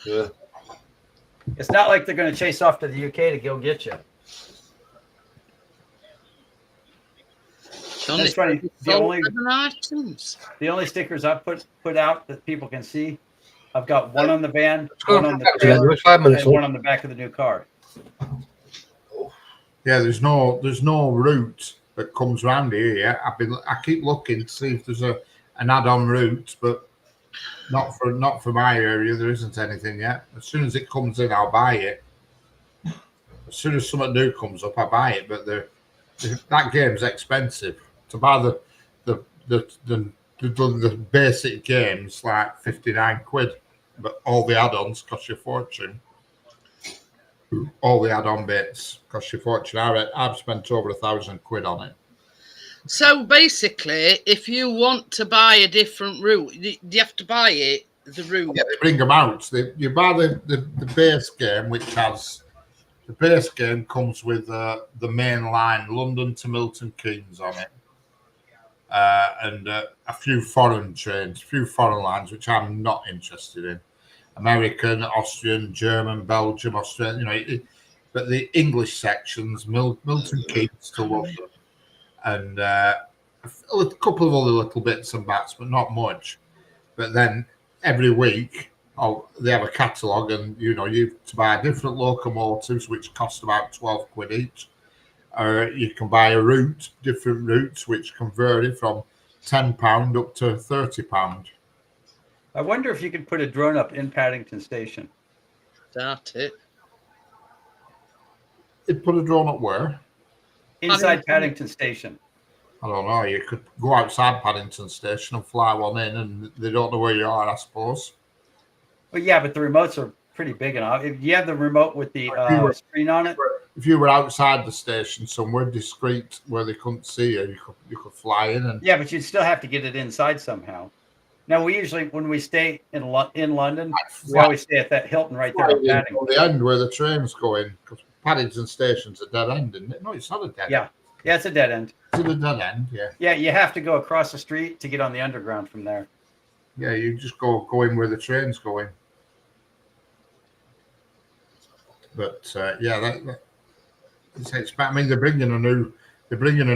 [SPEAKER 3] Yeah.
[SPEAKER 4] It's not like they're going to chase off to the UK to go get you. That's funny. The only stickers I put out that people can see, I've got one on the van, one on the trailer, and one on the back of the new car.
[SPEAKER 6] Yeah, there's no route that comes round here. Yeah, I keep looking to see if there's an add-on route, but not for my area. There isn't anything yet. As soon as it comes in, I'll buy it. As soon as something new comes up, I buy it. But that game's expensive to buy the basic game's like 59 quid, but all the add-ons cost you a fortune. All the add-on bits cost you a fortune. I've spent over 1,000 quid on it.
[SPEAKER 2] So basically, if you want to buy a different route, do you have to buy it, the route?
[SPEAKER 6] Yeah, they bring them out. You buy the base game, which has the base game comes with the main line, London to Milton Keynes on it. And a few foreign trains, a few foreign lines, which I'm not interested in. American, Austrian, German, Belgium, Australia, but the English sections, Milton Keynes to London, and a couple of other little bits and bats, but not much. But then every week, they have a catalogue, and you to buy different locomotives, which cost about 12 quid each. Or you can buy a route, different routes, which can vary from £10 up to £30.
[SPEAKER 4] I wonder if you could put a drone up in Paddington Station.
[SPEAKER 2] Doubt it.
[SPEAKER 6] It put a drone up where?
[SPEAKER 4] Inside Paddington Station.
[SPEAKER 6] I don't know. You could go outside Paddington Station and fly one in, and they don't know where you are, I suppose.
[SPEAKER 4] Well, yeah, but the remotes are pretty big enough. If you have the remote with the screen on it.
[SPEAKER 6] If you were outside the station somewhere discreet where they couldn't see you, you could fly in. And
[SPEAKER 4] yeah, but you'd still have to get it inside somehow. Now, we usually, when we stay in London, we always stay at that Hilton right there at Paddington.
[SPEAKER 6] The end where the train's going, because Paddington Station's a dead end, isn't it? No, it's not a dead end.
[SPEAKER 4] Yeah, it's a dead end.
[SPEAKER 6] It's a dead end, yeah.
[SPEAKER 4] Yeah, you have to go across the street to get on the underground from there.
[SPEAKER 6] Yeah, you just go in where the train's going. But I mean, they're bringing a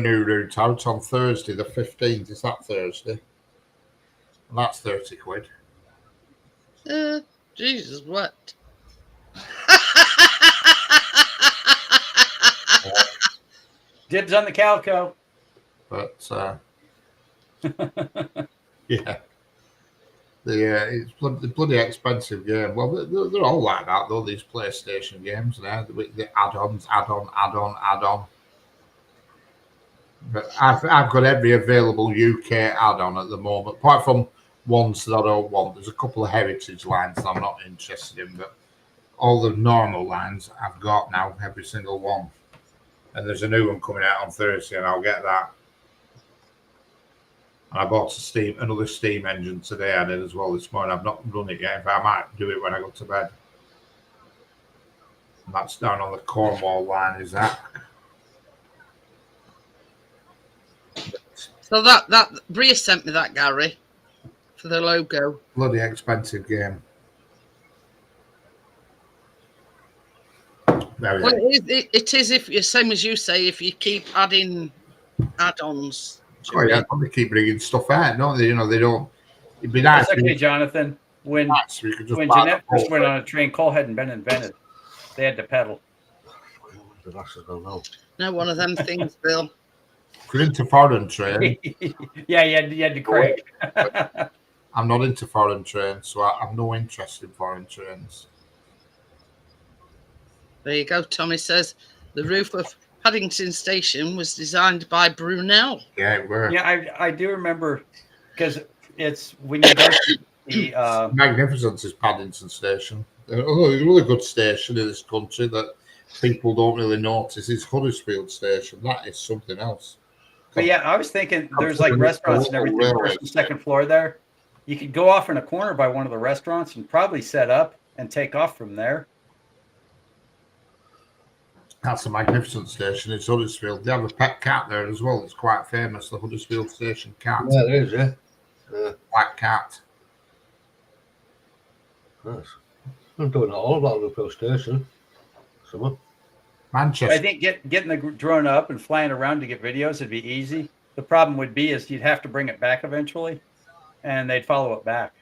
[SPEAKER 6] new route out on Thursday, the 15th. Is that Thursday? And that's 30 quid.
[SPEAKER 2] Jesus, what?
[SPEAKER 4] Dibs on the calico.
[SPEAKER 6] But yeah, it's bloody expensive game. Well, they're all like that though. These PlayStation games now, the add-ons, add-on. But I've got every available UK add-on at the moment, apart from ones that I don't want. There's a couple of heritage lines that I'm not interested in, but all the normal lines I've got now, every single one. And there's a new one coming out on Thursday, and I'll get that. And I bought another Steam engine today. I did as well this morning. I've not run it yet, but I might do it when I go to bed. And that's down on the Cornwall line, is that?
[SPEAKER 2] So that Bria sent me that, Gary, for the logo.
[SPEAKER 6] Bloody expensive game.
[SPEAKER 2] Well, it is if you're same as you say, if you keep adding add-ons.
[SPEAKER 6] Oh yeah, they keep bringing stuff out, don't they? They don't. It'd be nice.
[SPEAKER 4] It's okay, Jonathan. When Jeanette first went on a train, coal hadn't been invented. They had to pedal.
[SPEAKER 2] No, one of them things, Bill.
[SPEAKER 6] If you're into foreign train.
[SPEAKER 4] Yeah, you had to crank.
[SPEAKER 6] I'm not into foreign trains, so I have no interest in foreign trains.
[SPEAKER 2] There you go. Tommy says the roof of Paddington Station was designed by Brunel.
[SPEAKER 6] Yeah, it were.
[SPEAKER 4] Yeah, I do remember, because it's when you go to the
[SPEAKER 6] Magnificent is Paddington Station. Another good station in this country that people don't really notice is Huddersfield Station. That is something else.
[SPEAKER 4] But yeah, I was thinking there's like restaurants and everything, first and second floor there. You could go off in a corner by one of the restaurants and probably set up and take off from there.
[SPEAKER 6] That's a Magnificent Station. It's Huddersfield. They have a pet cat there as well. It's quite famous, the Huddersfield Station cat.
[SPEAKER 3] Yeah, it is, yeah.
[SPEAKER 6] Black cat.
[SPEAKER 3] Nice. I'm doing it all about Huddersfield Station. Summer.
[SPEAKER 6] Manchester.
[SPEAKER 4] I think getting the drone up and flying around to get videos would be easy. The problem would be is you'd have to bring it back eventually, and they'd follow it back.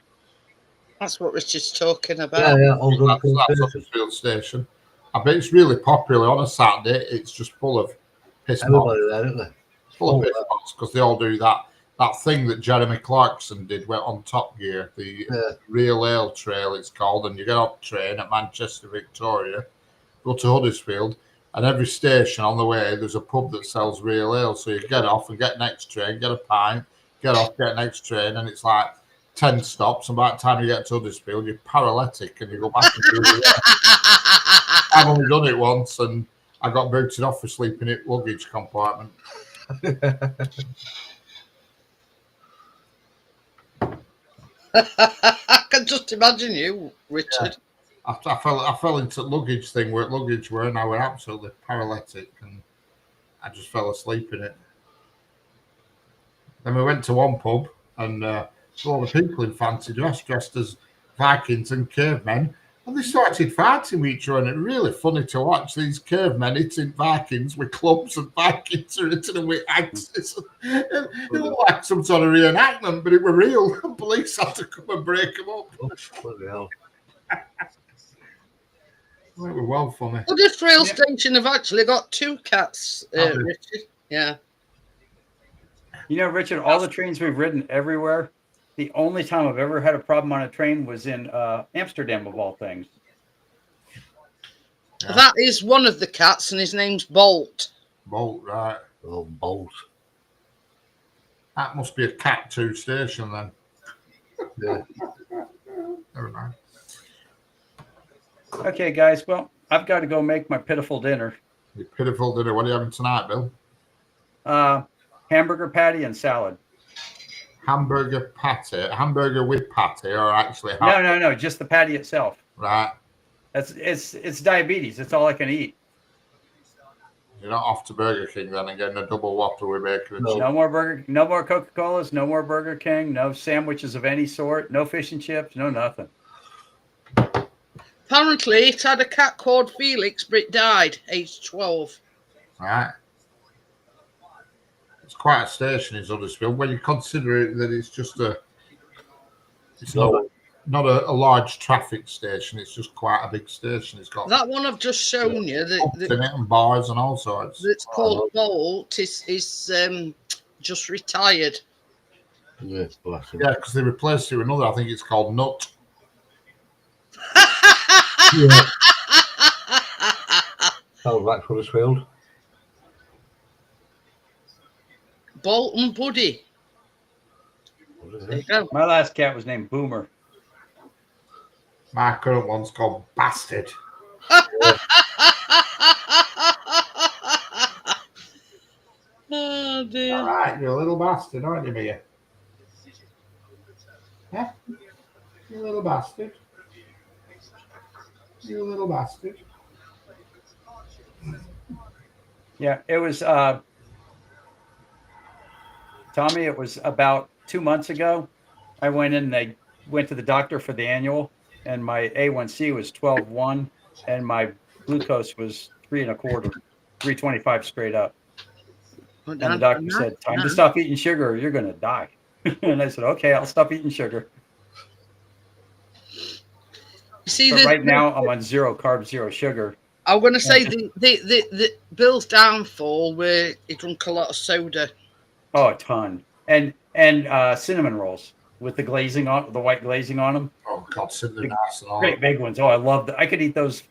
[SPEAKER 2] That's what Richard's talking about.
[SPEAKER 3] Yeah,
[SPEAKER 6] That's Huddersfield Station. I bet it's really popular on a Saturday. It's just full of piss.
[SPEAKER 3] Everybody there, isn't there?
[SPEAKER 6] full of pitfalls because they all do that thing that Jeremy Clarkson did went on Top Gear, the Real Ale Trail it's called, and you get off the train at Manchester, Victoria, go to Huddersfield, and every station on the way there's a pub that sells real ale. So you get off and get next train, get a pint, get off, get next train, and it's like 10 stops, and by the time you get to Huddersfield you're paralytic and you go back and do it again. I've only done it once and I got booted off for sleeping in luggage compartment.
[SPEAKER 2] I can just imagine you, Richard.
[SPEAKER 6] I fell into luggage thing where luggage were, and I were absolutely paralytic, and I just fell asleep in it. Then we went to one pub, and all the people in fancy dress dressed as Vikings and cavemen, and they started fighting with each other. And it's really funny to watch these cavemen hitting Vikings with clubs, and Vikings are hitting them with axes. It looked like some sort of reenactment, but it were real. The police had to come and break them up.
[SPEAKER 3] Bloody hell.
[SPEAKER 6] It was well funny.
[SPEAKER 2] Huddersfield Station have actually got 2 cats, Richard. Yeah.
[SPEAKER 4] You know, Richard, all the trains we've ridden everywhere, the only time I've ever had a problem on a train was in Amsterdam, of all things.
[SPEAKER 6] Yeah.
[SPEAKER 2] That is one of the cats, and his name's Bolt.
[SPEAKER 6] Bolt, right.
[SPEAKER 3] Oh, Bolt.
[SPEAKER 6] That must be a Cat 2 station then.
[SPEAKER 3] Yeah.
[SPEAKER 6] Never mind.
[SPEAKER 4] Okay, guys. Well, I've got to go make my pitiful dinner.
[SPEAKER 6] Your pitiful dinner. What are you having tonight, Bill?
[SPEAKER 4] Hamburger patty and salad.
[SPEAKER 6] Hamburger patty. Hamburger with patty, or actually
[SPEAKER 4] No. Just the patty itself.
[SPEAKER 6] Right.
[SPEAKER 4] It's diabetes. It's all I can eat.
[SPEAKER 6] You're not off to Burger King then and getting a double Whopper with bacon and cheese.
[SPEAKER 4] No more Coca-Colas, no more Burger King, no sandwiches of any sort, no fish and chips, no nothing.
[SPEAKER 2] Apparently, it had a cat called Felix, but it died, aged 12.
[SPEAKER 6] Right. It's quite a station in Huddersfield when you consider it that it's just not a large traffic station. It's just quite a big station. It's got
[SPEAKER 2] That one I've just shown you,
[SPEAKER 6] pubs in it and bars and all sorts.
[SPEAKER 2] that's called Bolt, is just retired.
[SPEAKER 3] Yes, bless him.
[SPEAKER 6] Yeah, because they replaced it with another. I think it's called Nut.
[SPEAKER 3] Yeah. Sounds like Huddersfield.
[SPEAKER 2] Bolton Buddy.
[SPEAKER 3] What is
[SPEAKER 2] There you
[SPEAKER 3] it?
[SPEAKER 2] go.
[SPEAKER 4] My last cat was named Boomer.
[SPEAKER 6] My current one's called Bastard.
[SPEAKER 2] Oh dear.
[SPEAKER 6] All right, you're a little bastard, aren't you, Mia? Yeah? You little bastard. You little bastard.
[SPEAKER 4] Yeah, it was Tommy, it was about 2 months ago. I went in and I went to the doctor for the annual, and my A1C was 12.1 and my glucose was 3 1/4, 325 straight up. And the doctor said, time to stop eating sugar or you're gonna die. And I said, okay, I'll stop eating sugar.
[SPEAKER 2] See,
[SPEAKER 4] But right now I'm on 0 carbs, 0 sugar.
[SPEAKER 2] I'm going to say the Bill's downfall where he drank a lot of soda.
[SPEAKER 4] Oh, a ton. And cinnamon rolls with the glazing on, the white glazing on them.
[SPEAKER 6] Oh, God, cinnamon nice and all.
[SPEAKER 4] Great big ones. Oh, I love that. I could eat those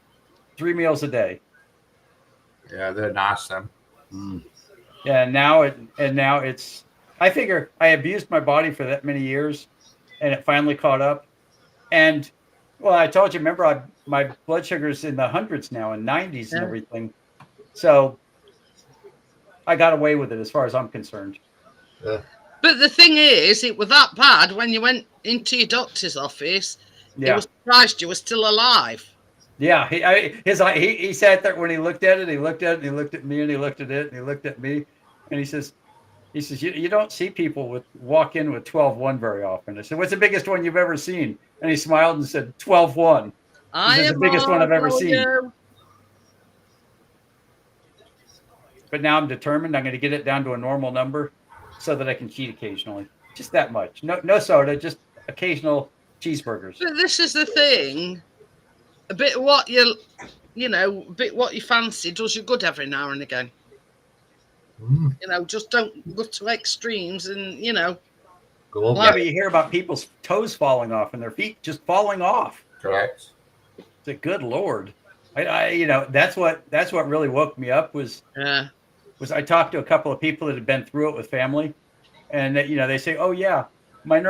[SPEAKER 4] 3 meals a day.
[SPEAKER 6] Yeah, they're nice, them.
[SPEAKER 3] Mm.
[SPEAKER 4] Yeah, now it's. I figure I abused my body for that many years, and it finally caught up. And well, I told you, remember, my blood sugar's in the hundreds now, and 90s and everything. So I got away with it as far as I'm concerned.
[SPEAKER 3] Yeah.
[SPEAKER 2] But the thing is, it was that bad when you went into your doctor's office. He
[SPEAKER 4] Yeah,
[SPEAKER 2] was surprised you were still alive.
[SPEAKER 4] yeah. He sat there when he looked at it. He looked at it. And he looked at me, and he looked at it, and he looked at me, and he says, you don't see people walk in with 12.1 very often. I said, what's the biggest one you've ever seen? And he smiled and said, 12.1. This is the biggest one I've ever seen. But now I'm determined. I'm going to get it down to a normal number so that I can cheat occasionally. Just that much. No soda, just occasional cheeseburgers.
[SPEAKER 2] But this is the thing. A bit of what you fancy does you good every now and again.
[SPEAKER 6] Mm.
[SPEAKER 2] You know, just don't go to extremes, and you know.
[SPEAKER 3] Go on.
[SPEAKER 4] Yeah, but you hear about people's toes falling off and their feet just falling off.
[SPEAKER 6] Correct.
[SPEAKER 4] It's a good Lord. You know, that's what really woke me up was I talked to a couple of people that had been through it with family, and that, you know, they say, oh yeah, my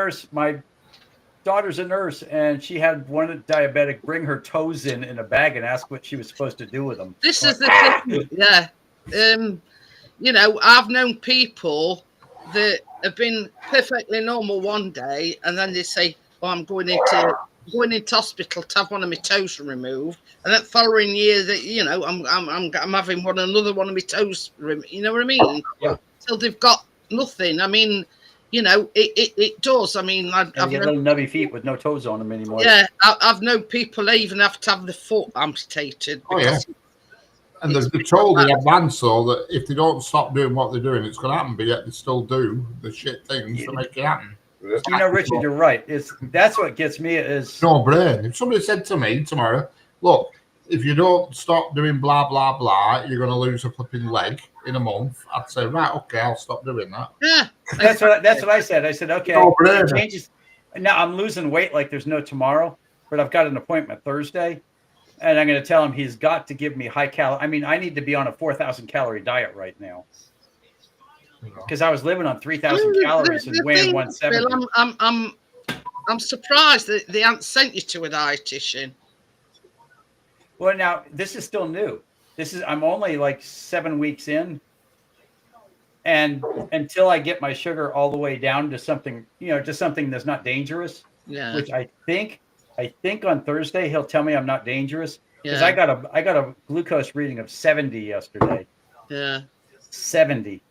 [SPEAKER 4] daughter's a nurse, and she had one diabetic bring her toes in a bag and ask what she was supposed to do with them.
[SPEAKER 2] This is the thing, yeah. You know, I've known people that have been perfectly normal one day, and then they say, "Oh, I'm going into hospital to have one of my toes removed," and that following year, that you know, I'm having another one of my toes removed. You know what I mean?
[SPEAKER 3] Yeah.
[SPEAKER 2] So they've got nothing. I mean, you know, it does. I mean, I've
[SPEAKER 4] Get little nubby feet with no toes on them anymore.
[SPEAKER 2] yeah, I've known people even have to have the foot amputated.
[SPEAKER 6] Oh, yeah. And they're told in advance, so that if they don't stop doing what they're doing, it's going to happen. But yet they still do the shit things to make it happen.
[SPEAKER 4] You know, Richard, you're right. That's what gets me is
[SPEAKER 6] No brain. If somebody said to me tomorrow, "Look, if you don't stop doing blah blah blah, you're going to lose a flipping leg in a month," I'd say, "Right, okay, I'll stop doing that."
[SPEAKER 2] Yeah,
[SPEAKER 4] that's what I said. I said, okay,
[SPEAKER 6] No
[SPEAKER 4] it
[SPEAKER 6] brainer.
[SPEAKER 4] changes. Now I'm losing weight like there's no tomorrow, but I've got an appointment Thursday, and I'm going to tell him he's got to give me high calorie. I mean, I need to be on a 4,000 calorie diet right now because I was living on 3,000 calories and weighing 170.
[SPEAKER 2] Bill, I'm surprised that they haven't sent you to a dietitian.
[SPEAKER 4] Well, now this is still new. I'm only like 7 weeks in, and until I get my sugar all the way down to something, you know, just something that's not dangerous.
[SPEAKER 2] Yeah.
[SPEAKER 4] Which I think on Thursday he'll tell me I'm not dangerous because
[SPEAKER 2] Yeah.
[SPEAKER 4] I got a glucose reading of 70 yesterday.
[SPEAKER 2] Yeah.
[SPEAKER 4] 70.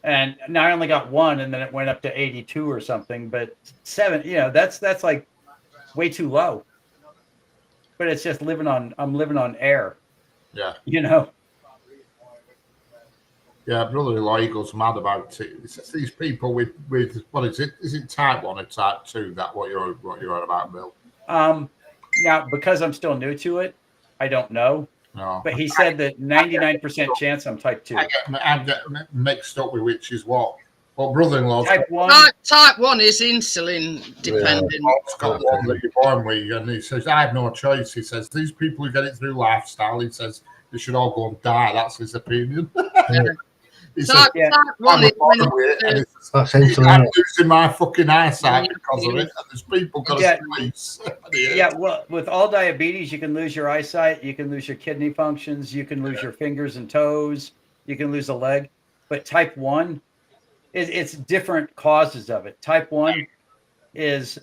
[SPEAKER 4] And now I only got one, and then it went up to 82 or something. But 7, you know, that's like way too low. But it's just I'm living on air.
[SPEAKER 6] Yeah.
[SPEAKER 4] You know.
[SPEAKER 6] Yeah, brother-in-law, he goes mad about it. It's these people with what is it? Is it type 1 or type 2? That what you're on about, Bill?
[SPEAKER 4] Now because I'm still new to it, I don't know.
[SPEAKER 6] No.
[SPEAKER 4] But he said that 99% chance I'm type 2.
[SPEAKER 6] I get mixed up with which is what. Well, brother-in-law's
[SPEAKER 4] Type 1.
[SPEAKER 2] Type 1 is insulin dependent.
[SPEAKER 6] got one that you're born with, and he says, "I have no choice." He says, "These people who get it through lifestyle," he says, "they should all go and die." That's his opinion. He says,
[SPEAKER 2] Type 1 is when
[SPEAKER 3] That's
[SPEAKER 6] I'm
[SPEAKER 3] insulin.
[SPEAKER 6] losing my fucking eyesight because of it. And there's people got
[SPEAKER 4] Yeah.
[SPEAKER 6] to squeeze.
[SPEAKER 4] Yeah, well, with all diabetes, you can lose your eyesight, you can lose your kidney functions, you can lose your fingers and toes, you can lose a leg. But type 1, it's different causes of it. Type 1 is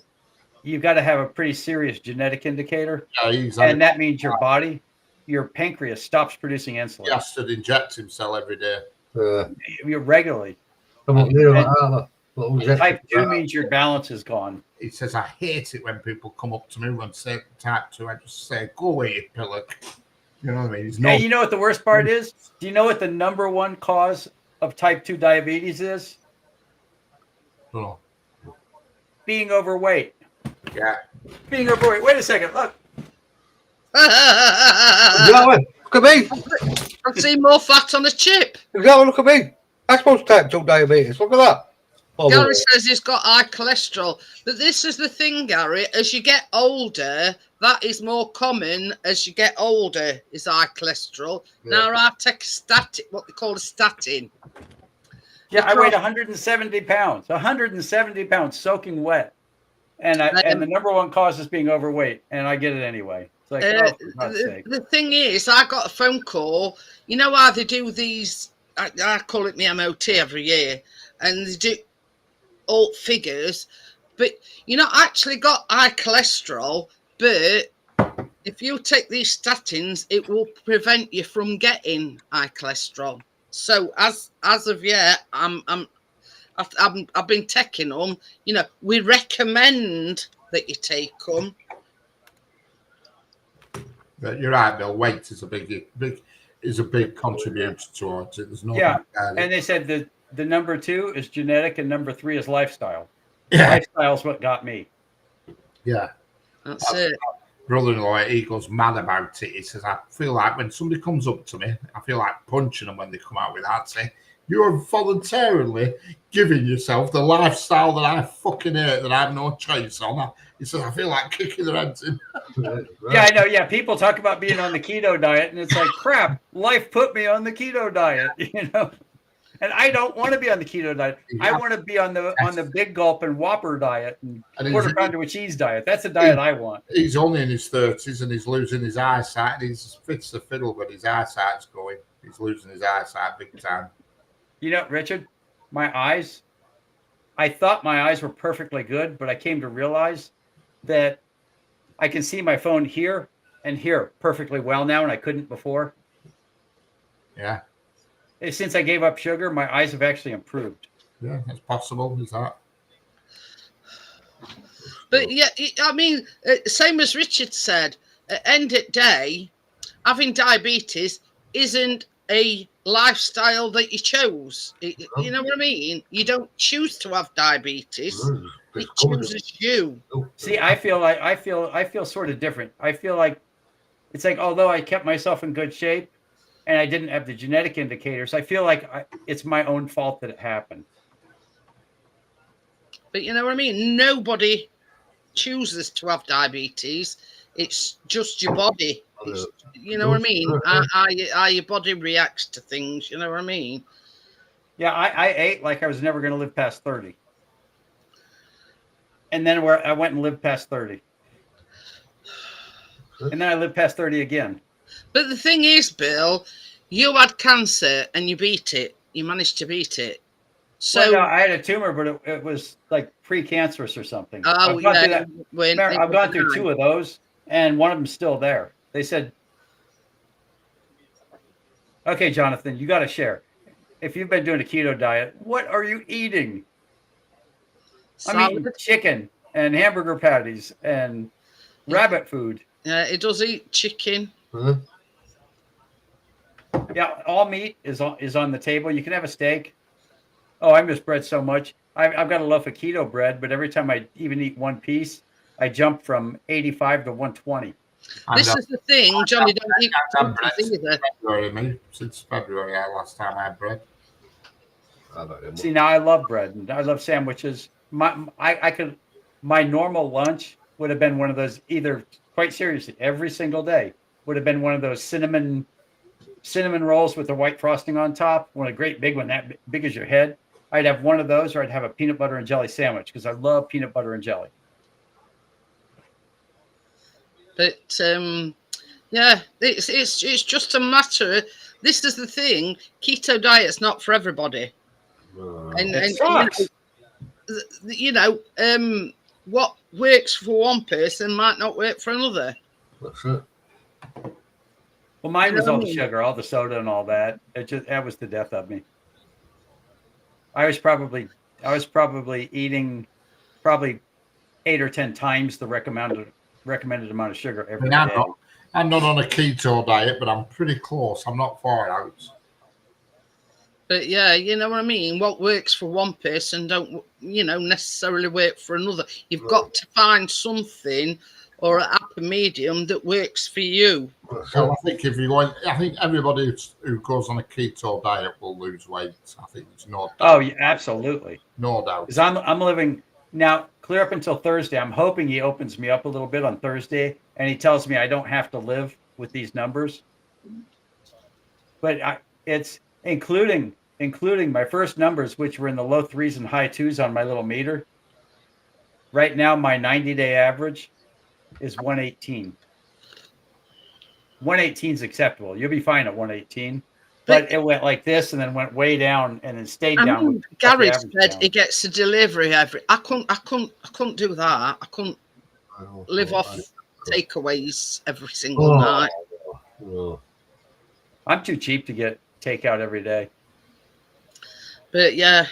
[SPEAKER 4] you've got to have a pretty serious genetic indicator,
[SPEAKER 6] Yeah,
[SPEAKER 4] and that means your pancreas stops producing
[SPEAKER 6] he
[SPEAKER 4] insulin
[SPEAKER 6] has to inject himself every day.
[SPEAKER 4] regularly. Type 2 means your balance is gone.
[SPEAKER 6] He says, "I hate it when people come up to me and say type 2. I just say, go away, you pillock." You know what I mean? He's no.
[SPEAKER 4] And you know what the worst part is? Do you know what the number one cause of type 2 diabetes is?
[SPEAKER 6] No.
[SPEAKER 4] Being overweight.
[SPEAKER 6] Yeah.
[SPEAKER 4] Being overweight. Wait a second. Look.
[SPEAKER 3] Exactly. Look at me.
[SPEAKER 2] I've seen more fat on a chip.
[SPEAKER 3] Exactly. Look at me. I suppose type 2 diabetes. Look at that. Oh,
[SPEAKER 2] Gary says he's got high cholesterol. But this is the thing, Gary. As you get older, that is more common as you get older, is high cholesterol.
[SPEAKER 3] Yeah.
[SPEAKER 2] Now I take what they call a statin.
[SPEAKER 4] Yeah, I weighed 170 pounds. 170 pounds soaking wet. And the number one cause is being overweight. And I get it anyway. It's like, oh, for God's sake.
[SPEAKER 2] The thing is, I got a phone call. You know how they do these, I call it my MOT every year. And they do alt figures. But you're not actually got high cholesterol. But if you take these statins, it will prevent you from getting high cholesterol. So as of yet, I've been taking them. You know, we recommend that you take them.
[SPEAKER 6] But you're right, Bill. Weight is a big contributor towards it. There's no.
[SPEAKER 4] Yeah, and they said that the number 2 is genetic and number 3 is lifestyle.
[SPEAKER 6] Yeah.
[SPEAKER 4] Lifestyle is what got me.
[SPEAKER 6] Yeah.
[SPEAKER 2] That's it.
[SPEAKER 6] brother-in-law, he goes mad about it. He says, I feel like when somebody comes up to me, I feel like punching them when they come out with that. Say, you are voluntarily giving yourself the lifestyle that I fucking hate, that I have no choice on. He says, I feel like kicking their heads in.
[SPEAKER 4] Yeah, I know. Yeah, people talk about being on the keto diet, and it's like, crap, life put me on the keto diet, And I don't want to be on the keto diet. I want to be on the big gulp and Whopper diet and quarter pounder with cheese diet. That's the diet I want.
[SPEAKER 6] He's only in his 30s and he's losing his eyesight. He's fit as a fiddle, but his eyesight's going. He's losing his eyesight big time.
[SPEAKER 4] Richard, my eyes, I thought my eyes were perfectly good, but I came to realize that I can see my phone here and here perfectly well now, and I couldn't before.
[SPEAKER 6] Yeah.
[SPEAKER 4] Since I gave up sugar, my eyes have actually improved.
[SPEAKER 6] Yeah, it's possible. Is that?
[SPEAKER 2] But yeah, I mean, same as Richard said, at end of day, having diabetes isn't a lifestyle that you chose. You know what I mean? You don't choose to have diabetes. It chooses you.
[SPEAKER 4] See, I feel sort of different. I feel like it's like, although I kept myself in good shape and I didn't have the genetic indicators, I feel like it's my own fault that it happened.
[SPEAKER 2] But you know what I mean? Nobody chooses to have diabetes. It's just your body. You know what I mean? How your body reacts to things. You know what I mean?
[SPEAKER 4] Yeah, I ate like I was never going to live past 30. And then I went and lived past 30. And then I lived past 30 again.
[SPEAKER 2] But the thing is, Bill, you had cancer and you beat it. You managed to beat it. So
[SPEAKER 4] well, no, I had a tumor, but it was like pre-cancerous or something.
[SPEAKER 2] Oh,
[SPEAKER 4] I've gone through 2 of those, and one of them's still there. They said, okay, Jonathan, you got to share. If you've been doing a keto diet, what are you eating? I'm eating chicken and hamburger patties and rabbit food.
[SPEAKER 2] Yeah, it does eat chicken.
[SPEAKER 4] Yeah, all meat is on the table. You can have a steak. Oh, I miss bread so much. I've got a loaf of keto bread, but every time I even eat one piece, I jump from 85 to 120.
[SPEAKER 2] This is the thing, Johnny don't eat
[SPEAKER 6] either. Since February, last time I had bread.
[SPEAKER 4] See, now I love bread and I love sandwiches. My normal lunch would have been one of those, either, quite seriously, every single day would have been one of those cinnamon rolls with the white frosting on top, one of the great big one, that big as your head. I'd have one of those, or I'd have a peanut butter and jelly sandwich because I love peanut butter and jelly.
[SPEAKER 2] But yeah, it's just a matter. This is the thing: keto diet's not for everybody.
[SPEAKER 4] It sucks.
[SPEAKER 2] What works for one person might not work for another.
[SPEAKER 3] That's it.
[SPEAKER 4] Well, mine was all the sugar, all the soda, and all that. That was the death of me. I was probably eating 8 or 10 times the recommended amount of sugar every day.
[SPEAKER 6] I'm not on a keto diet, but I'm pretty close. I'm not far out.
[SPEAKER 2] But yeah, you know what I mean? What works for one person don't, necessarily work for another. You've got to find something or a happy medium that works for you.
[SPEAKER 6] So I think I think everybody who goes on a keto diet will lose weight. I think there's no doubt.
[SPEAKER 4] Oh, yeah, absolutely.
[SPEAKER 6] No doubt.
[SPEAKER 4] Because I'm living now clear up until Thursday. I'm hoping he opens me up a little bit on Thursday and he tells me I don't have to live with these numbers. But it's including my first numbers, which were in the low 3s and high 2s on my little meter. Right now, my 90-day average is 118. 118 is acceptable. You'll be fine at 118. But it went like this and then went way down and then stayed down.
[SPEAKER 2] Gary said he gets a delivery every. I couldn't do that. I couldn't live off takeaways every single night.
[SPEAKER 4] I'm too cheap to get takeout every day.
[SPEAKER 2] But yeah.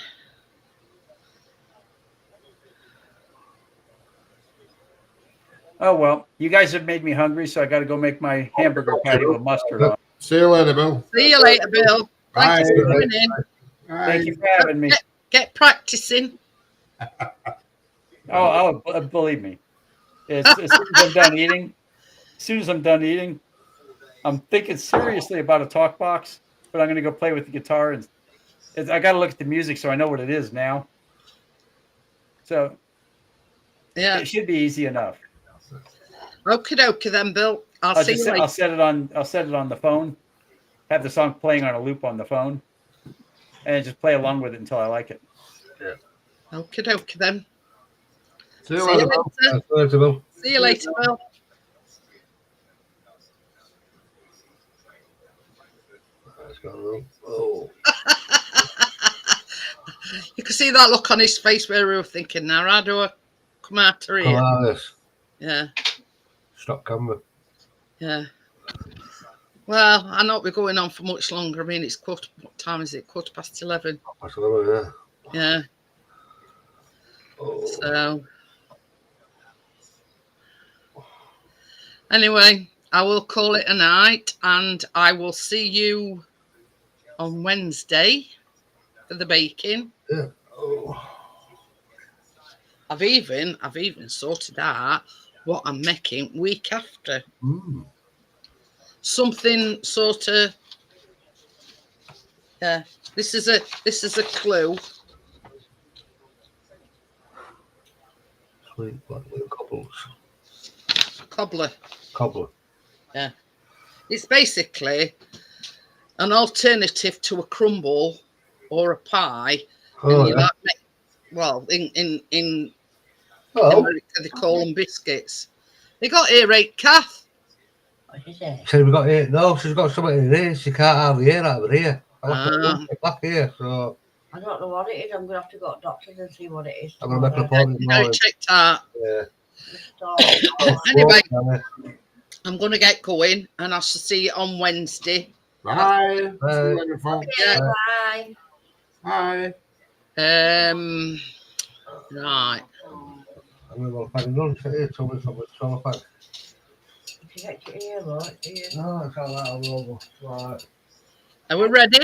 [SPEAKER 4] Oh, well, you guys have made me hungry, so I got to go make my hamburger patty with mustard on.
[SPEAKER 6] See you later, Bill.
[SPEAKER 2] See you later, Bill. Thanks for coming in.
[SPEAKER 4] Thank you for having me.
[SPEAKER 2] Get practicing.
[SPEAKER 4] Oh, believe me. As soon as I'm done eating, as soon as I'm done eating, I'm thinking seriously about a talk box, but I'm going to go play with the guitar. And I got to look at the music so I know what it is now. So
[SPEAKER 2] Yeah.
[SPEAKER 4] it should be easy enough.
[SPEAKER 2] Okie dokie then, Bill. I'll see you later.
[SPEAKER 4] I'll set it on the phone. Have the song playing on a loop on the phone, and just play along with it until I like it.
[SPEAKER 2] Okie dokie then.
[SPEAKER 3] See you
[SPEAKER 2] See you
[SPEAKER 3] later.
[SPEAKER 2] later.
[SPEAKER 3] Bill.
[SPEAKER 2] See you later, Bill.
[SPEAKER 3] Oh.
[SPEAKER 2] You can see that look on his face where we were thinking, now, how do I come out of here?
[SPEAKER 3] Hilarious.
[SPEAKER 2] Yeah,
[SPEAKER 3] Stop camera.
[SPEAKER 2] yeah. Well, I know we're going on for much longer. I mean, it's what time is it? 11:15.
[SPEAKER 3] That's another,
[SPEAKER 2] Yeah.
[SPEAKER 3] Oh.
[SPEAKER 2] So, anyway, I will call it a night, and I will see you on Wednesday for the baking.
[SPEAKER 3] Yeah. Oh.
[SPEAKER 2] I've even sorted out what I'm making week after. Something sort of, yeah. This is a clue.
[SPEAKER 3] Sweet black cobbles.
[SPEAKER 2] Cobbler. Yeah. It's basically an alternative to a crumble or a pie.
[SPEAKER 3] Oh,
[SPEAKER 2] and you
[SPEAKER 3] yeah.
[SPEAKER 2] like well, in
[SPEAKER 3] Oh.
[SPEAKER 2] America they call them biscuits. They got earache, Kath.
[SPEAKER 5] What is it?
[SPEAKER 3] So we got here. No, she's got something in here. She can't hardly hear out of here. I left
[SPEAKER 2] Ah.
[SPEAKER 3] it back here, so
[SPEAKER 5] I don't know what it is. I'm going to have to go to doctors and see what it is.
[SPEAKER 3] I'm going to make an
[SPEAKER 5] tomorrow.
[SPEAKER 3] appointment.
[SPEAKER 2] You got it checked out.
[SPEAKER 3] Yeah.
[SPEAKER 5] So,
[SPEAKER 2] Anyway, I'm going to get going, and I shall see you on Wednesday.
[SPEAKER 6] Bye.
[SPEAKER 3] Bye.
[SPEAKER 6] See you later, folks.
[SPEAKER 2] Yeah.
[SPEAKER 5] bye.
[SPEAKER 6] Bye.
[SPEAKER 2] Right.
[SPEAKER 3] I'm going to find lunch here. So we're so fast.
[SPEAKER 5] If you get your ear right, do you?
[SPEAKER 3] No, it's all right. I'll roll. Right.
[SPEAKER 2] Are we ready?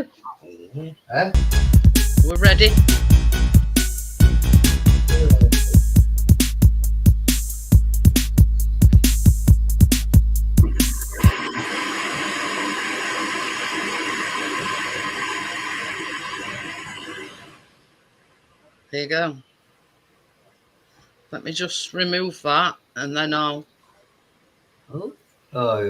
[SPEAKER 3] Eh?
[SPEAKER 2] We're ready. There you go. Let me just remove that, and then I'll.
[SPEAKER 3] Oh, yeah.